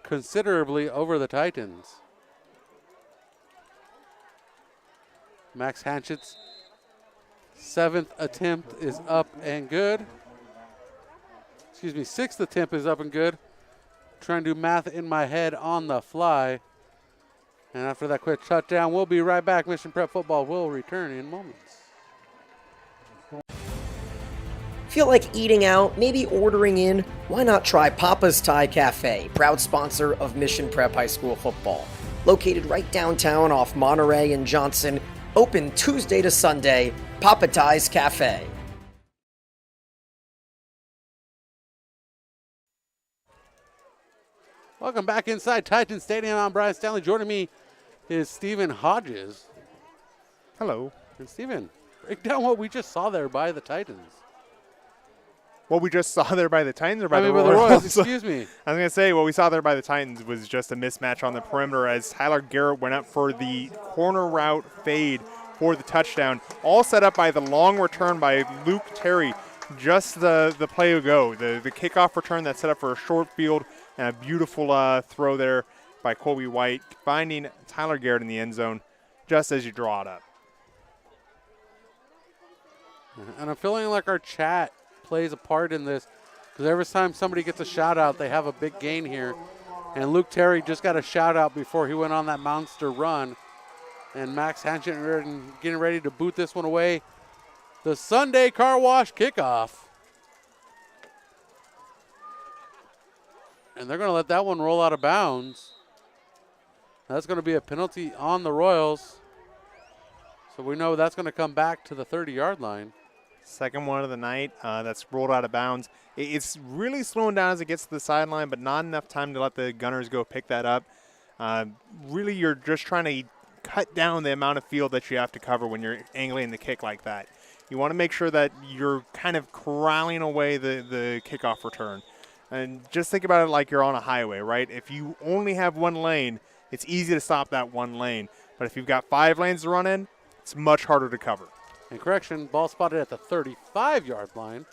considerably over the Titans. Max Hanchett's 7th attempt is up and good. Excuse me, 6th attempt is up and good. Trying to do math in my head on the fly. And after that quick touchdown, we'll be right back. Mission Prep Football will return in moments.
Feel like eating out, maybe ordering in? Why not try Papa's Thai Cafe, proud sponsor of Mission Prep High School football. Located right downtown off Monterey and Johnson, open Tuesday to Sunday, Papa Thai's Cafe.
Welcome back inside Titan Stadium. I'm Brian Stanley. Joining me is Stephen Hodges.
Hello.
And Stephen, break down what we just saw there by the Titans.
What we just saw there by the Titans or by the
Royals?
Royals?
Excuse me.
I was going to say, what we saw there by the Titans was just a mismatch on the perimeter as Tyler Garrett went up for the corner route fade for the touchdown. All set up by the long return by Luke Terry. Just the play to go. The kickoff return that's set up for a short field and a beautiful throw there by Colby White, finding Tyler Garrett in the end zone just as you draw it up.
And I'm feeling like our chat plays a part in this because every time somebody gets a shout out, they have a big gain here. And Luke Terry just got a shout out before he went on that monster run. And Max Hanchett getting ready to boot this one away. The Sunday Car Wash kickoff. And they're going to let that one roll out of bounds. That's going to be a penalty on the Royals. So we know that's going to come back to the 30-yard line.
Second one of the night that's rolled out of bounds. It's really slowing down as it gets to the sideline, but not enough time to let the Gunners go pick that up. Really, you're just trying to cut down the amount of field that you have to cover when you're angling the kick like that. You want to make sure that you're kind of corralling away the kickoff return. And just think about it like you're on a highway, right? If you only have one lane, it's easy to stop that one lane. But if you've got 5 lanes to run in, it's much harder to cover.
And correction, ball spotted at the 35-yard line.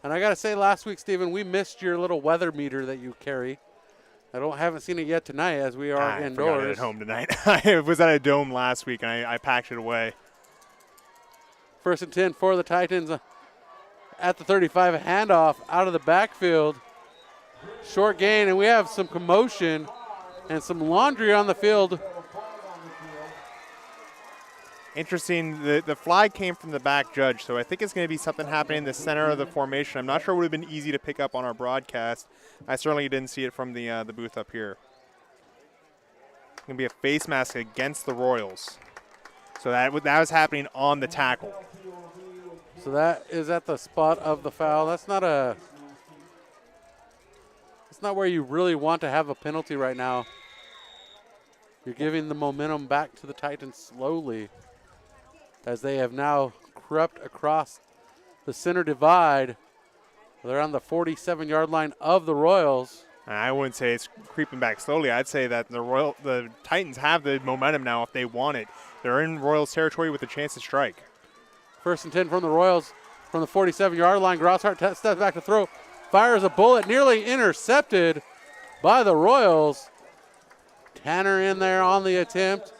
And I got to say, last week, Stephen, we missed your little weather meter that you carry. Haven't seen it yet tonight as we are indoors.
I forgot it at home tonight. I was at a dome last week, and I packed it away.
1st and 10 for the Titans at the 35. A handoff out of the backfield. Short gain, and we have some commotion and some laundry on the field.
Interesting, the flag came from the back judge, so I think it's going to be something happening in the center of the formation. I'm not sure it would have been easy to pick up on our broadcast. I certainly didn't see it from the booth up here. It's going to be a face mask against the Royals. So that was happening on the tackle.
So that is at the spot of the foul. That's not where you really want to have a penalty right now. You're giving the momentum back to the Titans slowly as they have now crept across the center divide. They're on the 47-yard line of the Royals.
I wouldn't say it's creeping back slowly. I'd say that the Titans have the momentum now if they want it. They're in Royals territory with a chance to strike.
1st and 10 from the Royals from the 47-yard line. Grosshart steps back to throw. Fires a bullet, nearly intercepted by the Royals. Tanner in there on the attempt.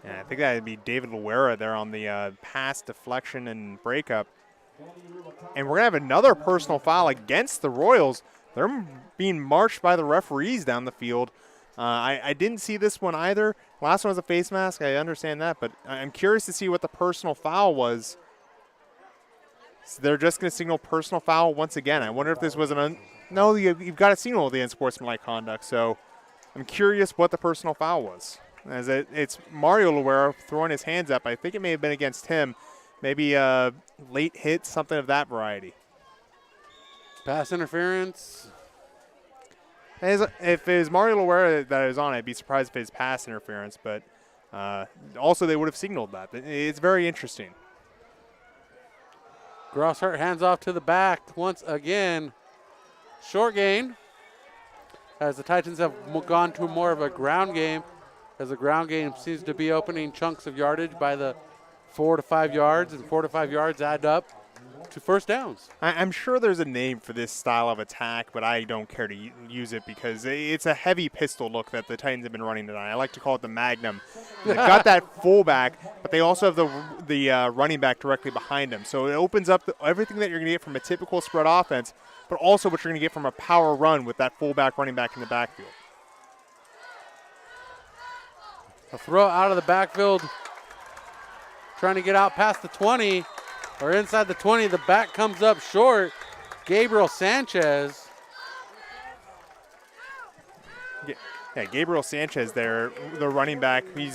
Yeah, I think that would be David Luera there on the pass deflection and breakup. And we're going to have another personal foul against the Royals. They're being marched by the referees down the field. I didn't see this one either. Last one was a face mask. I understand that, but I'm curious to see what the personal foul was. So they're just going to signal personal foul once again. I wonder if this was no, you've got to signal the unsportsmanlike conduct. So I'm curious what the personal foul was. As it's Mario Luera throwing his hands up. I think it may have been against him. Maybe a late hit, something of that variety.
Pass interference.
If it was Mario Luera that is on, I'd be surprised if it was pass interference. But also they would have signaled that. It's very interesting.
Grosshart hands off to the back once again. Short gain as the Titans have gone to more of a ground game, as the ground game seems to be opening chunks of yardage by the 4 to 5 yards, and 4 to 5 yards add up to first downs.
I'm sure there's a name for this style of attack, but I don't care to use it because it's a heavy pistol look that the Titans have been running tonight. I like to call it the Magnum. They've got that fullback, but they also have the running back directly behind them. So it opens up everything that you're going to get from a typical spread offense, but also what you're going to get from a power run with that fullback running back in the backfield.
A throw out of the backfield, trying to get out past the 20. Or inside the 20, the back comes up short. Gabriel Sanchez.
Yeah, Gabriel Sanchez there, the running back. He's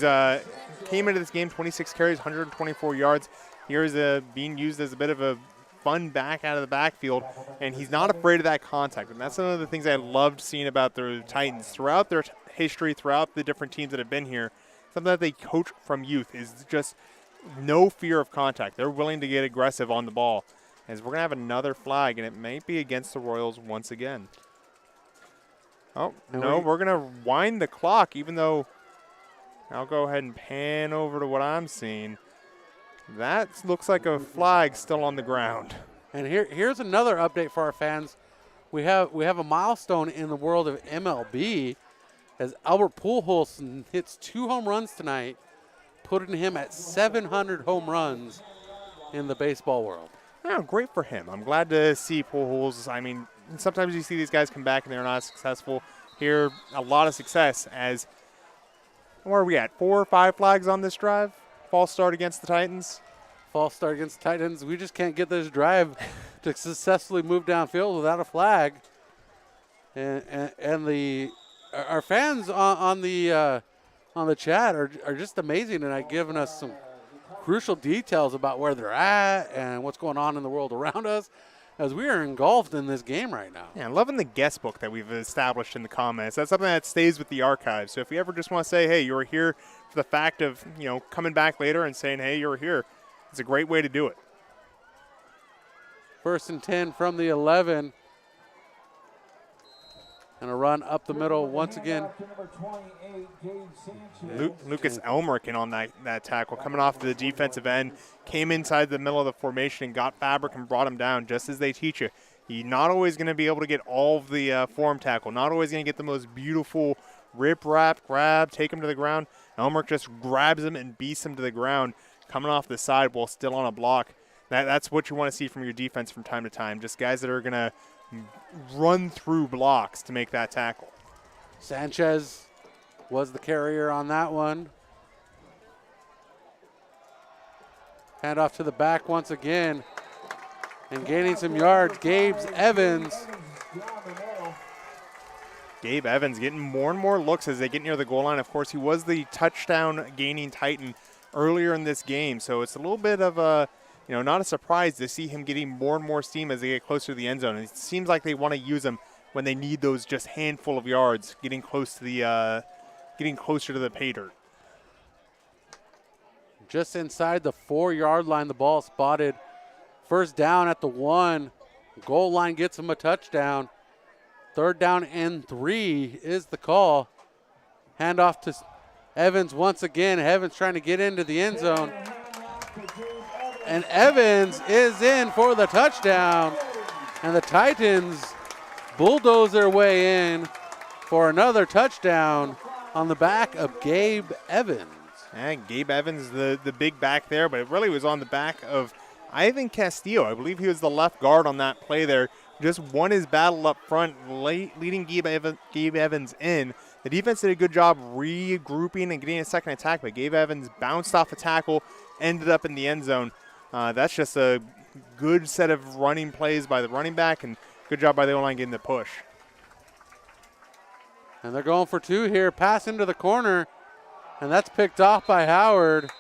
came into this game 26 carries, 124 yards. Here's being used as a bit of a fun back out of the backfield, and he's not afraid of that contact. And that's one of the things I loved seeing about the Titans throughout their history, throughout the different teams that have been here. Something that they coach from youth is just no fear of contact. They're willing to get aggressive on the ball. As we're going to have another flag, and it may be against the Royals once again. Oh, no, we're going to wind the clock, even though I'll go ahead and pan over to what I'm seeing. That looks like a flag still on the ground.
And here's another update for our fans. We have a milestone in the world of MLB as Albert Pujols hits 2 home runs tonight, putting him at 700 home runs in the baseball world.
Oh, great for him. I'm glad to see Pujols. I mean, sometimes you see these guys come back and they're not successful. Here, a lot of success as, where are we at, 4 or 5 flags on this drive? False start against the Titans.
False start against the Titans. We just can't get this drive to successfully move downfield without a flag. And our fans on the chat are just amazing and giving us some crucial details about where they're at and what's going on in the world around us, as we are engulfed in this game right now.
Yeah, I'm loving the guest book that we've established in the comments. That's something that stays with the archive. So if you ever just want to say, hey, you were here for the fact of, coming back later and saying, hey, you were here, It's a great way to do it.
1st and 10 from the 11. And a run up the middle once again.
Lucas Elmerkin on that tackle, coming off the defensive end, came inside the middle of the formation and got Fabric and brought him down, just as they teach you. You're not always going to be able to get all of the form tackle, not always going to get the most beautiful rip, wrap, grab, take him to the ground. Elmer just grabs him and beats him to the ground, coming off the side while still on a block. That's what you want to see from your defense from time to time, just guys that are going to run through blocks to make that tackle.
Sanchez was the carrier on that one. Hand off to the back once again. And gaining some yards, Gabe Evans.
Gabe Evans getting more and more looks as they get near the goal line. Of course, he was the touchdown gaining Titan earlier in this game, so it's a little bit of a, not a surprise to see him getting more and more steam as they get closer to the end zone. And it seems like they want to use him when they need those just handful of yards, getting closer to the pay dirt.
Just inside the 4-yard line, the ball spotted. 1st down at the 1. Goal line gets him a touchdown. 3rd down and 3 is the call. Handoff to Evans once again. Evans trying to get into the end zone. And Evans is in for the touchdown. And the Titans bulldoze their way in for another touchdown on the back of Gabe Evans.
And Gabe Evans, the big back there, but it really was on the back of Ivan Castillo. I believe he was the left guard on that play there. Just won his battle up front, leading Gabe Evans in. The defense did a good job regrouping and getting a second attack, but Gabe Evans bounced off a tackle, ended up in the end zone. That's just a good set of running plays by the running back, and good job by the O-line getting the push.
And they're going for 2 here. Pass into the corner, and that's picked off by Howard.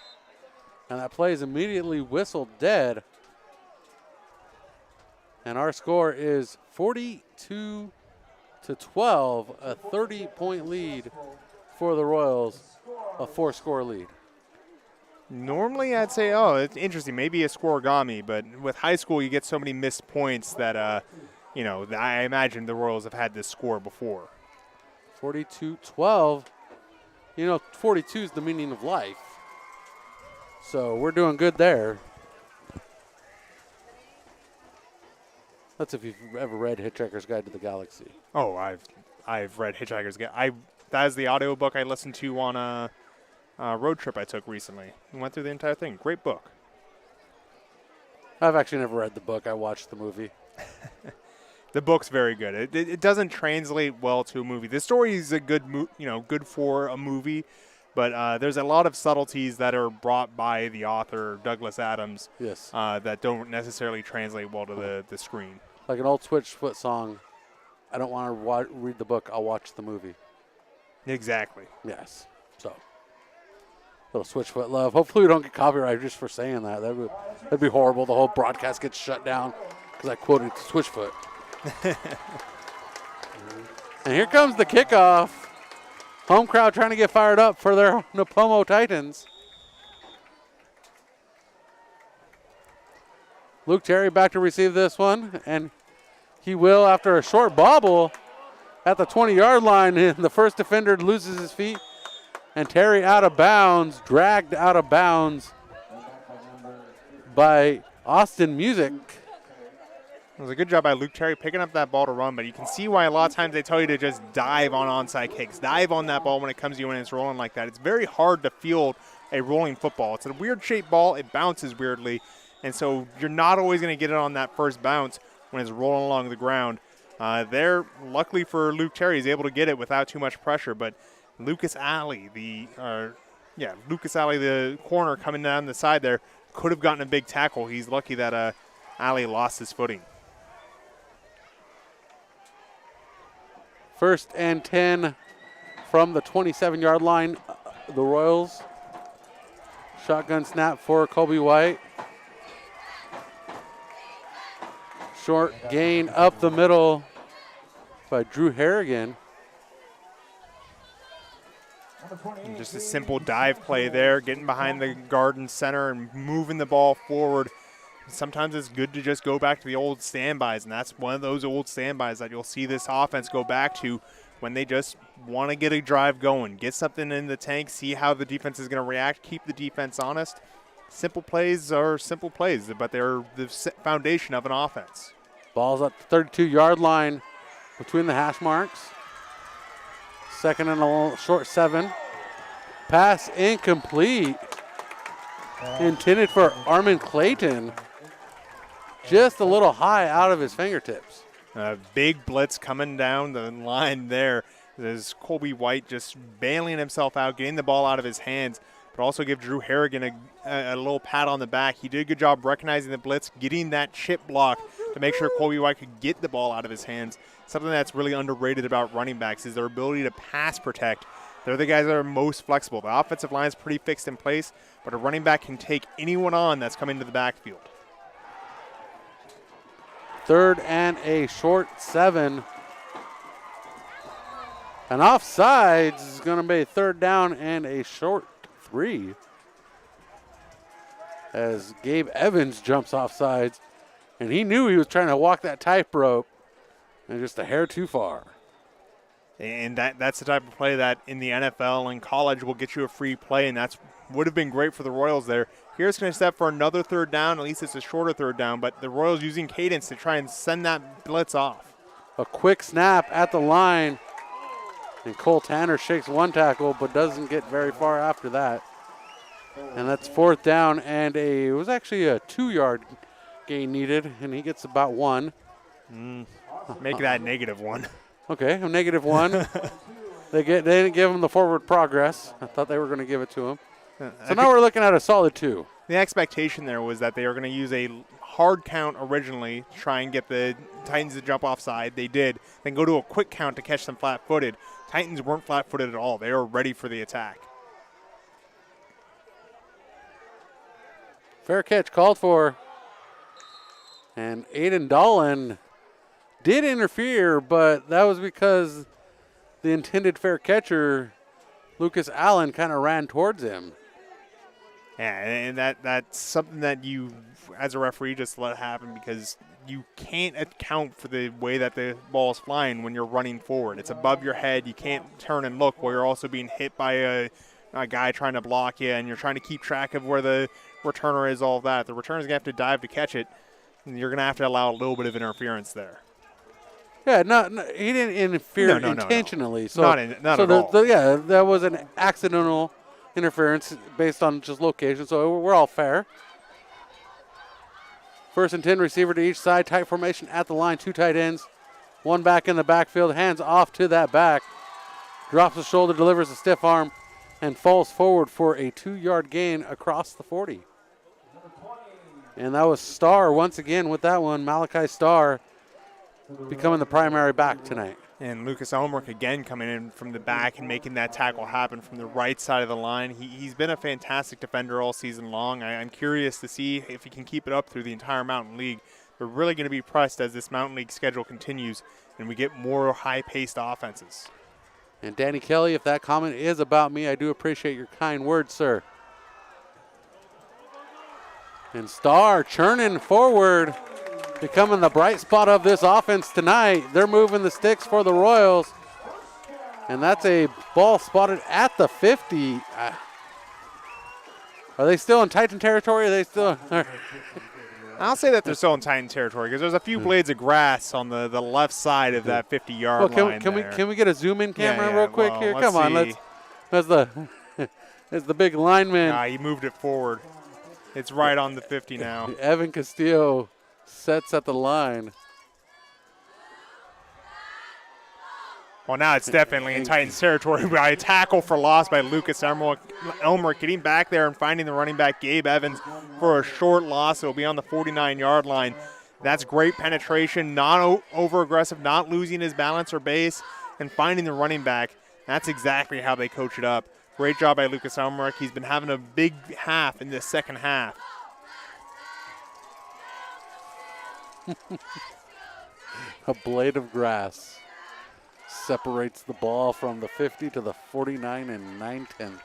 And that play is immediately whistled dead. And our score is 42-12, a 30-point lead for the Royals, a 4-score lead.
Normally I'd say, oh, it's interesting, maybe a scoregami, but with high school you get so many missed points that, I imagine the Royals have had this score before.
42-12. 42 is the meaning of life. So we're doing good there. That's if you've ever read Hitchhiker's Guide to the Galaxy.
Oh, I've read Hitchhiker's Guide. That is the audiobook I listened to on a road trip I took recently. We went through the entire thing. Great book.
I've actually never read the book. I watched the movie.
The book's very good. It doesn't translate well to a movie. The story is a good for a movie, but there's a lot of subtleties that are brought by the author, Douglas Adams,
yes,
that don't necessarily translate well to the screen.
Like an old Switchfoot song, I don't want to read the book, I'll watch the movie.
Exactly.
Yes. So, little Switchfoot love. Hopefully we don't get copyrighted just for saying that. That'd be horrible. The whole broadcast gets shut down because I quoted Switchfoot. And here comes the kickoff. Home crowd trying to get fired up for their Nipomo Titans. Luke Terry back to receive this one, and he will after a short bobble at the 20-yard line. And the first defender loses his feet, and Terry out of bounds, dragged out of bounds by Austin Music.
It was a good job by Luke Terry picking up that ball to run, but you can see why a lot of times they tell you to just dive on onside kicks. Dive on that ball when it comes to you when it's rolling like that. It's very hard to field a rolling football. It's a weird-shaped ball. It bounces weirdly, and so you're not always going to get it on that first bounce when it's rolling along the ground. Luckily for Luke Terry, he's able to get it without too much pressure, but Lucas Alley, the corner coming down the side there, could have gotten a big tackle. He's lucky that Alley lost his footing.
1st and 10 from the 27-yard line. The Royals. Shotgun snap for Colby White. Short gain up the middle by Drew Harrigan.
And just a simple dive play there, getting behind the guard and center and moving the ball forward. Sometimes it's good to just go back to the old standbys, and that's one of those old standbys that you'll see this offense go back to when they just want to get a drive going, get something in the tank, see how the defense is going to react, keep the defense honest. Simple plays are simple plays, but they're the foundation of an offense.
Ball's at the 32-yard line between the hash marks. Second and a short 7. Pass incomplete. Intended for Armin Clayton. Just a little high out of his fingertips.
A big blitz coming down the line there. There's Colby White just bailing himself out, getting the ball out of his hands, but also give Drew Harrigan a little pat on the back. He did a good job recognizing the blitz, getting that chip block to make sure Colby White could get the ball out of his hands. Something that's really underrated about running backs is their ability to pass protect. They're the guys that are most flexible. The offensive line is pretty fixed in place, but a running back can take anyone on that's coming to the backfield.
Third and a short 7. And offsides is going to be third down and a short 3. As Gabe Evans jumps offsides, and he knew he was trying to walk that tightrope and just a hair too far.
And that's the type of play that in the NFL and college will get you a free play, and that's would have been great for the Royals there. Here's going to step for another third down. At least it's a shorter third down, but the Royals using cadence to try and send that blitz off.
A quick snap at the line, and Cole Tanner shakes one tackle but doesn't get very far after that. And that's fourth down, and it was actually a 2-yard gain needed, and he gets about 1.
Make that -1.
Okay, a -1. They didn't give him the forward progress. I thought they were going to give it to him. So now we're looking at a solid 2.
The expectation there was that they were going to use a hard count originally to try and get the Titans to jump offside. They did. Then go to a quick count to catch them flat-footed. Titans weren't flat-footed at all. They were ready for the attack.
Fair catch called for. And Aiden Dolan did interfere, but that was because the intended fair catcher, Lucas Allen, kind of ran towards him.
Yeah, and that's something that you, as a referee, just let happen because you can't account for the way that the ball is flying when you're running forward. It's above your head. You can't turn and look while you're also being hit by a guy trying to block you, and you're trying to keep track of where the returner is, all of that. The returner's going to have to dive to catch it, and you're going to have to allow a little bit of interference there.
Yeah, he didn't interfere intentionally.
No.
So,
not at all.
Yeah, that was an accidental interference based on just location, so we're all fair. First and 10, receiver to each side, tight formation at the line, 2 tight ends, 1 back in the backfield, hands off to that back, drops the shoulder, delivers a stiff arm, and falls forward for a 2-yard gain across the 40. And that was Starr once again with that one, Malachi Starr becoming the primary back tonight.
And Lucas Elmerick again coming in from the back and making that tackle happen from the right side of the line. He's been a fantastic defender all season long. I'm curious to see if he can keep it up through the entire Mountain League. We're really going to be pressed as this Mountain League schedule continues and we get more high-paced offenses.
And Danny Kelly, if that comment is about me, I do appreciate your kind words, sir. And Starr churning forward, becoming the bright spot of this offense tonight. They're moving the sticks for the Royals. And that's a ball spotted at the 50. Are they still in Titan territory? Are they still?
I'll say that they're still in Titan territory because there's a few blades of grass on the left side of that 50-yard line.
Can we get a zoom-in camera real quick here? Come on, that's the big lineman.
He moved it forward. It's right on the 50 now.
Evan Castillo sets at the line.
Well, now it's definitely in Titans territory by a tackle for loss by Lucas Elmer, getting back there and finding the running back Gabe Evans for a short loss. It'll be on the 49-yard line. That's great penetration, not over-aggressive, not losing his balance or base, and finding the running back. That's exactly how they coach it up. Great job by Lucas Elmer. He's been having a big half in this second half.
A blade of grass. separates the ball from the 50 to the 49 9/10.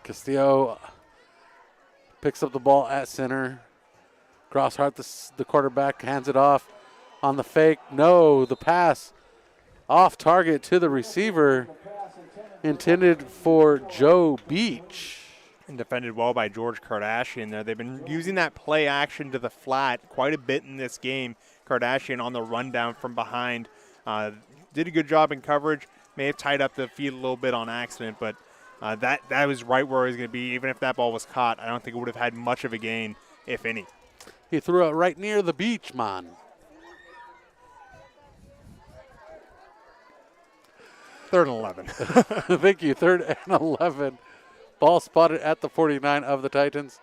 Castillo picks up the ball at center. Grosshart, the quarterback, hands it off on the fake. No, the pass off target to the receiver, intended for Joe Beach.
And defended well by George Kardashian there. They've been using that play action to the flat quite a bit in this game. Kardashian on the rundown from behind. Did a good job in coverage. May have tied up the feet a little bit on accident, but that was right where it was going to be. Even if that ball was caught, I don't think it would have had much of a gain, if any.
He threw it right near the beach, man.
Third and 11.
Thank you, 3rd and 11. Ball spotted at the 49 of the Titans.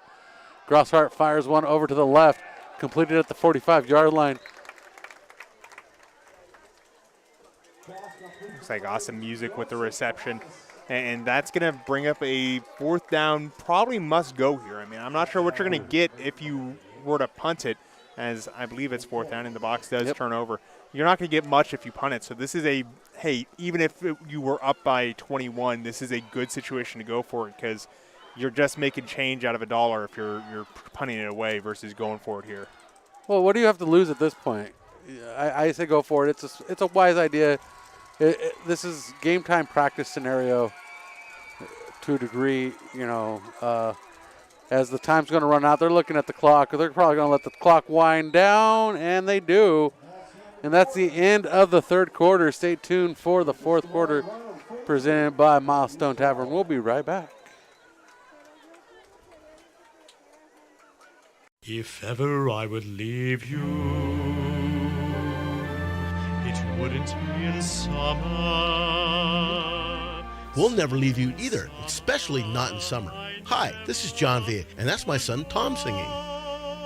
Grosshart fires one over to the left, completed at the 45-yard line.
Looks like awesome music with the reception. And that's going to bring up a 4th down, probably must go here. I mean, I'm not sure what you're going to get if you were to punt it, as I believe it's 4th down and the box does turn over. You're not going to get much if you punt it. So this is hey, even if you were up by 21, this is a good situation to go for it because you're just making change out of $1 if you're punting it away versus going for it here.
Well, what do you have to lose at this point? I say go for it. It's a wise idea. This is game time practice scenario to a degree, as the time's going to run out. They're looking at the clock. They're probably going to let the clock wind down, and they do. And that's the end of the 3rd quarter. Stay tuned for the 4th quarter presented by Milestone Tavern. We'll be right back.
If ever I would leave you, it wouldn't be in summer.
We'll never leave you either, especially not in summer. Hi, this is John Villa, and that's my son Tom singing.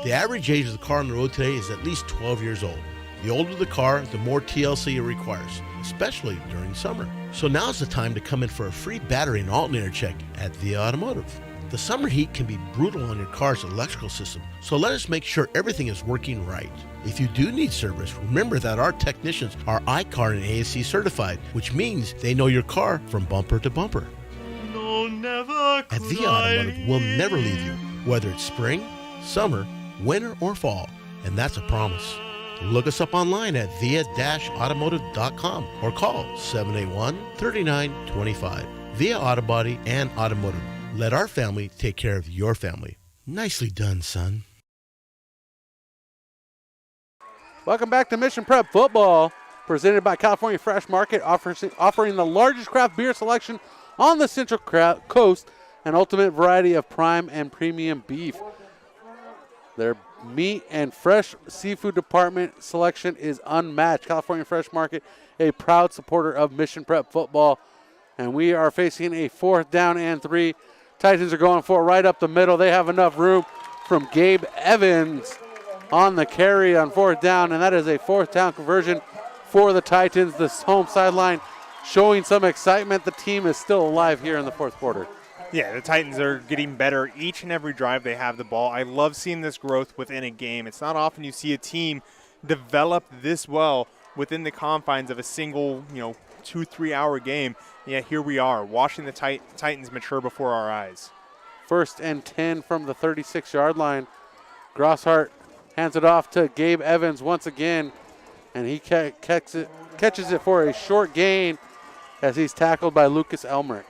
The average age of the car on the road today is at least 12 years old. The older the car, the more TLC it requires, especially during summer. So now's the time to come in for a free battery and alternator check at Via Automotive. The summer heat can be brutal on your car's electrical system, so let us make sure everything is working right. If you do need service, remember that our technicians are iCar and ASC certified, which means they know your car from bumper to bumper.
No, never
At Via Automotive, we'll never leave you, whether it's spring, summer, winter, or fall, and that's a promise. Look us up online at via-automotive.com or call 781-3925. Via Auto Body and Automotive. Let our family take care of your family. Nicely done, son.
Welcome back to Mission Prep Football, presented by California Fresh Market, offering the largest craft beer selection on the Central Coast, an ultimate variety of prime and premium beef. Their meat and fresh seafood department selection is unmatched. California Fresh Market, a proud supporter of Mission Prep Football. And we are facing a 4th down and 3. Titans are going for it right up the middle. They have enough room from Gabe Evans on the carry on 4th down, and that is a 4th down conversion for the Titans. The home sideline showing some excitement. The team is still alive here in the 4th quarter.
Yeah, the Titans are getting better each and every drive they have the ball. I love seeing this growth within a game. It's not often you see a team develop this well within the confines of a single, 2-3 hour game. Yeah, here we are, watching the Titans mature before our eyes.
1st and 10 from the 36-yard line. Grosshart hands it off to Gabe Evans once again, and he catches it for a short gain as he's tackled by Lucas Elmerick.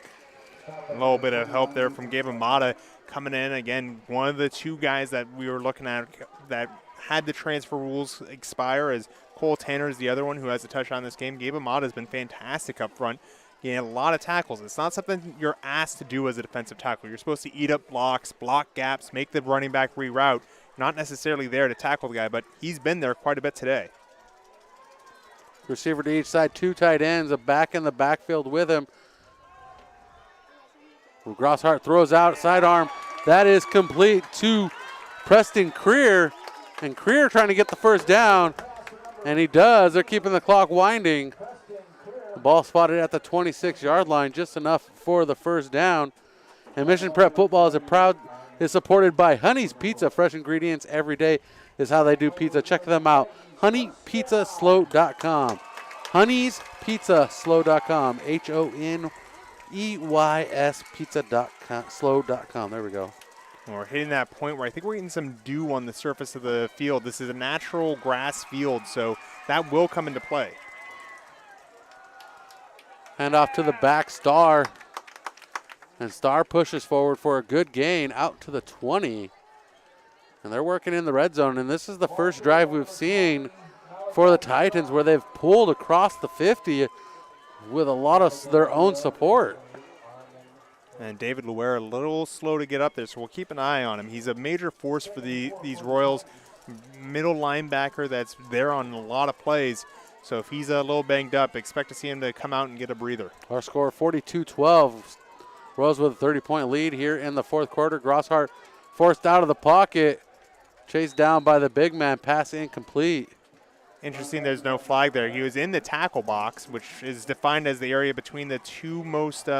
A little bit of help there from Gabe Amata coming in. Again, one of the 2 guys that we were looking at that had the transfer rules expire, as Cole Tanner is the other one who has a touchdown this game. Gabe Amata has been fantastic up front, getting a lot of tackles. It's not something you're asked to do as a defensive tackle. You're supposed to eat up blocks, block gaps, make the running back reroute. Not necessarily there to tackle the guy, but he's been there quite a bit today.
Receiver to each side, 2 tight ends, a back in the backfield with him. Grosshart throws out sidearm. That is complete to Preston Creer. And Creer trying to get the 1st down. And he does. They're keeping the clock winding. The ball spotted at the 26-yard line, just enough for the 1st down. And Mission Prep Football is supported by Honey's Pizza. Fresh ingredients every day is how they do pizza. Check them out. honeypizzaslow.com. honeyspizzaslow.com, HONEYS pizza.com, slow.com. There we go.
We're hitting that point where I think we're getting some dew on the surface of the field. This is a natural grass field, so that will come into play.
Hand off to the back, Star. And Star pushes forward for a good gain out to the 20. And they're working in the red zone. And this is the first drive we've seen for the Titans where they've pulled across the 50 with a lot of their own support.
And David Luer a little slow to get up there, so we'll keep an eye on him. He's a major force for these Royals. Middle linebacker that's there on a lot of plays. So if he's a little banged up, expect to see him to come out and get a breather.
Our score 42-12. Royals with a 30-point lead here in the fourth quarter. Grosshart forced out of the pocket, chased down by the big man, pass incomplete.
Interesting there's no flag there. He was in the tackle box, which is defined as the area between the two most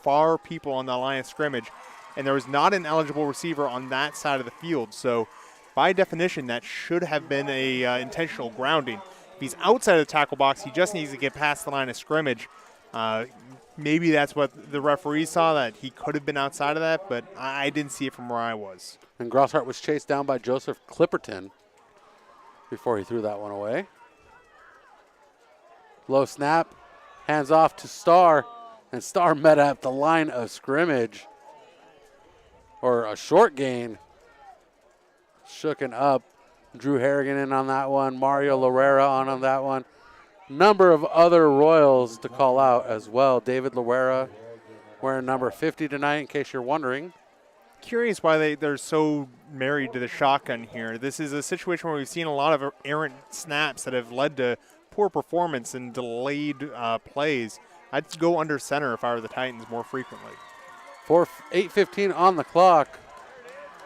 far people on the line of scrimmage, and there was not an eligible receiver on that side of the field. So by definition, that should have been a intentional grounding. If he's outside of the tackle box, he just needs to get past the line of scrimmage. Maybe that's what the referee saw, that he could have been outside of that, but I didn't see it from where I was.
And Grosshart was chased down by Joseph Clipperton before he threw that one away. Low snap, hands off to Starr, and Starr met at the line of scrimmage, or a short gain. Shooken up. Drew Harrigan in on that one. Mario Loera on that one. Number of other Royals to call out as well. David Loera wearing number 50 tonight, in case you're wondering.
Curious why they're so married to the shotgun here. This is a situation where we've seen a lot of errant snaps that have led to poor performance and delayed plays. I'd go under center if I were the Titans more frequently.
8:15 on the clock.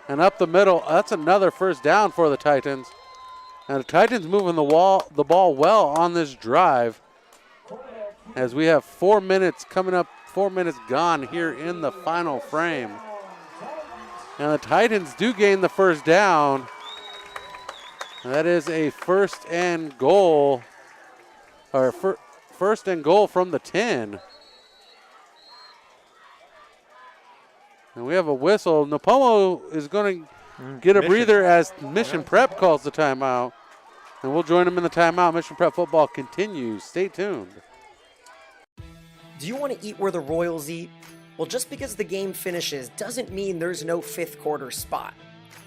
And up the middle, that's another first down for the Titans. And the Titans moving the ball well on this drive, as we have 4 minutes coming up, 4 minutes gone here in the final frame. And the Titans do gain the first down. And that is a first and goal from the 10. And we have a whistle. Nipomo is going to get a breather as Mission Prep calls the timeout. And we'll join them in the timeout. Mission Prep football continues. Stay tuned.
Do you want to eat where the Royals eat? Well, just because the game finishes doesn't mean there's no fifth quarter spot.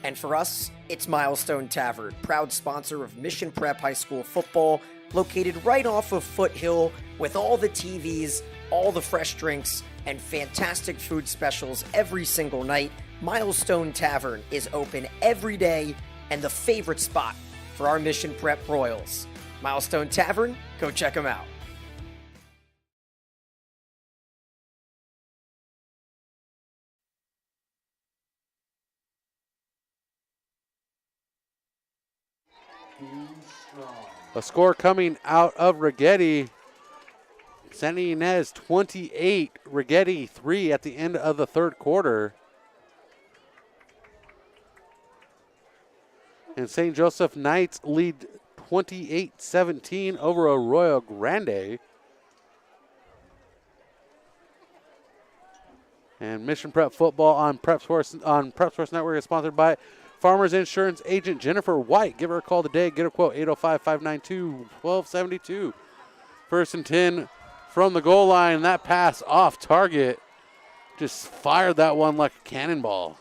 And for us, it's Milestone Tavern, proud sponsor of Mission Prep High School football, located right off of Foothill with all the TVs, all the fresh drinks, and fantastic food specials every single night. Milestone Tavern is open every day and the favorite spot for our Mission Prep Royals. Milestone Tavern, go check them out.
A score coming out of Righetti. Santa Ynez 28, Righetti 3 at the end of the third quarter. And St. Joseph Knights lead 28-17 over Arroyo Grande. And Mission Prep football on Prep Sports Network is sponsored by Farmers Insurance agent Jennifer White. Give her a call today. Get her quote 805-592-1272. First and 10 from the goal line. That pass off target. Just fired that one like a cannonball.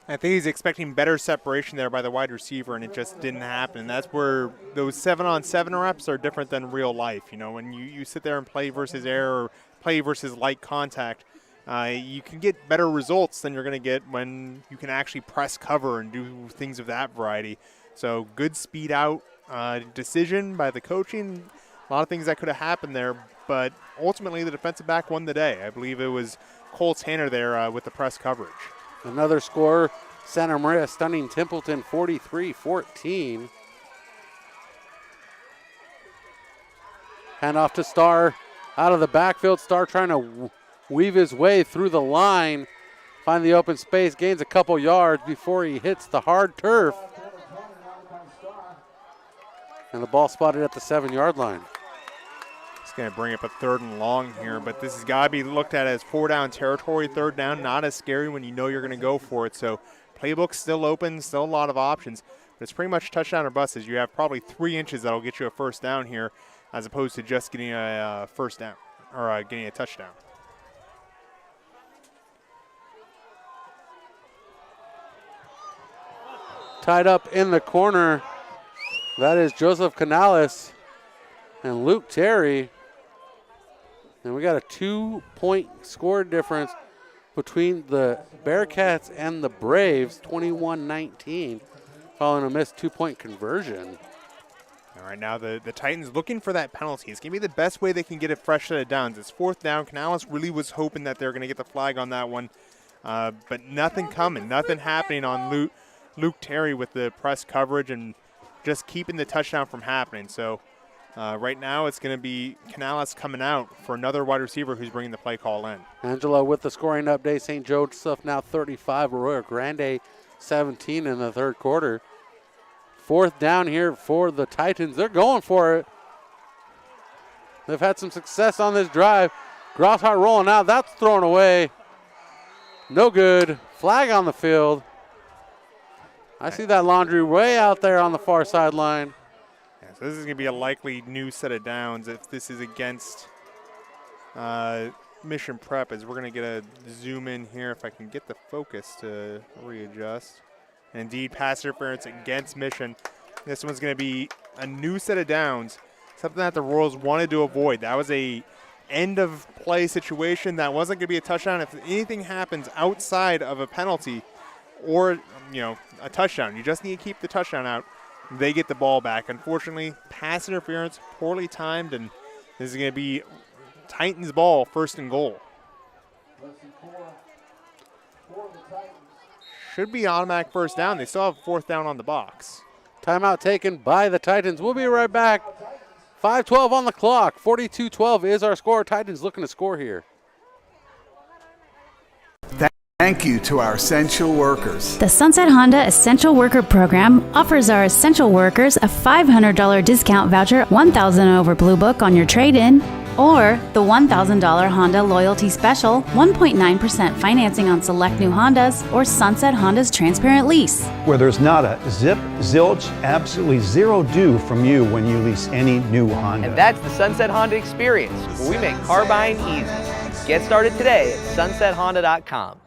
I think he's expecting better separation there by the wide receiver, and it just didn't happen. And that's where those 7-on-7 reps are different than real life. You know, when you sit there and play versus air or play versus light contact, you can get better results than you're going to get when you can actually press cover and do things of that variety. So good speed out decision by the coaching. A lot of things that could have happened there, but ultimately the defensive back won the day. I believe it was Cole Tanner there with the press coverage.
Another score, Santa Maria stunning Templeton 43-14. Hand off to Starr out of the backfield. Starr trying to weave his way through the line, find the open space, gains a couple yards before he hits the hard turf. And the ball spotted at the 7-yard line.
It's going to bring up a 3rd and long here, but this has got to be looked at as 4-down territory. 3rd down, not as scary when you know you're going to go for it. So playbook's still open, still a lot of options, but it's pretty much touchdown or bust, as you have probably 3 inches that'll get you a 1st down here, as opposed to just getting a 1st down or getting a touchdown.
Tied up in the corner, that is Joseph Canales and Luke Terry. And we got a 2-point score difference between the Bearcats and the Braves, 21-19, following a missed 2-point conversion.
All right, now the Titans looking for that penalty. It's going to be the best way they can get a fresh set of downs. It's 4th down. Canales really was hoping that they're going to get the flag on that one, but nothing coming, nothing happening on Luke Terry with the press coverage and just keeping the touchdown from happening. So right now it's going to be Canales coming out for another wide receiver who's bringing the play call in.
Angelo with the scoring update. St. Joseph now 35, Arroyo Grande 17 in the 3rd quarter. 4th down here for the Titans. They're going for it. They've had some success on this drive. Grosshart rolling out. That's thrown away. No good. Flag on the field. I see that Laundry way out there on the far sideline.
Yeah, so this is going to be a likely new set of downs if this is against Mission Prep, as we're going to get a zoom in here if I can get the focus to readjust. And indeed, pass interference against Mission. This one's going to be a new set of downs, something that the Royals wanted to avoid. That was a end of play situation. That wasn't going to be a touchdown. If anything happens outside of a penalty or, a touchdown, you just need to keep the touchdown out. They get the ball back. Unfortunately, pass interference, poorly timed, and this is going to be Titans ball, 1st and goal. Should be automatic 1st down. They still have 4th down on the box.
Timeout taken by the Titans. We'll be right back. 5:12 on the clock. 42-12 is our score. Titans looking to score here.
Thank you to our essential workers.
The Sunset Honda Essential Worker Program offers our essential workers a $500 discount voucher, $1,000 over Blue Book on your trade-in, or the $1,000 Honda Loyalty Special, 1.9% financing on select new Hondas, or Sunset Honda's transparent lease.
Where there's not a zip, zilch, absolutely zero due from you when you lease any new Honda.
And that's the Sunset Honda experience, where we make car buying easy. Get started today at sunsethonda.com.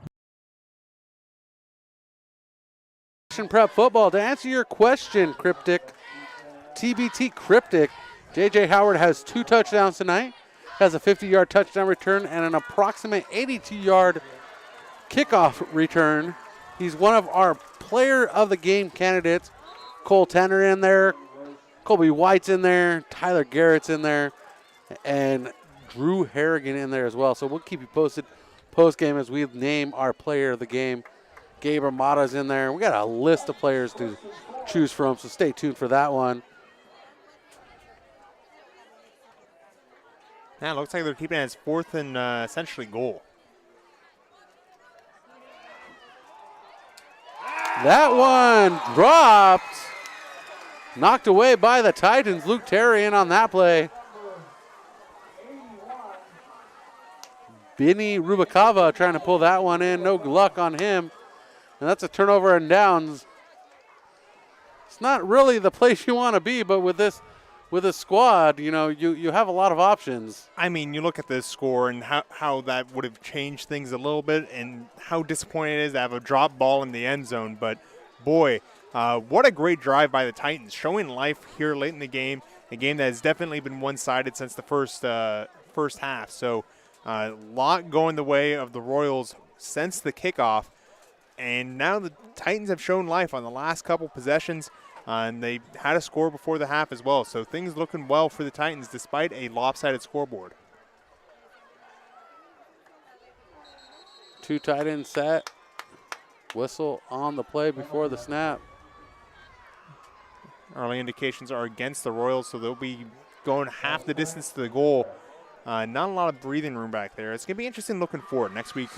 Prep football. To answer your question, Cryptic, TBT Cryptic, J.J. Howard has 2 touchdowns tonight, has a 50-yard touchdown return and an approximate 82-yard kickoff return. He's one of our player of the game candidates. Cole Tanner in there, Colby White's in there, Tyler Garrett's in there, and Drew Harrigan in there as well. So we'll keep you posted post-game as we name our player of the game. Gabe Armada's in there. We got a list of players to choose from, so stay tuned for that one.
Yeah, it looks like they're keeping it as 4th and essentially goal.
That one dropped. Knocked away by the Titans. Luke Terry in on that play. Benny Rubicava trying to pull that one in. No luck on him. And that's a turnover and downs. It's not really the place you want to be, but with this squad, you have a lot of options.
I mean, you look at this score and how that would have changed things a little bit, and how disappointing it is to have a drop ball in the end zone. But boy, what a great drive by the Titans, showing life here late in the game. A game that has definitely been one-sided since the first half. So a lot going the way of the Royals since the kickoff. And now the Titans have shown life on the last couple possessions, and they had a score before the half as well. So things looking well for the Titans despite a lopsided scoreboard.
2 tight ends set. Whistle on the play before the snap.
Early indications are against the Royals, so they'll be going half the distance to the goal. Not a lot of breathing room back there. It's going to be interesting looking forward. Next week,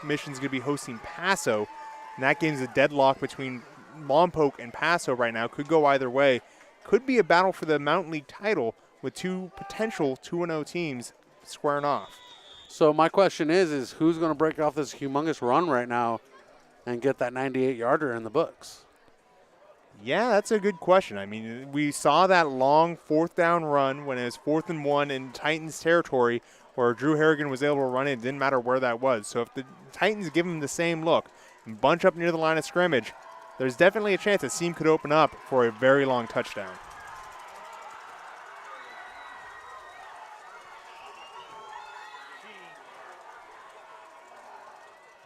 Mission's going to be hosting Paso, and that game's a deadlock between Lompoc and Paso right now. Could go either way. Could be a battle for the Mountain League title, with two potential 2-0 teams squaring off.
So my question is who's going to break off this humongous run right now and get that 98-yarder in the books?
Yeah, that's a good question. I mean, we saw that long 4th down run when it was 4th and 1 in Titans territory where Drew Harrigan was able to run it. It didn't matter where that was. So if the Titans give him the same look and bunch up near the line of scrimmage, there's definitely a chance that seam could open up for a very long touchdown.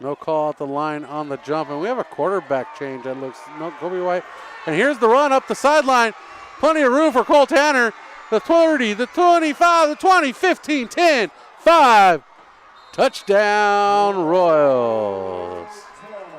No call at the line on the jump, and we have a quarterback change that looks, no, Kobe White. And here's the run up the sideline. Plenty of room for Cole Tanner. The 30, the 25, the 20, 15, 10, 5. Touchdown Royals.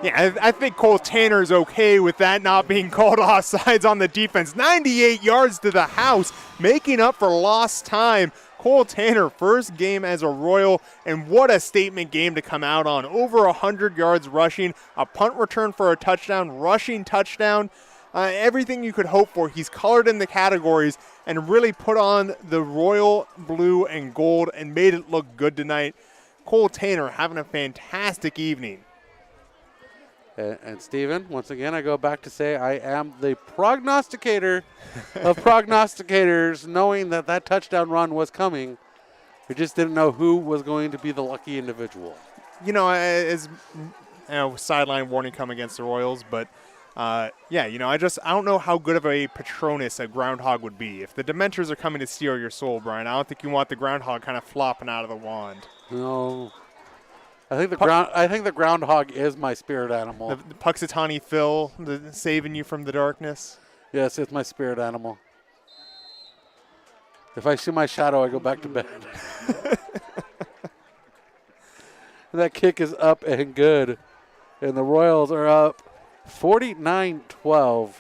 Yeah, I think Cole Tanner is okay with that not being called offsides on the defense. 98 yards to the house, making up for lost time. Cole Tanner, first game as a Royal, and what a statement game to come out on. Over 100 yards rushing, a punt return for a touchdown, rushing touchdown, everything you could hope for. He's colored in the categories and really put on the Royal blue and gold and made it look good tonight. Cole Tanner having a fantastic evening.
And Stephen, once again, I go back to say I am the prognosticator of prognosticators, knowing that that touchdown run was coming. We just didn't know who was going to be the lucky individual.
You know, as sideline warning come against the Royals, but yeah, you know, I don't know how good of a Patronus a groundhog would be. If the Dementors are coming to steal your soul, Brian, I don't think you want the groundhog kind of flopping out of the wand.
No. I think the groundhog is my spirit animal.
The Puxatawny Phil, saving you from the darkness.
Yes, it's my spirit animal. If I see my shadow, I go back to bed. That kick is up and good. And the Royals are up 49-12.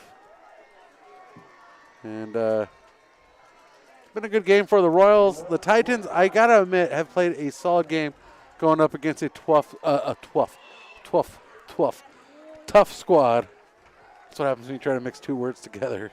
And it's been a good game for the Royals. The Titans, I got to admit, have played a solid game going up against a tough squad. That's what happens when you try to mix two words together.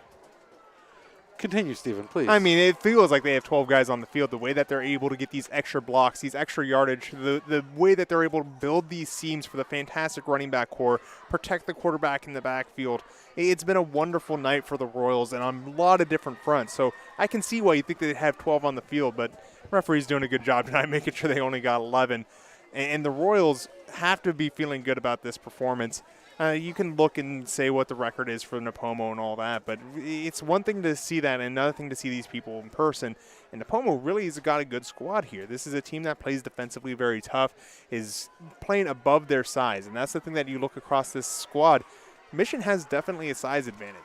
Continue, Stephen, please.
I mean, it feels like they have 12 guys on the field. The way that they're able to get these extra blocks, these extra yardage, the way that they're able to build these seams for the fantastic running back core, protect the quarterback in the backfield. It's been a wonderful night for the Royals and on a lot of different fronts. So I can see why you think they have 12 on the field, but referee's doing a good job tonight making sure they only got 11. And the Royals have to be feeling good about this performance. You can look and say what the record is for Nipomo and all that, but it's one thing to see that and another thing to see these people in person. And Nipomo really has got a good squad here. This is a team that plays defensively very tough, is playing above their size, and that's the thing that you look across this squad. Mission has definitely a size advantage.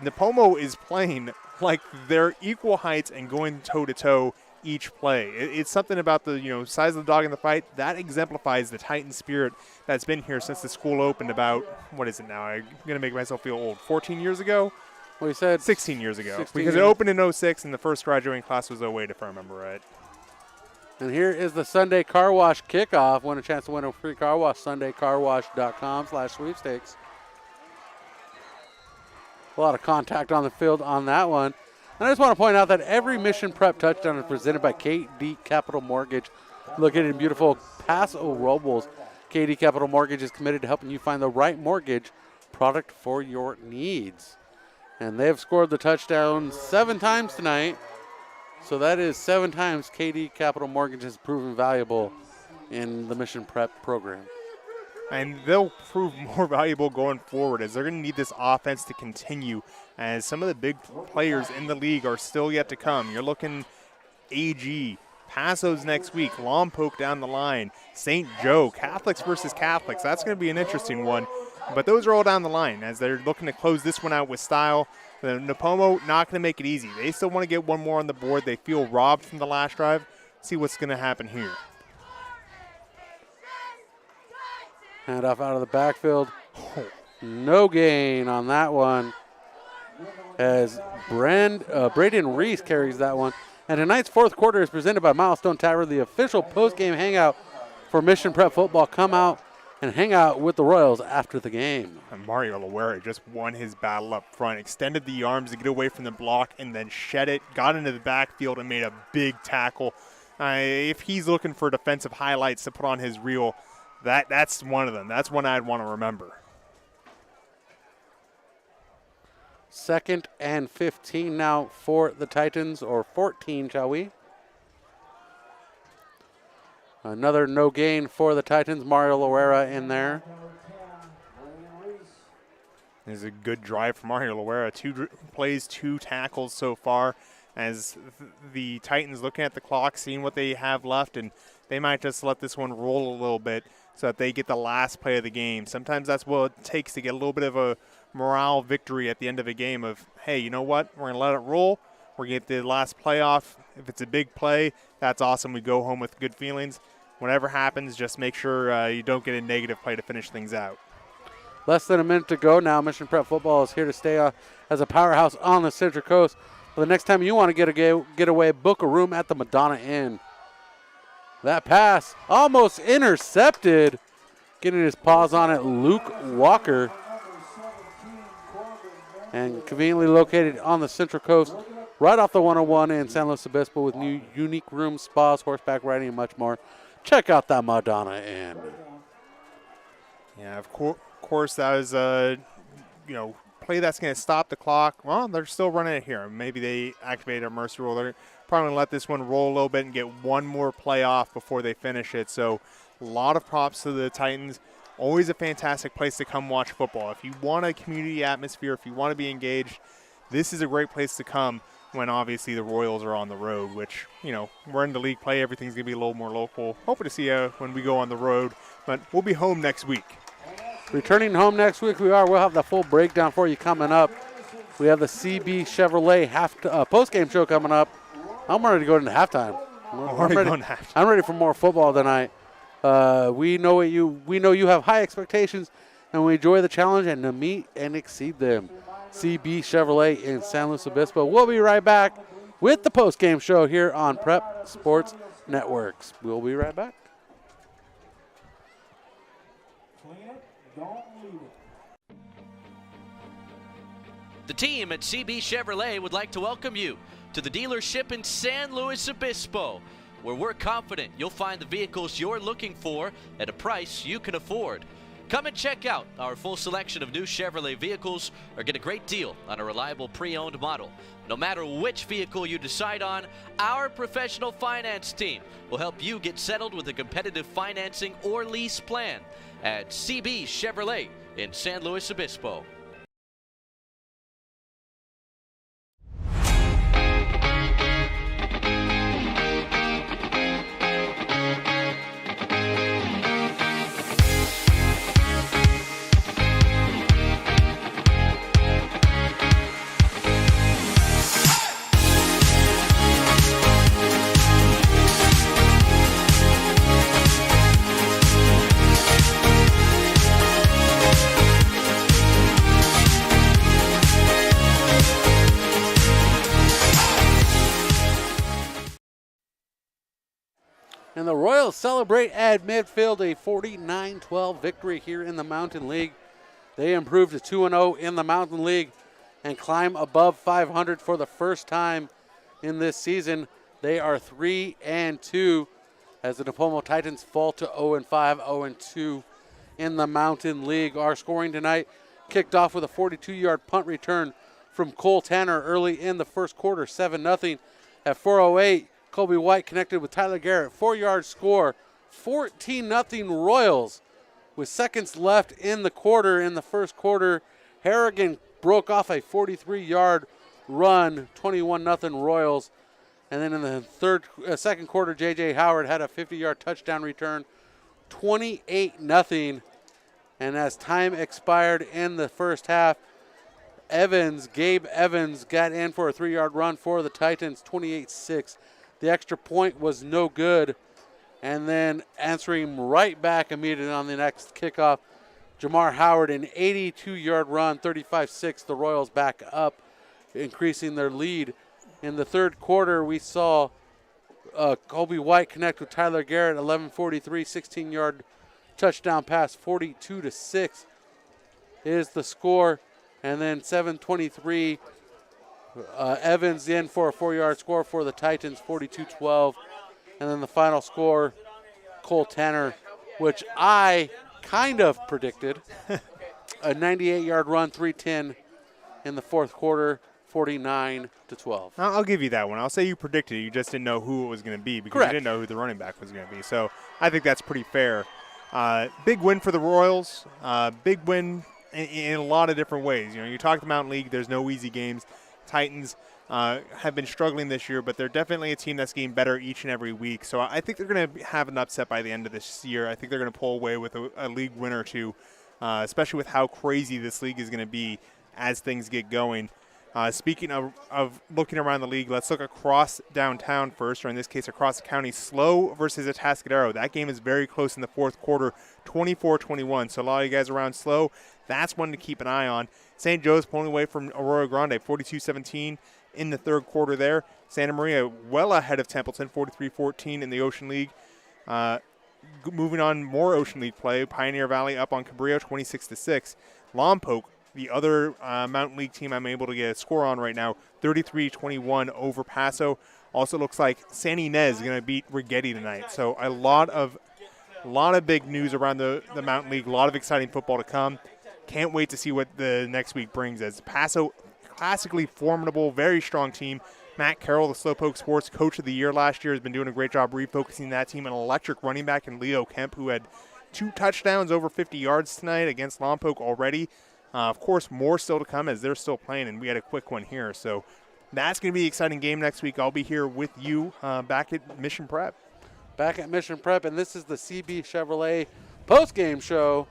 Nipomo is playing like they're equal heights and going toe-to-toe each play. It's something about the size of the dog in the fight that exemplifies the Titan spirit that's been here since the school opened about, what is it now? I'm going to make myself feel old. 14 years ago?
Well, you said
16 years ago.
16
because
years.
it opened in 06 and the first graduating class was 08, if I remember right.
And here is the Sunday Car Wash kickoff. Win a chance to win a free car wash. SundayCarWash.com/sweepstakes. A lot of contact on the field on that one. And I just want to point out that every Mission Prep touchdown is presented by KD Capital Mortgage, located in beautiful Paso Robles. KD Capital Mortgage is committed to helping you find the right mortgage product for your needs. And they have scored the touchdown 7 times tonight. So that is 7 times KD Capital Mortgage has proven valuable in the Mission Prep program.
And they'll prove more valuable going forward as they're going to need this offense to continue as some of the big players in the league are still yet to come. You're looking AG, Paso's next week, Lompoc down the line, St. Joe, Catholics versus Catholics. That's going to be an interesting one. But those are all down the line as they're looking to close this one out with style. The Nipomo not going to make it easy. They still want to get one more on the board. They feel robbed from the last drive. See what's going to happen here.
Handoff out of the backfield. No gain on that one as Braden Reese carries that one. And tonight's fourth quarter is presented by Milestone Tavern, the official post-game hangout for Mission Prep football. Come out and hang out with the Royals after the game.
And Mario Loera just won his battle up front, extended the arms to get away from the block, and then shed it, got into the backfield, and made a big tackle. If he's looking for defensive highlights to put on his reel, that's one of them. That's one I'd want to remember.
2nd and 15 now for the Titans, or 14, shall we? Another no gain for the Titans. Mario Loera in there.
There's a good drive from Mario Loera. 2 plays, 2 tackles so far, as the Titans looking at the clock, seeing what they have left, and they might just let this one roll a little bit so that they get the last play of the game. Sometimes that's what it takes to get a little bit of a morale victory at the end of a game of, hey, you know what? We're going to let it roll. We're going to get the last play off. If it's a big play, that's awesome. We go home with good feelings. Whatever happens, just make sure you don't get a negative play to finish things out.
Less than a minute to go now. Mission Prep Football is here to stay as a powerhouse on the Central Coast. Well, the next time you want to get away, book a room at the Madonna Inn. That pass almost intercepted. Getting his paws on it, Luke Walker. And conveniently located on the Central Coast, right off the 101 in San Luis Obispo, with new unique rooms, spas, horseback riding, and much more. Check out that Madonna Inn.
Yeah, of course, that was play that's going to stop the clock. Well, they're still running it here. Maybe they activated a mercy rule. They're probably going to let this one roll a little bit and get one more play off before they finish it. So a lot of props to the Titans. Always a fantastic place to come watch football. If you want a community atmosphere, if you want to be engaged, this is a great place to come when obviously the Royals are on the road, which, we're in the league play. Everything's going to be a little more local. Hoping to see you when we go on the road, but we'll be home next week.
Returning home next week, we'll have the full breakdown for you coming up. We have the CB Chevrolet post-game show coming up. I'm ready to go into halftime. I'm ready for more football tonight. We know you have high expectations, and we enjoy the challenge and to meet and exceed them. CB Chevrolet in San Luis Obispo. We'll be right back with the post-game show here on Prep Sports Networks. We'll be right back.
The team at CB Chevrolet would like to welcome you to the dealership in San Luis Obispo, where we're confident you'll find the vehicles you're looking for at a price you can afford. Come and check out our full selection of new Chevrolet vehicles or get a great deal on a reliable pre-owned model. No matter which vehicle you decide on, our professional finance team will help you get settled with a competitive financing or lease plan at CB Chevrolet in San Luis Obispo.
And the Royals celebrate at midfield a 49-12 victory here in the Mountain League. They improved to 2-0 in the Mountain League and climb above 500 for the first time in this season. They are 3-2 as the Nipomo Titans fall to 0-5, 0-2 in the Mountain League. Our scoring tonight kicked off with a 42-yard punt return from Cole Tanner early in the first quarter, 7-0. At 4:08, Colby White connected with Tyler Garrett, 4-yard score, 14-0 Royals. With seconds left in the first quarter, Harrigan broke off a 43-yard run, 21-0 Royals. And then in the second quarter, J.J. Howard had a 50-yard touchdown return, 28-0. And as time expired in the first half, Gabe Evans got in for a 3-yard run for the Titans, 28-6. The extra point was no good. And then answering right back immediately on the next kickoff, Jamar Howard, an 82-yard run, 35-6. The Royals back up, increasing their lead. In the third quarter, we saw Colby White connect with Tyler Garrett, 11:43, 16-yard touchdown pass, 42-6 is the score. And then 7:23, Evans in for a 4-yard score for the Titans, 42-12. And then the final score, Cole Tanner, which I kind of predicted, a 98-yard run, 3:10 in the fourth quarter, 49-12.
I'll give you that one. I'll say you predicted it. You just didn't know who it was going to be because
Correct.
you didn't know who the running back was going to be. So I think that's pretty fair. Big win for the Royals. Big win in a lot of different ways. You know, you talk the Mountain League. There's no easy games. Titans have been struggling this year, but they're definitely a team that's getting better each and every week. So I think they're going to have an upset by the end of this year. I think they're going to pull away with a league win or two, especially with how crazy this league is going to be as things get going. Speaking of looking around the league, let's look across downtown first, or in this case across the county. Slow versus Atascadero. That game is very close in the fourth quarter, 24-21. So a lot of you guys around Slow, that's one to keep an eye on. St. Joe's pulling away from Aurora Grande, 42-17 in the third quarter there. Santa Maria well ahead of Templeton, 43-14 in the Ocean League. Moving on, more Ocean League play. Pioneer Valley up on Cabrillo, 26-6. Lompoc, the other Mountain League team I'm able to get a score on right now, 33-21 over Paso. Also looks like San Ynez is going to beat Rigetti tonight. So a lot of big news around the Mountain League. A lot of exciting football to come. Can't wait to see what the next week brings, as Paso, classically formidable, very strong team. Matt Carroll, the Slowpoke Sports Coach of the Year last year, has been doing a great job refocusing that team. An electric running back in Leo Kemp, who had 2 touchdowns over 50 yards tonight against Lompoc already. Of course, more still to come as they're still playing, and we had a quick one here. So that's going to be an exciting game next week. I'll be here with you back at Mission Prep.
Back at Mission Prep, and this is the CB Chevrolet post-game show.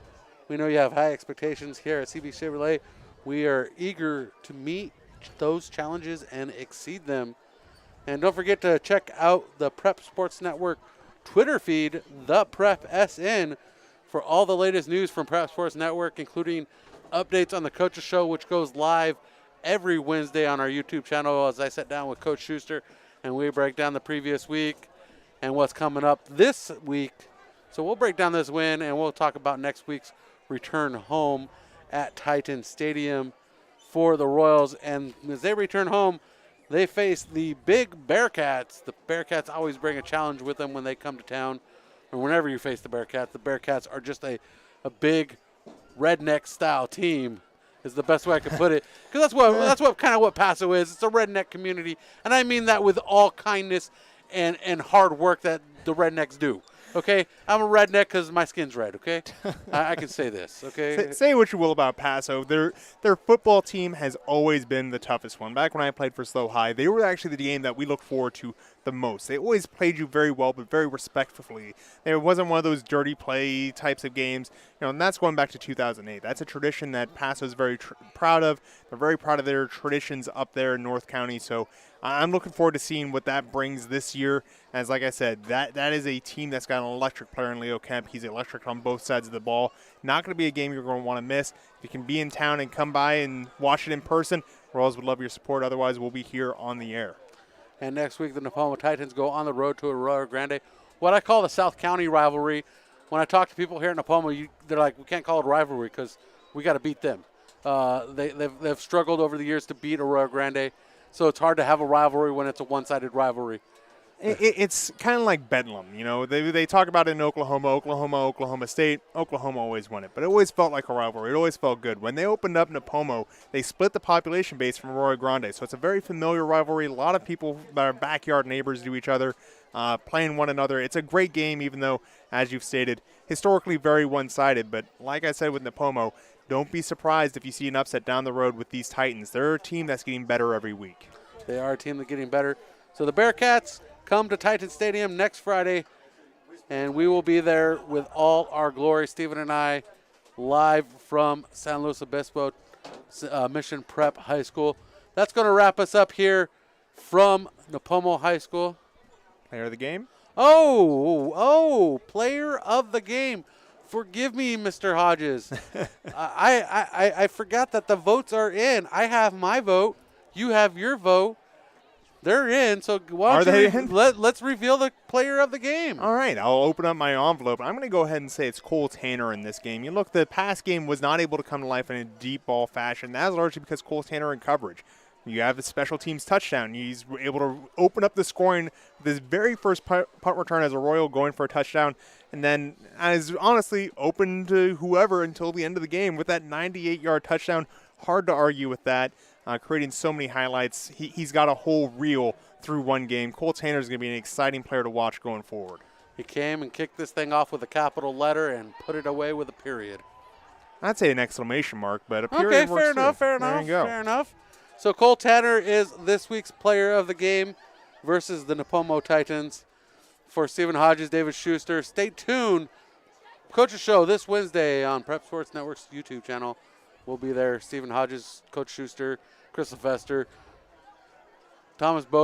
We know you have high expectations here at CB Chevrolet. We are eager to meet those challenges and exceed them. And don't forget to check out the Prep Sports Network Twitter feed, the Prep SN, for all the latest news from Prep Sports Network, including updates on the Coaches Show, which goes live every Wednesday on our YouTube channel as I sit down with Coach Schuster and we break down the previous week and what's coming up this week. So we'll break down this win and we'll talk about next week's return home at Titan Stadium for the Royals. And as they return home, they face the big Bearcats. The Bearcats always bring a challenge with them when they come to town, or whenever you face the Bearcats. The Bearcats are just a big redneck-style team is the best way I could put it. Because that's what kind of what Paso is. It's a redneck community, and I mean that with all kindness and hard work that the rednecks do. Okay, I'm a redneck because my skin's red. Okay, I can say this. Okay,
say what you will about Paso. Their football team has always been the toughest one. Back when I played for Slow High, they were actually the game that we looked forward to the most. They always played you very well, but very respectfully. It wasn't one of those dirty play types of games. You know, and that's going back to 2008. That's a tradition that Paso is very proud of. They're very proud of their traditions up there in North County. So I'm looking forward to seeing what that brings this year. As like I said, that is a team that's got an electric player in Leo Kemp. He's electric on both sides of the ball. Not going to be a game you're going to want to miss. If you can be in town and come by and watch it in person, Royals would love your support. Otherwise, we'll be here on the air.
And next week, the Nipomo Titans go on the road to Aurora Grande, what I call the South County rivalry. When I talk to people here in Nipomo, they're like, we can't call it a rivalry because we got to beat them. They've struggled over the years to beat Aurora Grande, so it's hard to have a rivalry when it's a one-sided rivalry.
It's kind of like Bedlam, you know. They talk about it in Oklahoma State. Oklahoma always won it, but it always felt like a rivalry. It always felt good. When they opened up Nipomo, they split the population base from Aurora Grande, so it's a very familiar rivalry. A lot of people that are backyard neighbors to each other, playing one another. It's a great game, even though, as you've stated, historically very one-sided. But like I said with Nipomo, don't be surprised if you see an upset down the road with these Titans. They're a team that's getting better every week.
They are a team that's getting better. So the Bearcats come to Titan Stadium next Friday, and we will be there with all our glory. Stephen and I, live from San Luis Obispo Mission Prep High School. That's going to wrap us up here from Nipomo High School.
Player of the game?
Oh, player of the game. Forgive me, Mr. Hodges. I forgot that the votes are in. I have my vote. You have your vote. They're in, so why
Are
don't
they
you
in?
let's reveal the player of the game.
All right, I'll open up my envelope. I'm going to go ahead and say it's Cole Tanner in this game. You look, the pass game was not able to come to life in a deep ball fashion. That was largely because Cole Tanner in coverage. You have the special teams touchdown. He's able to open up the scoring with his very first punt return as a Royal going for a touchdown, and then as honestly open to whoever until the end of the game with that 98-yard touchdown. Hard to argue with that. Creating so many highlights. He's got a whole reel through one game. Cole Tanner is going to be an exciting player to watch going forward.
He came and kicked this thing off with a capital letter and put it away with a period.
I'd say an exclamation mark, but a period
Okay,
works
fair enough,
too.
fair
There
enough,
you go.
fair enough. So Cole Tanner is this week's player of the game versus the Nipomo Titans. For Stephen Hodges, David Schuster, stay tuned. Coach's Show this Wednesday on Prep Sports Network's YouTube channel. We'll be there. Stephen Hodges, Coach Schuster, Chris Sylvester, Thomas Bode.